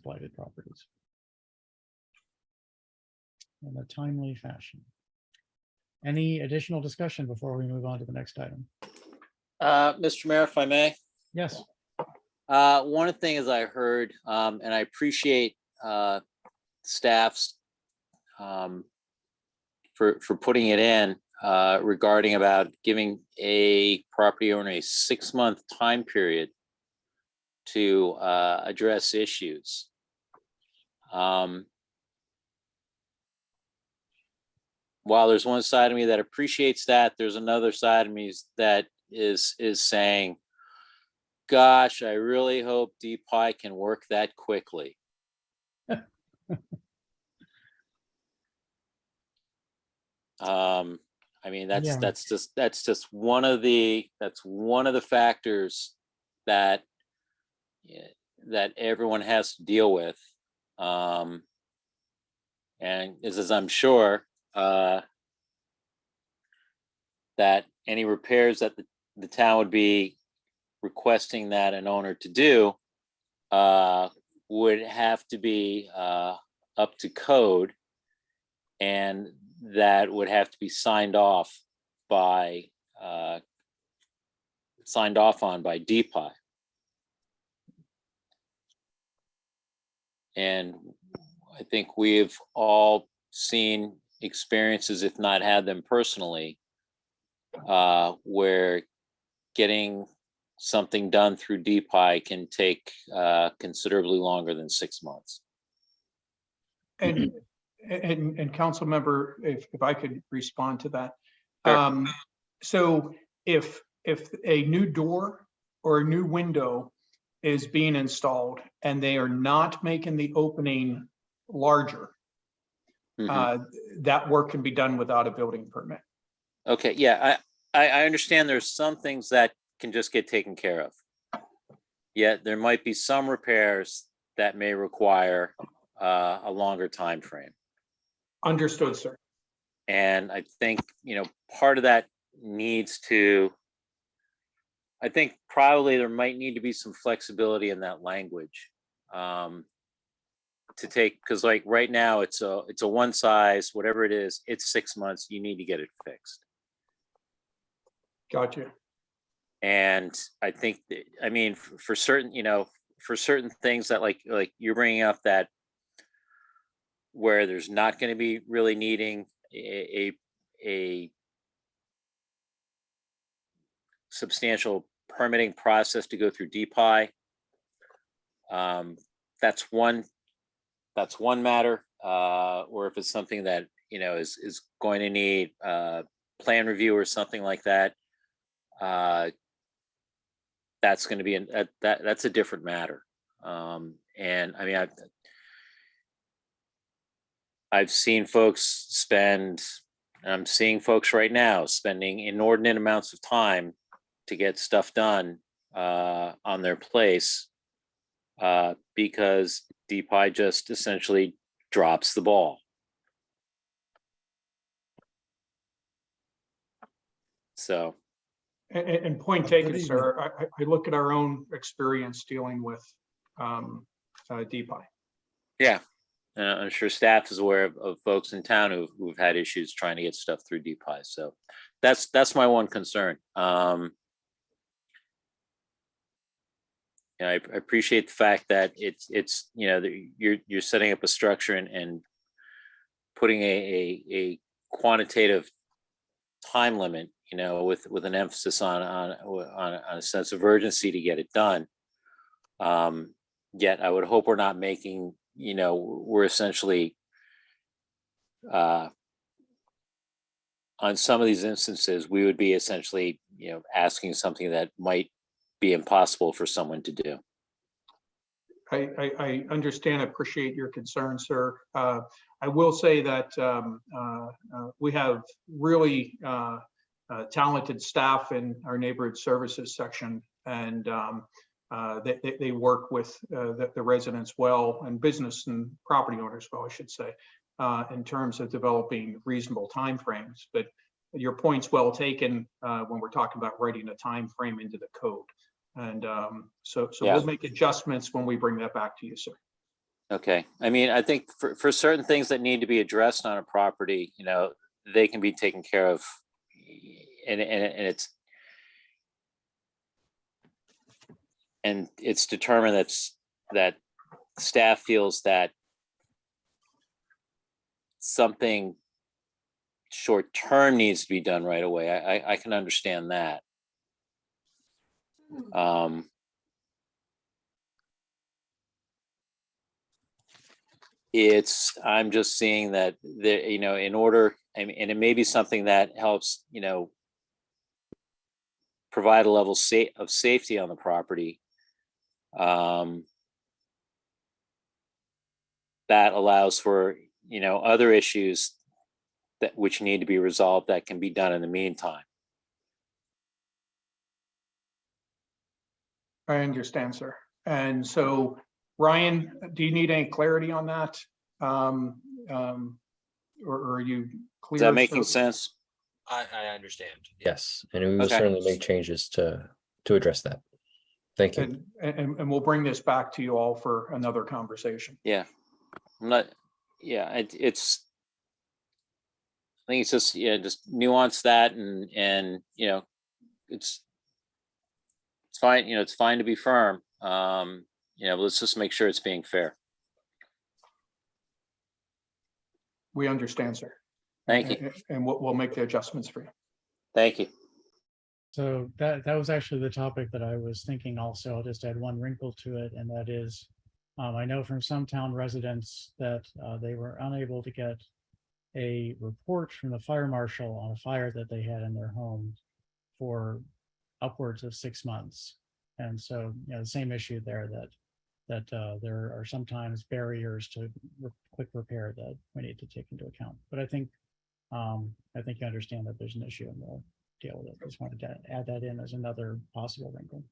blighted properties in a timely fashion. Any additional discussion before we move on to the next item? Mr. Mayor, if I may. Yes. One of the things I heard, and I appreciate staff's for putting it in regarding about giving a property owner a 6-month time period to address issues. While there's one side of me that appreciates that, there's another side of me that is saying, gosh, I really hope DPI can work that quickly. I mean, that's just one of the factors that everyone has to deal with. And as I'm sure that any repairs that the town would be requesting that an owner to do would have to be up to code, and that would have to be signed off on by DPI. And I think we've all seen experiences, if not had them personally, where getting something done through DPI can take considerably longer than 6 months. And council member, if I could respond to that. Sure. So if a new door or a new window is being installed and they are not making the opening larger, that work can be done without a building permit. Okay, yeah, I understand there's some things that can just get taken care of. Yet there might be some repairs that may require a longer time frame. Understood, sir. And I think, part of that needs to, I think probably there might need to be some flexibility in that language to take, because like right now it's a one size, whatever it is, it's 6 months, you need to get it fixed. Gotcha. And I think, for certain, for certain things that like you're bringing up, that where there's not going to be really needing a substantial permitting process to go through DPI. That's one matter. Or if it's something that is going to need plan review or something like that, that's going to be that's a different matter. And I mean, I've seen folks spend, I'm seeing folks right now spending inordinate amounts of time to get stuff done on their place because DPI just essentially drops the ball. So. And point taken, sir. I look at our own experience dealing with DPI. Yeah. I'm sure staff is aware of folks in town who've had issues trying to get stuff through DPI. So that's my one concern. I appreciate the fact that it's you're setting up a structure and putting a quantitative time limit, with an emphasis on a sense of urgency to get it done. Yet I would hope we're not making, we're essentially on some of these instances, we would be essentially, asking something that might be impossible for someone to do. I understand, appreciate your concern, sir. I will say that we have really talented staff in our neighborhood services section, and they work with the residents well, and business and property owners well, I should say, in terms of developing reasonable timeframes. But your point's well taken when we're talking about writing a time frame into the code. And so Yeah. we'll make adjustments when we bring that back to you, sir. Okay. I mean, I think for certain things that need to be addressed on a property, they can be taken care of, and it's determined that staff feels that something short term needs to be done right away. I can understand that. I'm just seeing that in order, and it may be something that helps, provide a level of safety on the property. That allows for, other issues which need to be resolved that can be done in the meantime. I understand, sir. And so, Ryan, do you need any clarity on that? Or are you clear? Is that making sir? sense? I understand. Yes, and we will Okay. certainly make changes to address that. Thank you. And we'll bring this back to you all for another conversation. Yeah. I think it's just, just nuance that and it's fine, it's fine to be firm. Let's just make sure it's being fair. We understand, sir. Thank you. And we'll make the adjustments for you. Thank you. So that was actually the topic that I was thinking also. I'll just add one wrinkle to it, and that is, I know from some town residents that they were unable to get a report from the fire marshal on a fire that they had in their home for upwards of 6 months. And so, the same issue there, that there are sometimes barriers to quick repair that we need to take into account. But I think you understand that there's an issue, and we'll deal with it. I just wanted to add that in as another possible wrinkle.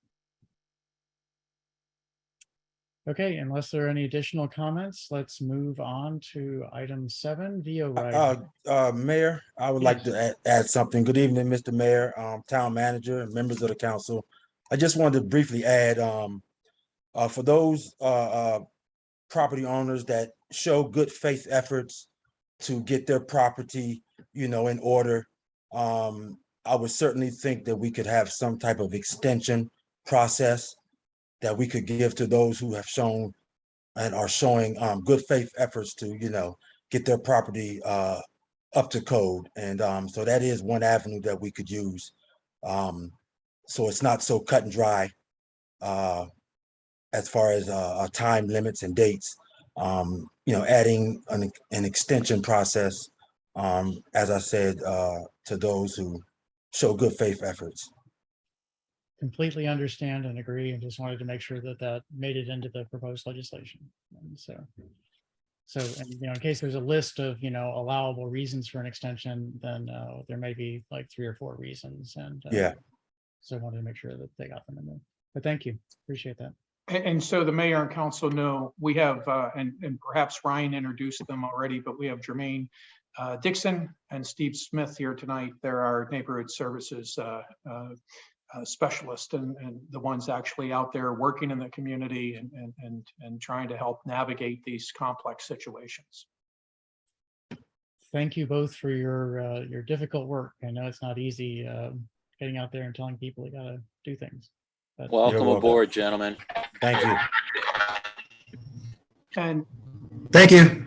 Okay, unless there are any additional comments, let's move on to item 7, VO right. Mayor, I would like to add something. Good evening, Mr. Mayor, town manager, and members of the council. I just wanted to briefly add, for those property owners that show good faith efforts to get their property, in order, I would certainly think that we could have some type of extension process that we could give to those who have shown and are showing good faith efforts to, get their property up to code. And so that is one avenue that we could use. So it's not so cut and dry as far as time limits and dates. Adding an extension process, as I said, to those who show good faith efforts. Completely understand and agree, and just wanted to make sure that made it into the proposed legislation. And so and in case there's a list of allowable reasons for an extension, then there may be like 3 or 4 reasons, and so I wanted to make sure that they got them in there. But thank you, appreciate that. And so the mayor and council know we have, and perhaps Ryan introduced them already, but we have Jermaine Dixon and Steve Smith here tonight. They're our neighborhood services specialist, and the ones actually out there working in the community and trying to help navigate these complex situations. Thank you both for your difficult work. I know it's not easy getting out there and telling people you got to do things. But Welcome aboard, gentlemen. Thank you. And, Thank you.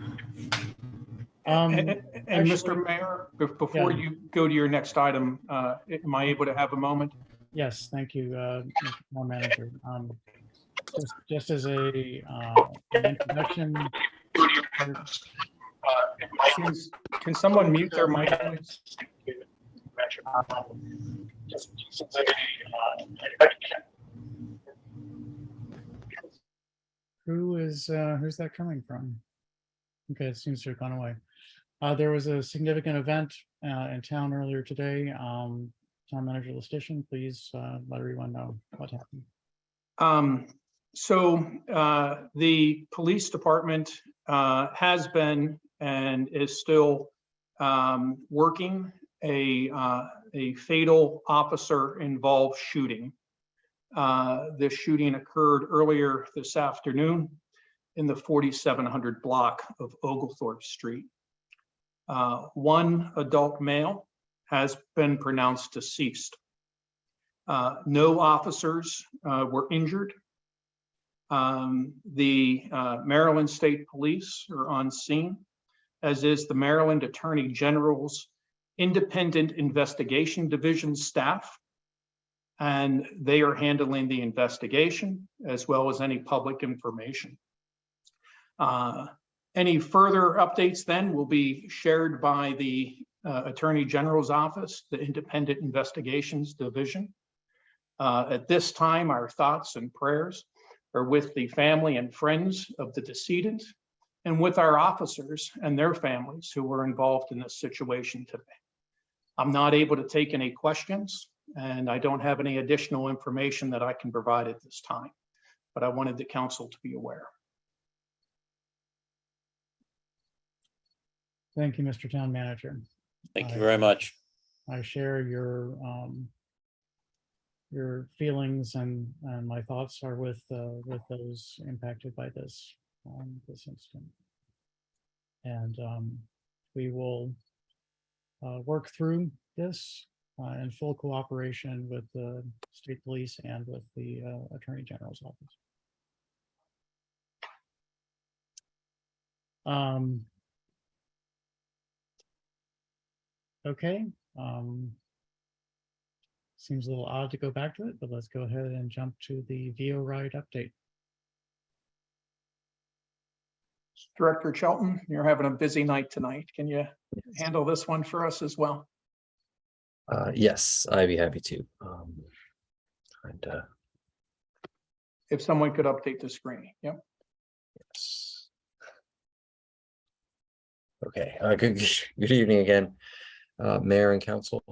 and Actually, Mr. Mayor, before yeah. you go to your next item, am I able to have a moment? Yes, thank you, Mr. Town Manager. Just as an introduction. Can someone mute their mic, please? Who's that coming from? Okay, it seems to have gone away. There was a significant event in town earlier today. Town Manager Lestitian, please let everyone know what happened. The police department has been and is still working a fatal officer involved shooting. This shooting occurred earlier this afternoon in the 4700 block of Oglethorpe Street. One adult male has been pronounced deceased. No officers were injured. The Maryland State Police are on scene, as is the Maryland Attorney General's Independent Investigation Division staff. And they are handling the investigation as well as any public information. Any further updates then will be shared by the Attorney General's office, the Independent Investigations Division. At this time, our thoughts and prayers are with the family and friends of the decedent and with our officers and their families who were involved in this situation today. I'm not able to take any questions, and I don't have any additional information that I can provide at this time, but I wanted the council to be aware. Thank you, Mr. Town Manager. Thank you very much. I share your feelings, and my thoughts are with those impacted by this incident. And we will work through this in full cooperation with the state police and with the Attorney General's office. Okay. Seems a little odd to go back to it, but let's go ahead and jump to the VO ride update. Director Shelton, you're having a busy night tonight. Can you handle this one for us as well? Yes, I'd be happy to. If someone could update the screen. Yep. Yes. Okay. Good evening again, Mayor and Council.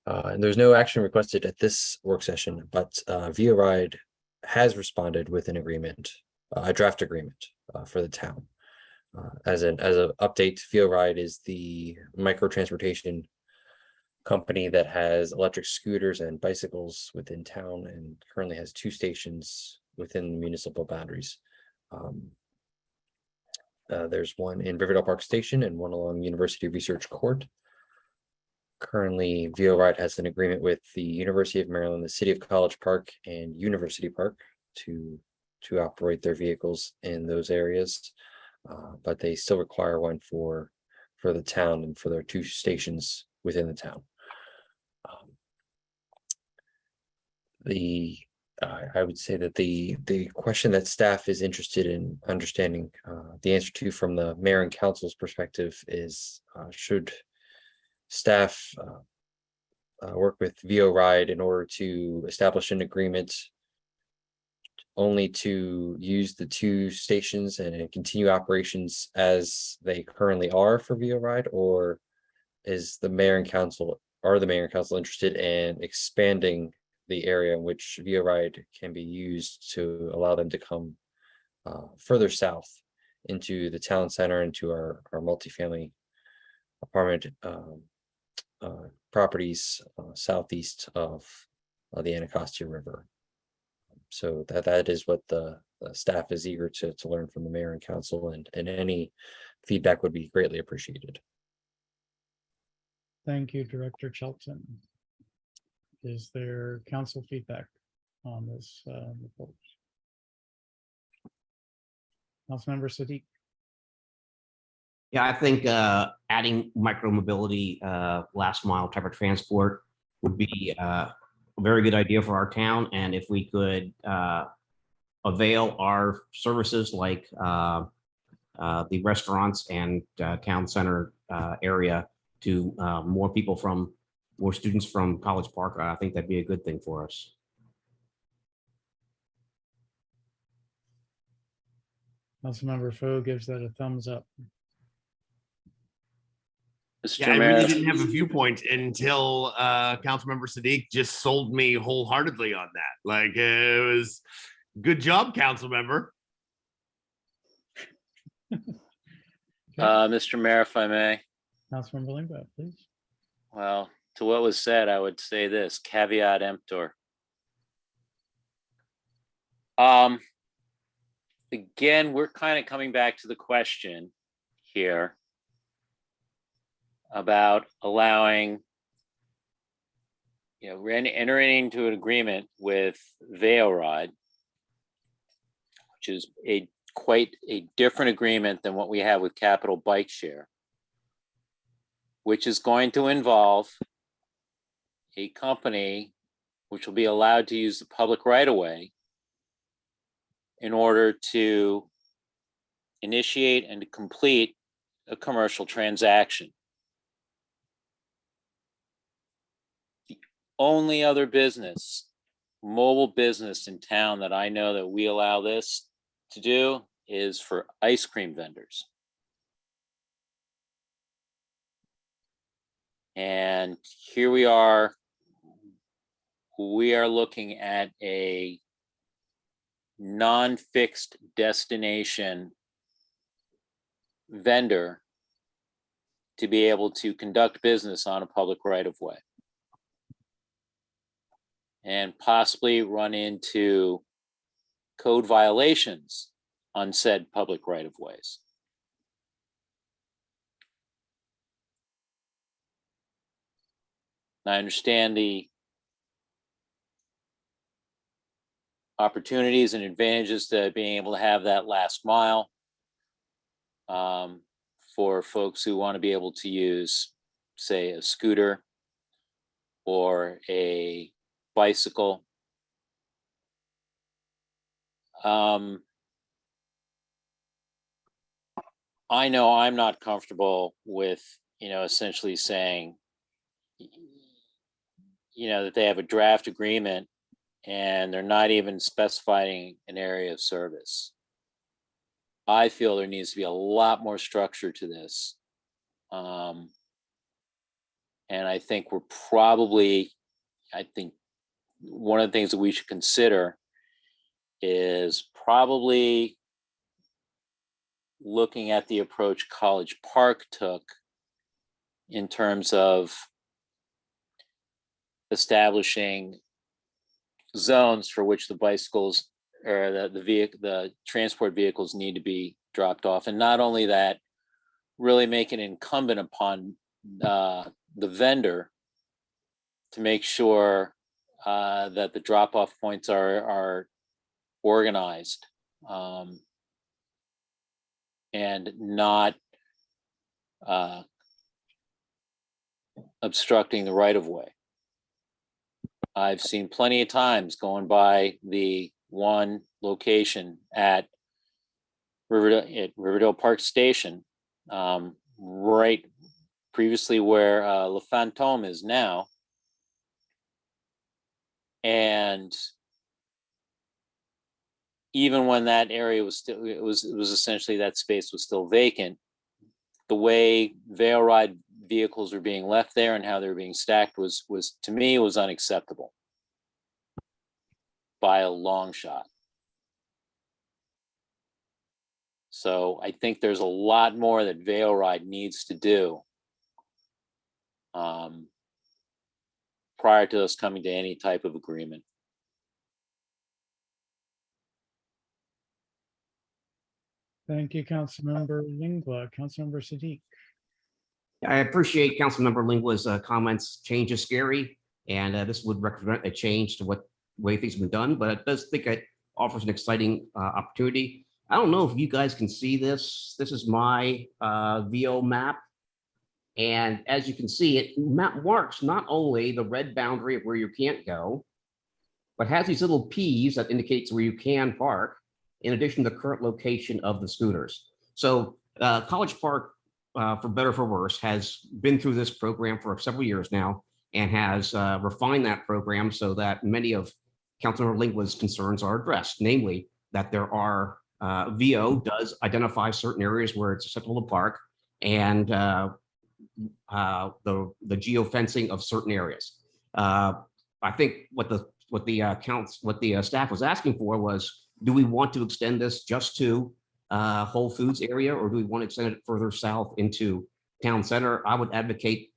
And there's no action requested at this work session, but VO Ride has responded with an agreement, a draft agreement for the town. As an update, VO Ride is the micro transportation company that has electric scooters and bicycles within town and currently has 2 stations within the municipal boundaries. There's one in Riverdale Park Station and one along University Research Court. Currently, VO Ride has an agreement with the University of Maryland, the City of College Park, and University Park to operate their vehicles in those areas, but they still require one for the town and for their 2 stations within the town. I would say that the question that staff is interested in understanding the answer to from the mayor and council's perspective is should staff work with VO Ride in order to establish an agreement only to use the 2 stations and continue operations as they currently are for VO Ride, or is the mayor and council interested in expanding the area in which VO Ride can be used to allow them to come further south into the town center, into our multifamily apartment properties southeast of the Anacostia River. So that is what the staff is eager to learn from the mayor and council, and any feedback would be greatly appreciated. Thank you, Director Shelton. Is there council feedback? on this report? Councilmember Siddiq. Yeah, I think adding micromobility, last mile type of transport would be a very good idea for our town. And if we could avail our services like the restaurants and town center area to more students from College Park, I think that'd be a good thing for us. Councilmember Foer gives that a thumbs up. Mr. Yeah, I Mayor, really didn't have a viewpoint until Councilmember Sadiq just sold me wholeheartedly on that. Like, it was good job, Councilmember. Mr. Mayor, if I may, Councilmember Lingblad, please. well, to what was said, I would say this, caveat emptor. Again, we're kind of coming back to the question here about allowing, we're entering into an agreement with Veoride, which is quite a different agreement than what we have with Capital Bike Share, which is going to involve a company which will be allowed to use the public right-of-way in order to initiate and to complete a commercial transaction. The only other business, mobile business in town that I know that we allow this to do is for ice cream vendors. And here we are looking at a non-fixed destination vendor to be able to conduct business on a public right-of-way and possibly run into code violations on said public right-of-ways. I understand the opportunities and advantages to being able to have that last mile for folks who want to be able to use, say, a scooter or a bicycle. I know I'm not comfortable with, essentially saying, that they have a draft agreement and they're not even specifying an area of service. I feel there needs to be a lot more structure to this. And I think I think one of the things that we should consider is probably looking at the approach College Park took in terms of establishing zones for which the bicycles or the transport vehicles need to be dropped off. And not only that, really make it incumbent upon the vendor to make sure that the drop-off points are organized and not obstructing the right-of-way. I've seen plenty of times going by the one location at Riverdale Park Station, right previously where Le Fantôme is now. And even when that area was still, it was essentially that space was still vacant, the way Veoride vehicles were being left there and how they were being stacked was to me was unacceptable by a long shot. So I think there's a lot more that Veoride needs to do prior to us coming to any type of agreement. Thank you, Councilmember Lingua. Councilmember Siddiq. I appreciate Councilmember Lingua's comments. Change is scary, and this would represent a change to what way things have been done, but it does think it offers an exciting opportunity. I don't know if you guys can see this. This is my VO map. And as you can see, it marks not only the red boundary of where you can't go, but has these little P's that indicates where you can park, in addition to the current location of the scooters. So College Park, for better or for worse, has been through this program for several years now and has refined that program so that many of Councilmember Lingwa's concerns are addressed, namely that there are VO does identify certain areas where it's acceptable to park, and the geofencing of certain areas. I think what the staff was asking for was, do we want to extend this just to Whole Foods area, or do we want to extend it further south into town center? I would advocate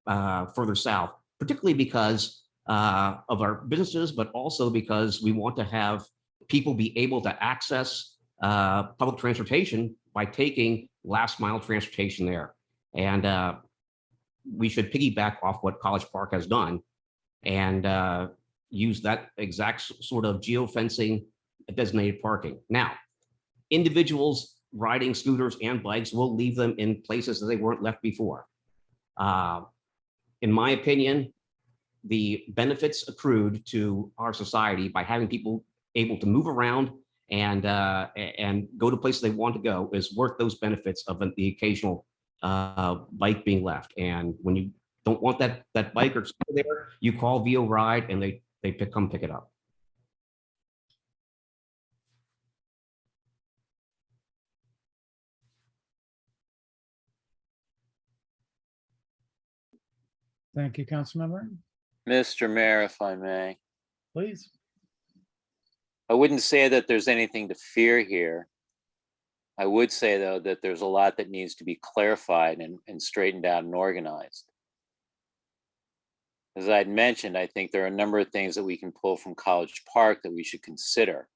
further south, particularly because of our businesses, but also because we want to have people be able to access public transportation by taking last mile transportation there. And we should piggyback off what College Park has done and use that exact sort of geofencing designated parking. Now, individuals riding scooters and bikes will leave them in places that they weren't left before. In my opinion, the benefits accrued to our society by having people able to move around and go to places they want to go is worth those benefits of the occasional bike being left. And when you don't want that bike or scooter there, you call VO Ride and they come pick it up. Thank you, Councilmember. Mr. Mayor, if I may, Please. I wouldn't say that there's anything to fear here. I would say, though, that there's a lot that needs to be clarified and straightened out and organized. As I'd mentioned, I think there are a number of things that we can pull from College Park that we should consider.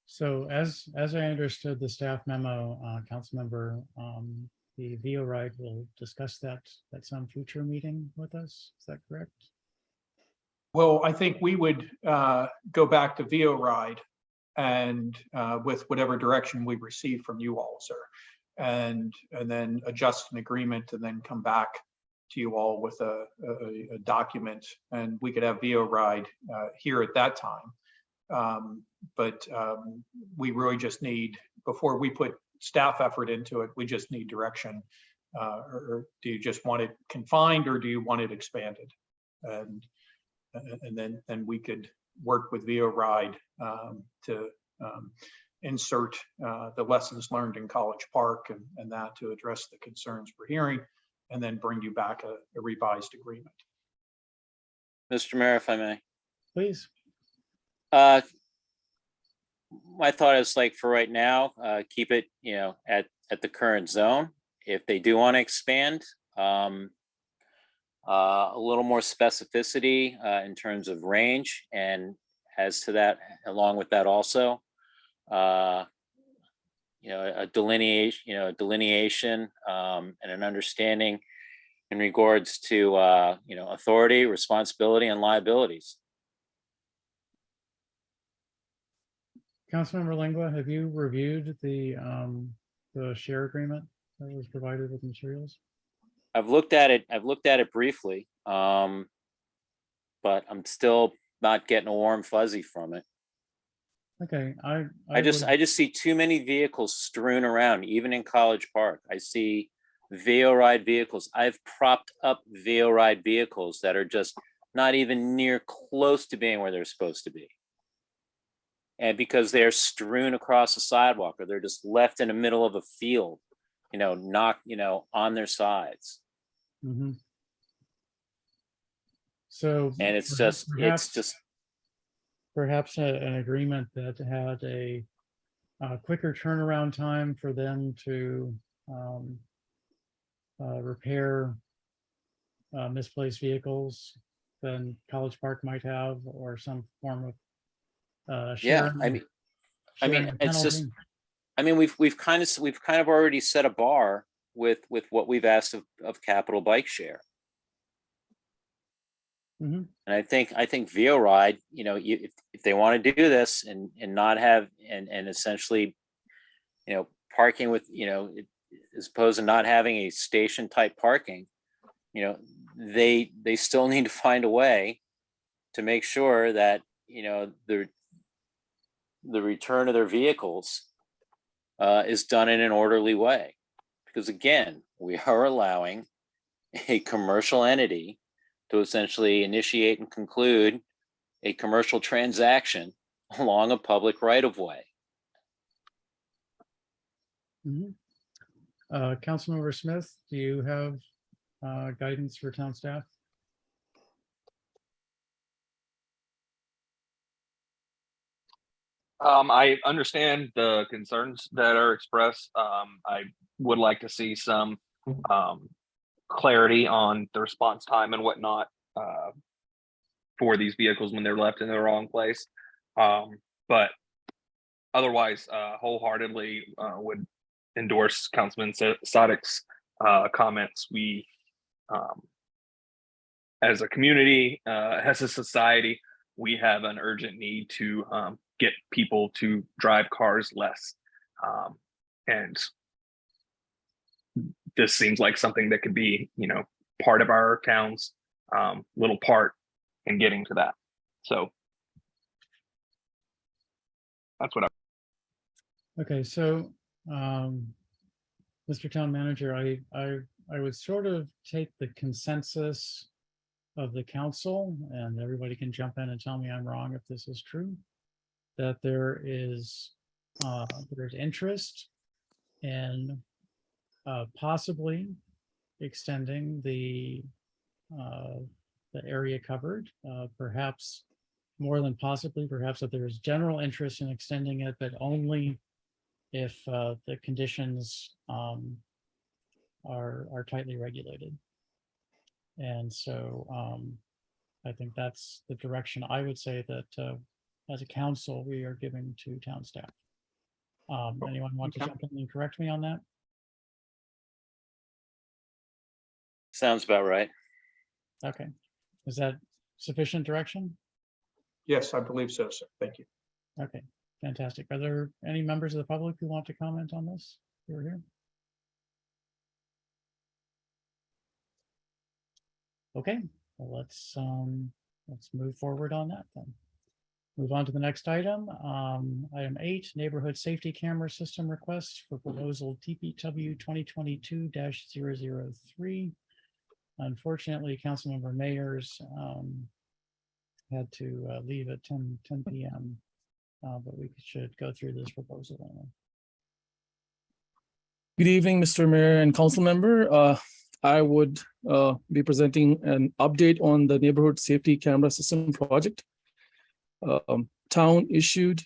So as I understood the staff memo, Councilmember, the VO Ride will discuss that at some future meeting with us. Is that correct? Well, I think we would go back to VO Ride and with whatever direction we receive from you all, sir, and then adjust an agreement and then come back to you all with a document, and we could have VO Ride here at that time. But we really just need, before we put staff effort into it, we just need direction. Or do you just want it confined, or do you want it expanded? And then we could work with VO Ride to insert the lessons learned in College Park and that to address the concerns we're hearing, and then bring you back a revised agreement. Mr. Mayor, if I may. Please. My thought is, like, for right now, keep it, at the current zone. If they do want to expand, a little more specificity in terms of range, and as to that, along with that also, a delineation and an understanding in regards to authority, responsibility, and liabilities. Councilmember Lingua, have you reviewed the share agreement that was provided with materials? I've looked at it briefly, but I'm still not getting a warm fuzzy from it. Okay, I just see too many vehicles strewn around, even in College Park. I see VO Ride vehicles. I've propped up VO Ride vehicles that are just not even near close to being where they're supposed to be. And because they're strewn across the sidewalk, or they're just left in the middle of a field, not, on their sides. Mm-hmm. So, and it's just perhaps an agreement that had a quicker turnaround time for them to repair misplaced vehicles than College Park might have, or some form of yeah. sharing, It's just, we've kind of already set a bar with what we've asked of Capital Bike Share. Mhm. And I think VO Ride, if they want to do this and not have and essentially, parking with, as opposed to not having a station type parking, they still need to find a way to make sure that, the return of their vehicles is done in an orderly way. Because again, we are allowing a commercial entity to essentially initiate and conclude a commercial transaction along a public right of way. Mhm. Councilmember Smith, do you have guidance for town staff? I understand the concerns that are expressed. I would like to see some clarity on the response time and whatnot for these vehicles when they're left in the wrong place. But otherwise, wholeheartedly would endorse Councilman Sadek's comments. We, as a community, as a society, we have an urgent need to get people to drive cars less. And this seems like something that could be, part of our town's little part in getting to that. So that's what Okay, so Mr. Town Manager, I would sort of take the consensus of the council, and everybody can jump in and tell me I'm wrong if this is true, that there's interest in possibly extending the area covered, perhaps more than possibly, perhaps that there's general interest in extending it, but only if the conditions are tightly regulated. And so I think that's the direction I would say that as a council, we are giving to town staff. Anyone want to jump in and correct me on that? Sounds about right. Okay. Is that sufficient direction? Yes, I believe so, sir. Thank you. Okay, fantastic. Are there any members of the public who want to comment on this? You're here. Okay, well, let's move forward on that then. Move on to the next item. Item 8, neighborhood safety camera system request for proposal TPW 2022-003. Unfortunately, Councilmember Mayers had to leave at 10 p.m. But we should go through this proposal anyway. Good evening, Mr. Mayor and council member. I would be presenting an update on the neighborhood safety camera system project. Town issued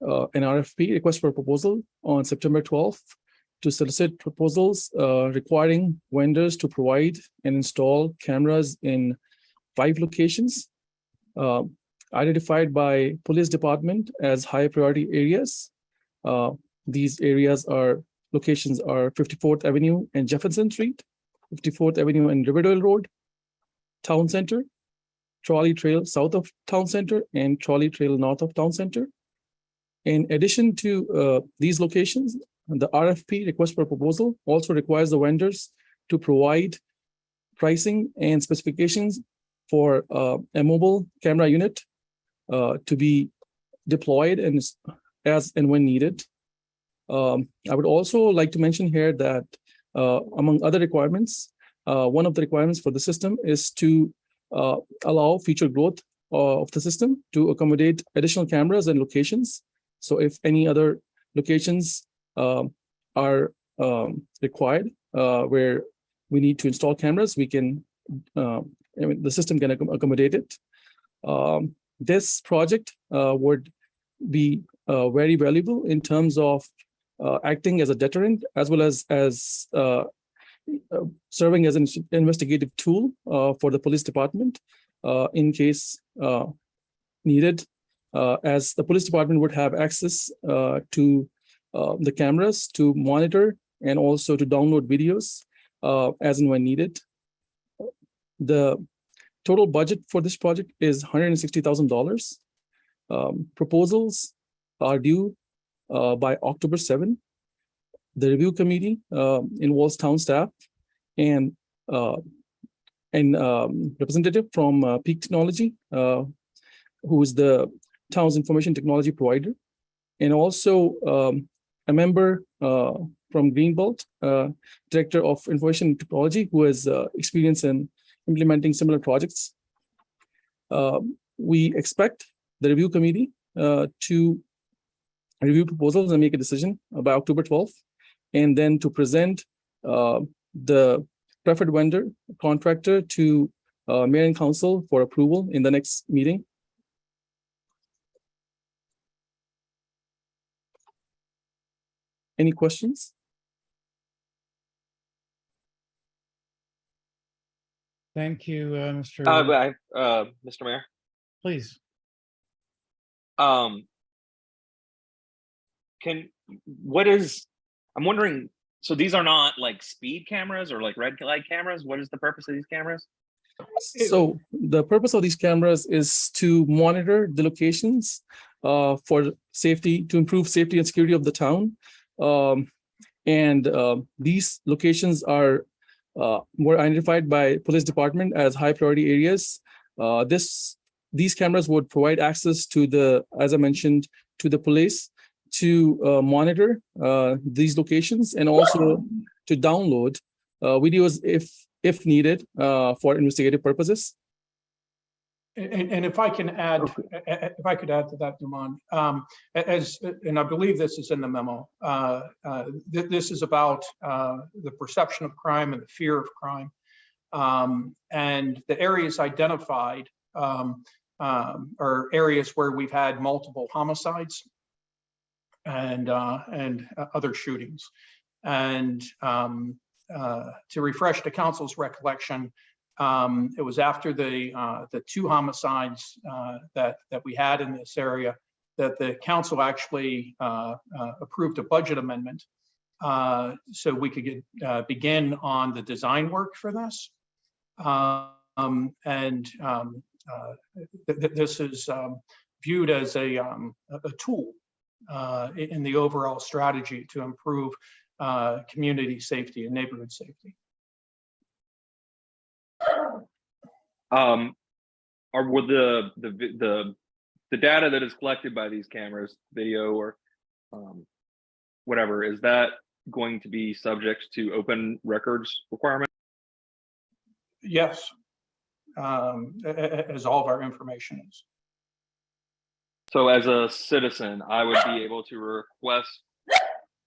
an RFP, request for proposal, on September 12th to solicit proposals requiring vendors to provide and install cameras in 5 locations identified by police department as high priority areas. These locations are 54th Avenue and Jefferson Street, 54th Avenue and Riverdale Road, Town Center, Trolley Trail south of Town Center, and Trolley Trail north of Town Center. In addition to these locations, the RFP, request for proposal, also requires the vendors to provide pricing and specifications for a mobile camera unit to be deployed and as and when needed. I would also like to mention here that among other requirements, one of the requirements for the system is to allow future growth of the system to accommodate additional cameras and locations. So if any other locations are required where we need to install cameras, we can, the system can accommodate it. This project would be very valuable in terms of acting as a deterrent, as well as serving as an investigative tool for the police department in case needed, as the police department would have access to the cameras to monitor and also to download videos as and when needed. total budget for this project is $160,000. Proposals are due by October 7. The review committee involves town staff and representative from Peak Technology, who is the town's information technology provider, and also a member from Greenbelt, Director of Information Technology, who has experience in implementing similar projects. We expect the review committee to review proposals and make a decision by October 12th, and then to present the preferred vendor contractor to Mayor and Council for approval in the next meeting. Any questions? Thank you, Mr. Mr. Mayor. Please. I'm wondering, so these are not like speed cameras or like red light cameras? What is the purpose of these cameras? So the purpose of these cameras is to monitor the locations for safety, to improve safety and security of the town. These locations were identified by police department as high priority areas. These cameras would provide access to the, as I mentioned, to the police to monitor these locations, and also to download videos if needed for investigative purposes. And if I can add, if I could add to that, Duman, and I believe this is in the memo, this is about the perception of crime and the fear of crime. And the areas identified are areas where we've had multiple homicides and other shootings. And to refresh the council's recollection, it was after the two homicides that we had in this area that the council actually approved a budget amendment so we could begin on the design work for this. This is viewed as a tool in the overall strategy to improve community safety and neighborhood safety. Would the data that is collected by these cameras, video or whatever, is that going to be subject to open records requirement? Yes, as all of our information is. So as a citizen, I would be able to request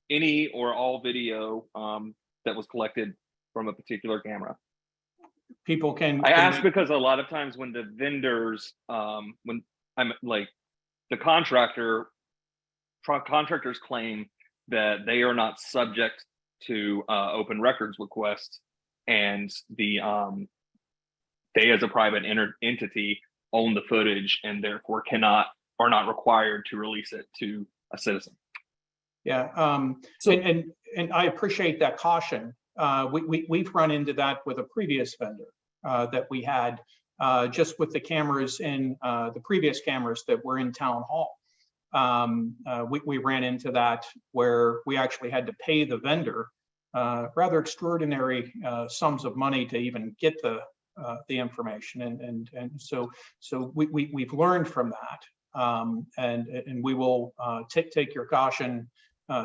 any or all video that was collected from a particular camera. People can. I ask because a lot of times when the vendors, when I'm like the contractors claim that they are not subject to open records requests, and they as a private entity own the footage and therefore are not required to release it to a citizen. Yeah, and I appreciate that caution. We've run into that with a previous vendor that we had just with the cameras in the previous cameras that were in town hall. We ran into that where we actually had to pay the vendor rather extraordinary sums of money to even get the information, and so we've learned from that, and we will take your caution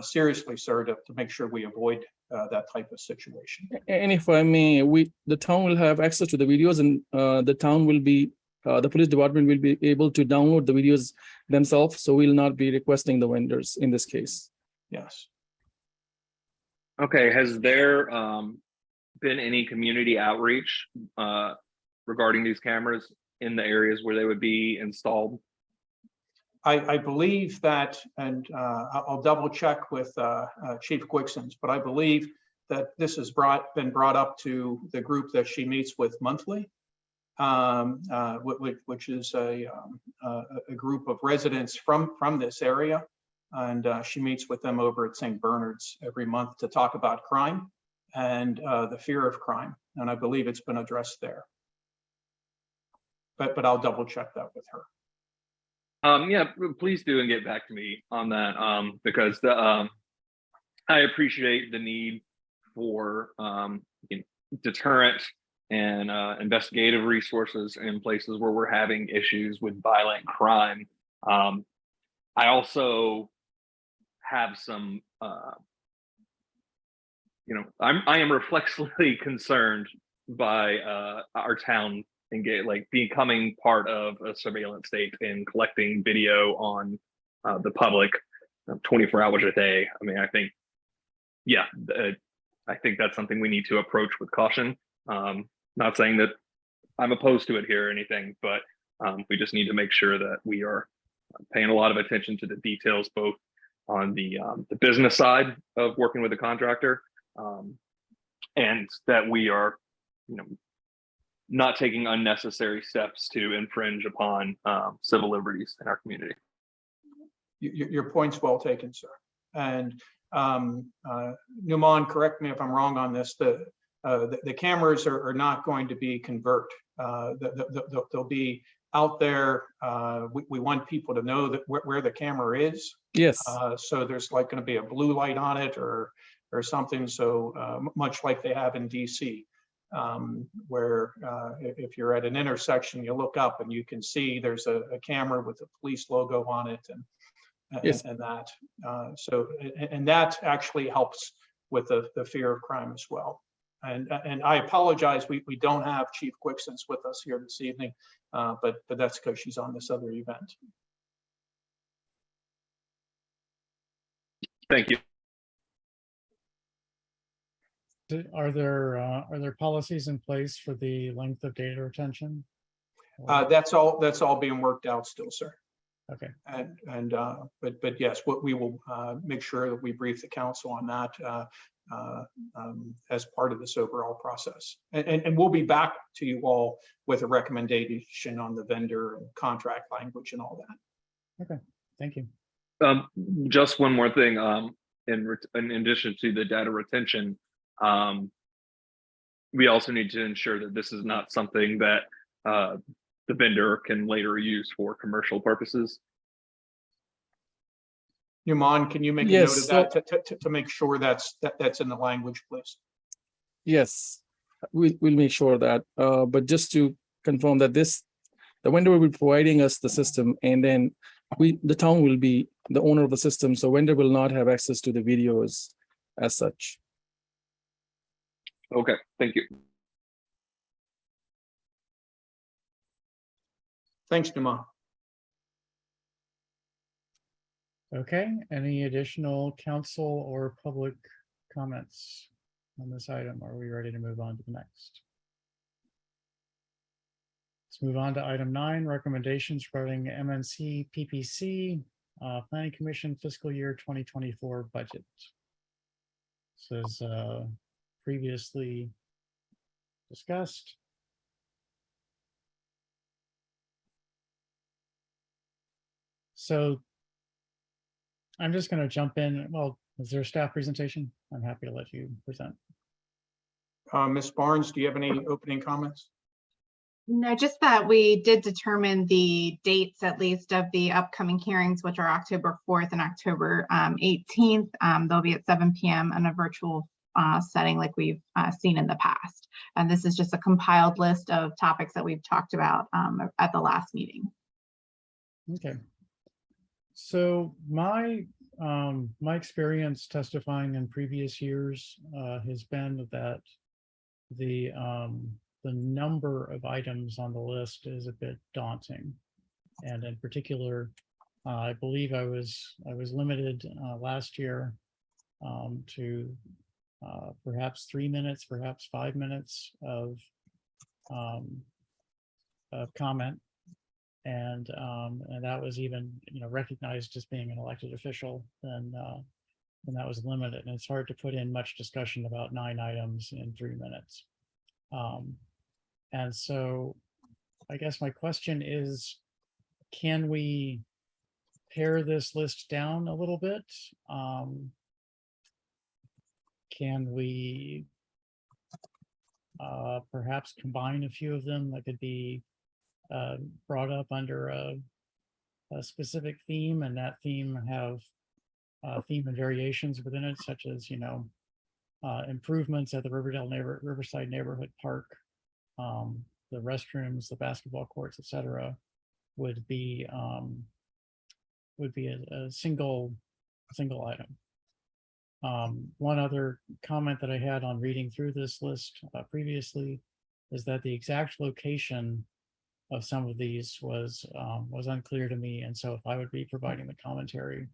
seriously, sir, to make sure we avoid that type of situation. And if I may, the town will have access to the videos, and the town will be, the police department will be able to download the videos themselves. So we'll not be requesting the vendors in this case. Yes. Okay, has there been any community outreach regarding these cameras in the areas where they would be installed? I believe that, and I'll double check with Chief Gwixons, but I believe that this has been brought up to the group that she meets with monthly, which is a group of residents from this area. And she meets with them over at St. Bernard's every month to talk about crime and the fear of crime. And I believe it's been addressed there. but I'll double check that with her. Yeah, please do and get back to me on that, because I appreciate the need for deterrent and investigative resources in places where we're having issues with violent crime. I also have some, I am reflexively concerned by our town becoming part of a surveillance state and collecting video on the public 24 hours a day. I mean, I think, I think that's something we need to approach with caution. Not saying that I'm opposed to it here or anything, but we just need to make sure that we are paying a lot of attention to the details, both on the business side of working with a contractor, and that we are, not taking unnecessary steps to infringe upon civil liberties in our community. Your point's well taken, sir. And Numan, correct me if I'm wrong on this. The cameras are not going to be convert. They'll be out there. We want people to know that where the camera is. Yes. So there's like going to be a blue light on it or something. So much like they have in DC, where if you're at an intersection, you look up and you can see there's a camera with a police logo on it and Yes. and that. So that actually helps with the fear of crime as well. And I apologize, we don't have Chief Quixens with us here this evening, but that's because she's on this other event. Thank you. Are there policies in place for the length of data retention? That's all being worked out still, sir. Okay. But yes, what we will make sure that we brief the council on that as part of this overall process. And we'll be back to you all with a recommendation on the vendor and contract language and all that. Okay, thank you. Just one more thing, in addition to the data retention, we also need to ensure that this is not something that the vendor can later use for commercial purposes. Numan, can you make a note of that to make sure that's in the language, please? Yes, We'll make sure that, but just to confirm that the vendor will be providing us the system, and then the town will be the owner of the system, so vendor will not have access to the videos as such. Okay, thank you. Thanks, Numan. Okay, any additional council or public comments on this item? Are we ready to move on to the next? Let's move on to item 9, recommendations regarding MNC PPC Planning Commission fiscal year 2024 budget. This is previously discussed. So I'm just going to jump in. Well, is there a staff presentation? I'm happy to let you present. Ms. Barnes, do you have any opening comments? No, just that we did determine the dates, at least, of the upcoming hearings, which are October 4th and October 18th. They'll be at 7 p.m. in a virtual setting like we've seen in the past. And this is just a compiled list of topics that we've talked about at the last meeting. Okay. So my experience testifying in previous years has been that the number of items on the list is a bit daunting, and in particular, I believe I was limited last year to perhaps 3 minutes, perhaps 5 minutes of comment. And that was even, recognized as being an elected official, then that was limited. And it's hard to put in much discussion about 9 items in 3 minutes. And so I guess my question is, can we pare this list down a little bit? Can we perhaps combine a few of them that could be brought up under a specific theme, and that theme have theme and variations within it, such as, improvements at the Riverside Neighborhood Park, the restrooms, the basketball courts, etc., would be a single item. One other comment that I had on reading through this list previously is that the exact location of some of these was unclear to me, and so if I would be providing the commentary,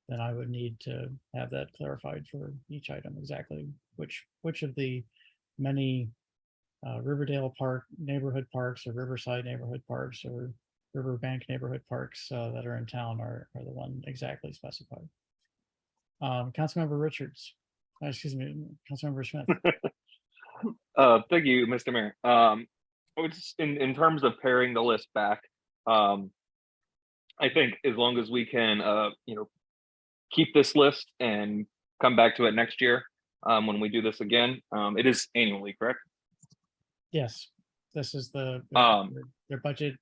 then I would need to have that clarified for each item, exactly which of the many Riverdale Park neighborhood parks or Riverside neighborhood parks or Riverbank neighborhood parks that are in town are the one exactly specified. Councilmember Richards, excuse me, Councilmember Smith. Thank you, Mr. Mayor. In terms of paring the list back, I think as long as we can, keep this list and come back to it next year when we do this again. It is annually, correct? Yes, this is their budget.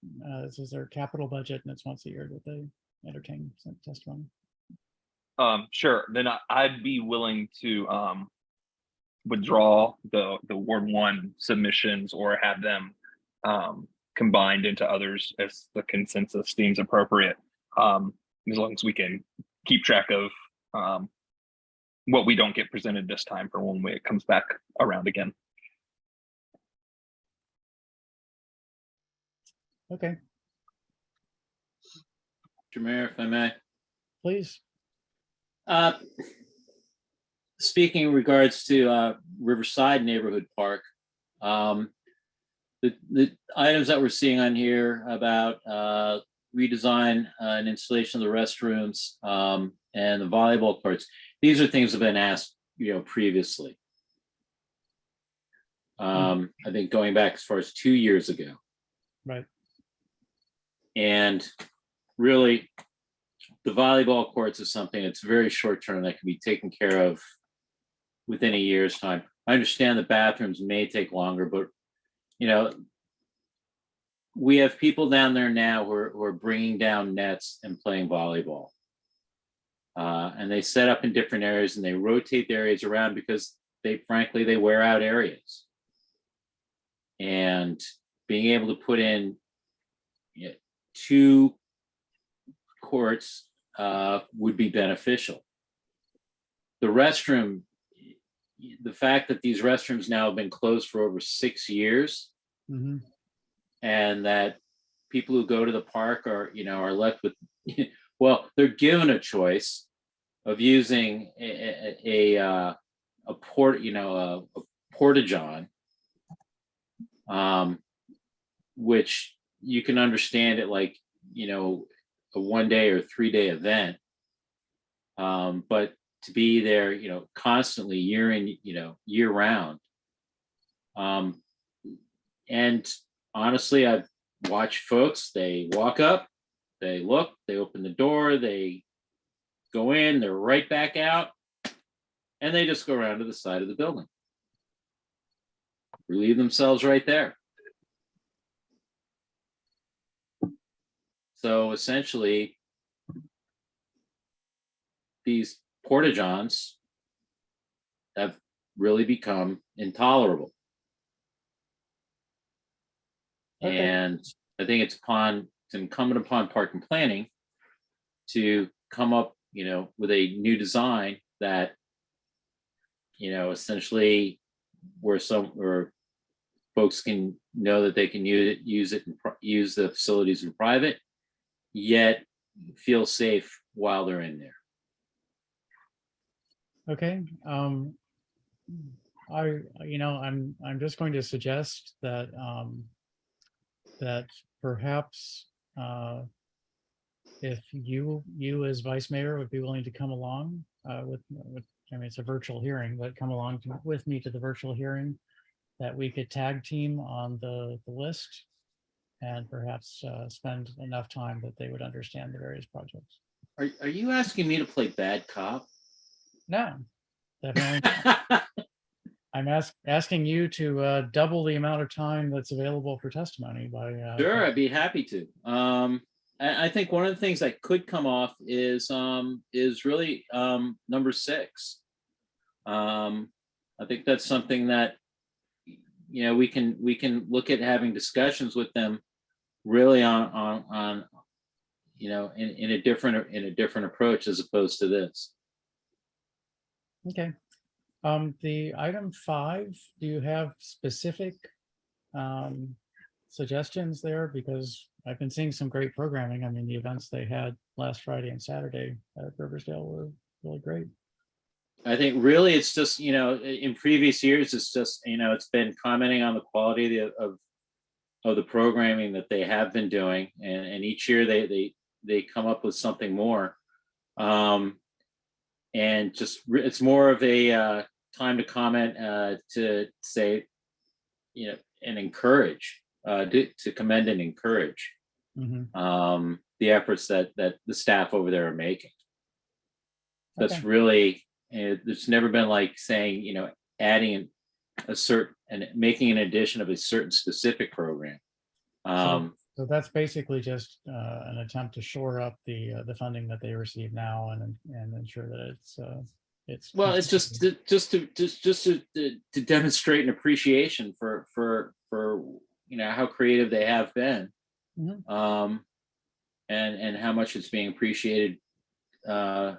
This is their capital budget, and it's once a year that they entertain testimony. Sure. Then I'd be willing to withdraw the Ward 1 submissions or have them combined into others as the consensus deems appropriate, as long as we can keep track of what we don't get presented this time for when it comes back around again. Okay, Mr. Mayor, if I may. please. Speaking in regards to Riverside Neighborhood Park, the items that we're seeing on here about redesign and installation of the restrooms and the volleyball courts, these are things that have been asked, previously. I think going back as far as 2 years ago. Right. And really, the volleyball courts is something that's very short term that can be taken care of within a year's time. I understand the bathrooms may take longer, but we have people down there now who are bringing down nets and playing volleyball. And they set up in different areas and they rotate the areas around because they wear out areas. And being able to put in 2 courts would be beneficial. The restroom, the fact that these restrooms now have been closed for over 6 years, and that people who go to the park are left with, well, they're given a choice of using a porta-john, which you can understand it like, a 1-day or 3-day event. But to be there, constantly year in, year round. And honestly, I've watched folks, they walk up, they look, they open the door, they go in, they're right back out, and they just go around to the side of the building. Relieve themselves right there. So essentially, these porta-johns have really become intolerable. Okay. And I think it's incumbent upon Park and Planning to come up, with a new design that, essentially where folks can know that they can use the facilities in private, yet feel safe while they're in there. Okay. I'm just going to suggest that that perhaps if you as vice mayor would be willing to come along with it's a virtual hearing, but come along with me to the virtual hearing, that we could tag team on the list and perhaps spend enough time that they would understand the various projects. Are you asking me to play bad cop? No, definitely not. I'm asking you to double the amount of time that's available for testimony by. Sure, I'd be happy to. I think one of the things that could come off is really number 6. I think that's something that we can look at having discussions with them really on in a different approach as opposed to this. Okay. The item 5, do you have specific suggestions there? Because I've been seeing some great programming. I mean, the events they had last Friday and Saturday at Riversdale were really great. I think really it's just, in previous years, it's just, it's been commenting on the quality of the programming that they have been doing. And each year they come up with something more. And just, it's more of a time to comment, to say, and encourage, to commend and encourage the efforts that the staff over there are making. That's Okay. really, there's never been like saying, adding a certain and making an addition of a certain specific program. So that's basically just an attempt to shore up the funding that they receive now and ensure that it's Well, it's just to demonstrate an appreciation for how creative they have been, and how much it's being appreciated by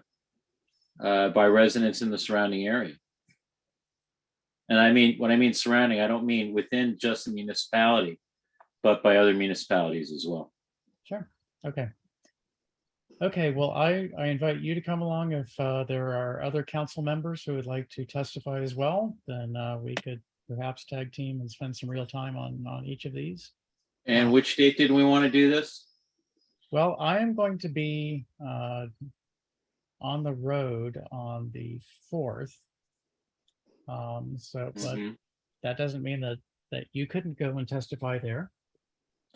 residents in the surrounding area. And when I mean surrounding, I don't mean within just the municipality, but by other municipalities as well. Sure. Okay. Okay, well, I invite you to come along. If there are other council members who would like to testify as well, then we could perhaps tag team and spend some real time on each of these. And which date did we want to do this? Well, I am going to be on the road on the 4th. But that doesn't mean that you couldn't go and testify there.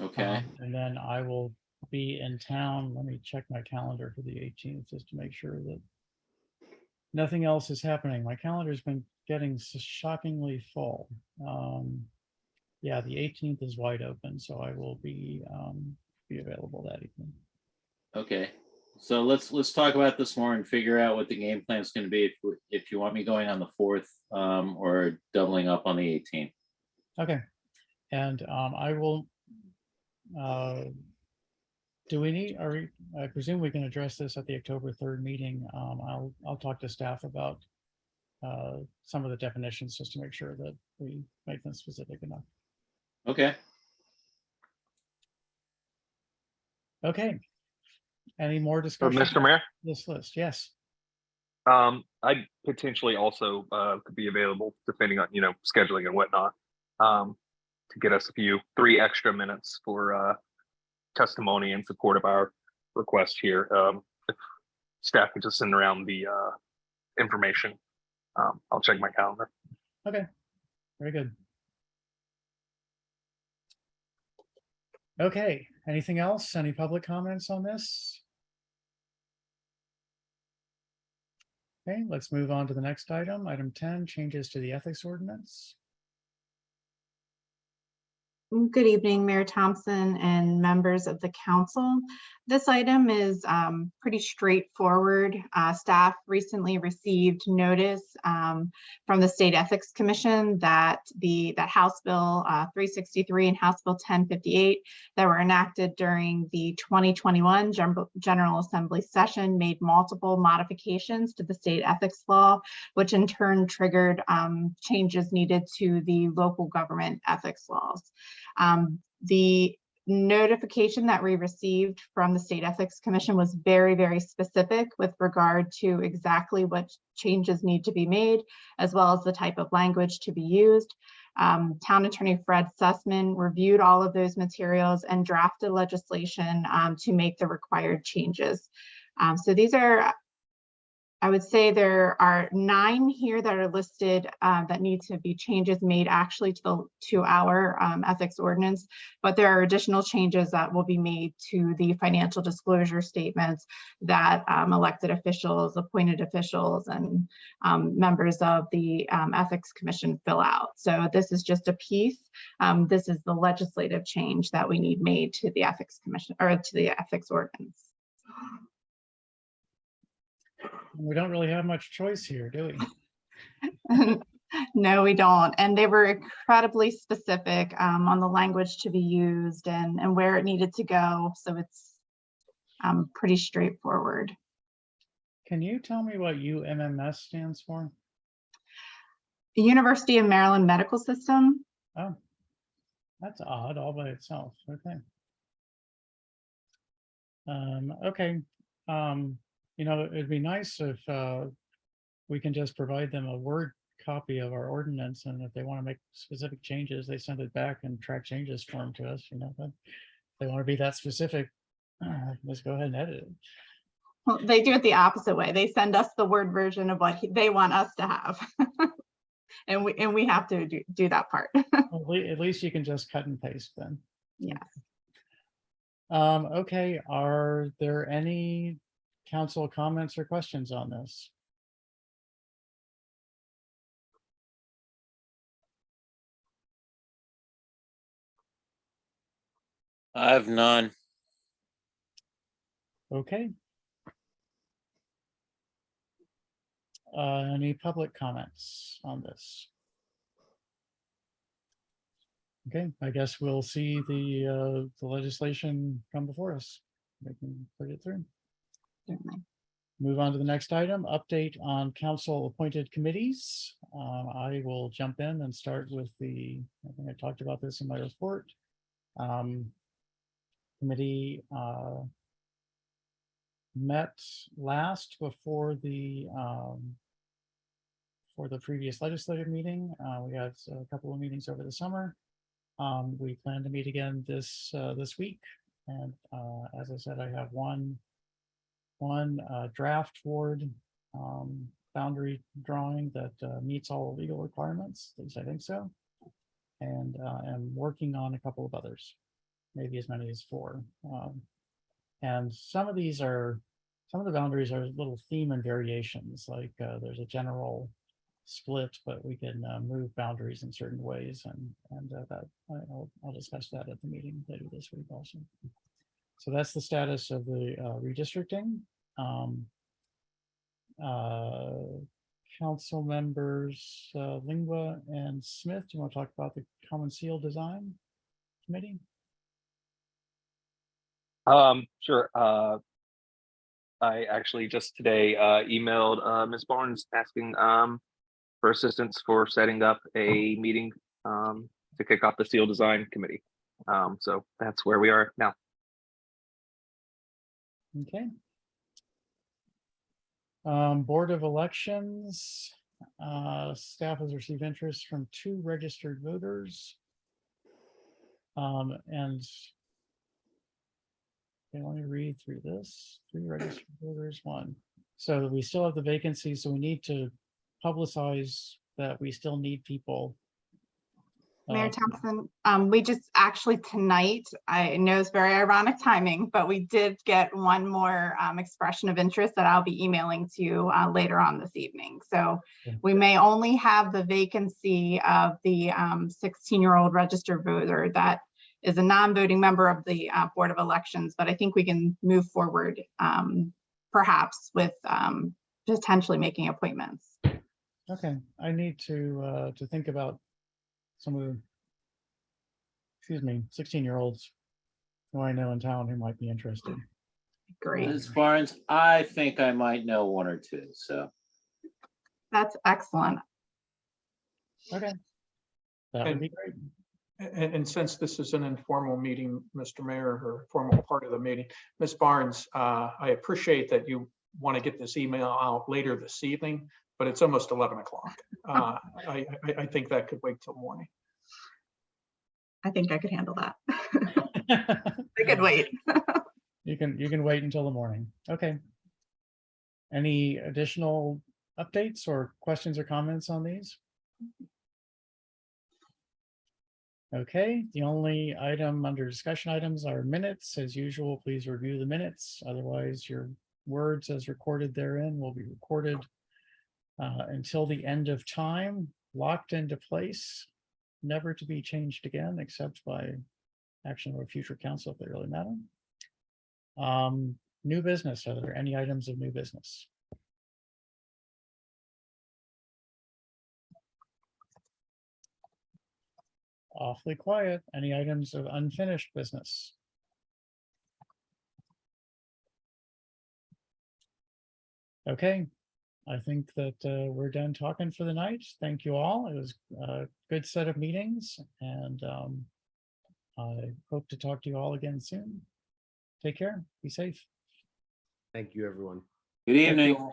Okay. And then I will be in town. Let me check my calendar for the 18th just to make sure that nothing else is happening. My calendar's been getting shockingly full. Yeah, the 18th is wide open, so I will be available that evening. Okay. So let's talk about this more and figure out what the game plan is going to be if you want me going on the 4th or doubling up on the 18th. Okay. And I will do we need, I presume we can address this at the October 3rd meeting. I'll talk to staff about some of the definitions just to make sure that we make them specific enough. Okay. Okay. Any more discussion? Mr. Mayor? This list, yes. I potentially also could be available depending on, scheduling and whatnot, to get us 3 extra minutes for testimony in support of our request here. If staff could just send around the information, I'll check my calendar. Okay, very good. Okay, anything else? Any public comments on this? Okay, let's move on to the next item. Item 10, changes to the ethics ordinance. Good evening, Mayor Thompson and members of the council. This item is pretty straightforward. Staff recently received notice from the State Ethics Commission that that House Bill 363 and House Bill 1058 that were enacted during the 2021 General Assembly session made multiple modifications to the state ethics law, which in turn triggered changes needed to the local government ethics laws. The notification that we received from the State Ethics Commission was very, very specific with regard to exactly what changes need to be made, as well as the type of language to be used. Town Attorney Fred Sussman reviewed all of those materials and drafted legislation to make the required changes. So these are I would say there are 9 here that are listed that need to be changes made actually to our ethics ordinance, but there are additional changes that will be made to the financial disclosure statements that elected officials, appointed officials, and members of the Ethics Commission fill out. So this is just a piece. This is the legislative change that we need made to the Ethics Commission or to the ethics ordinance. We don't really have much choice here, do we? No, we don't. And they were incredibly specific on the language to be used and where it needed to go. So it's pretty straightforward. Can you tell me what UMMS stands for? The University of Maryland Medical System. Oh, that's odd all by itself. Okay. Okay. You know, it'd be nice if we can just provide them a Word copy of our ordinance, and if they want to make specific changes, they send it back and track changes form to us, you know, but if they want to be that specific, let's go ahead and edit it. Well, they do it the opposite way. They send us the Word version of what they want us to have. and we have to do that part. Well, at least you can just cut and paste then. Yes. Okay, are there any council comments or questions on this? I have none. Okay. Any public comments on this? Okay, I guess we'll see the legislation come before us. We can put it through. Certainly. Move on to the next item, update on council appointed committees. I will jump in and start with I think I talked about this in my report. Committee met last before the previous legislative meeting. We had a couple of meetings over the summer. We plan to meet again this week. And as I said, I have one draft ward boundary drawing that meets all legal requirements, at least I think so. And I'm working on a couple of others, maybe as many as 4. And some of the boundaries are little theme and variations, like there's a general split, but we can move boundaries in certain ways, and that I'll discuss that at the meeting later this week also. So that's the status of the redistricting. Council members Lingua and Smith, do you want to talk about the Common Seal Design Committee? Sure. I actually just today emailed Ms. Barnes asking for assistance for setting up a meeting to kick off the Seal Design Committee. So that's where we are now. Okay. Board of Elections, staff has received interest from 2 registered voters. And okay, let me read through this. 3 registered voters, 1. So we still have the vacancy, so we need to publicize that we still need people. Mayor Thompson, we just actually tonight, I know it's very ironic timing, but we did get one more expression of interest that I'll be emailing to you later on this evening. So we may only have the vacancy of the 16-year-old registered voter that is a non-voting member of the Board of Elections, but I think we can move forward perhaps with potentially making appointments. Okay, I need to think about some of the, 16-year-olds who I know in town who might be interested. Great. Ms. Barnes, I think I might know 1 or 2, so. That's excellent. Okay, that would be great. And since this is an informal meeting, Mr. Mayor, or formal part of the meeting, Ms. Barnes, I appreciate that you want to get this email out later this evening, but it's almost 11 o'clock. I think that could wait till morning. I think I could handle that. I could wait. You can wait until the morning. Okay. Any additional updates or questions or comments on these? Okay, the only item under discussion items are minutes. As usual, please review the minutes. Otherwise, your words as recorded therein will be recorded until the end of time, locked into place, never to be changed again, except by action of a future council if they really matter. New business, are there any items of new business? Awfully quiet. Any items of unfinished business? Okay, I think that we're done talking for the night. Thank you all. It was a good set of meetings, and I hope to talk to you all again soon. Take care. Be safe. Thank you, everyone. Good evening.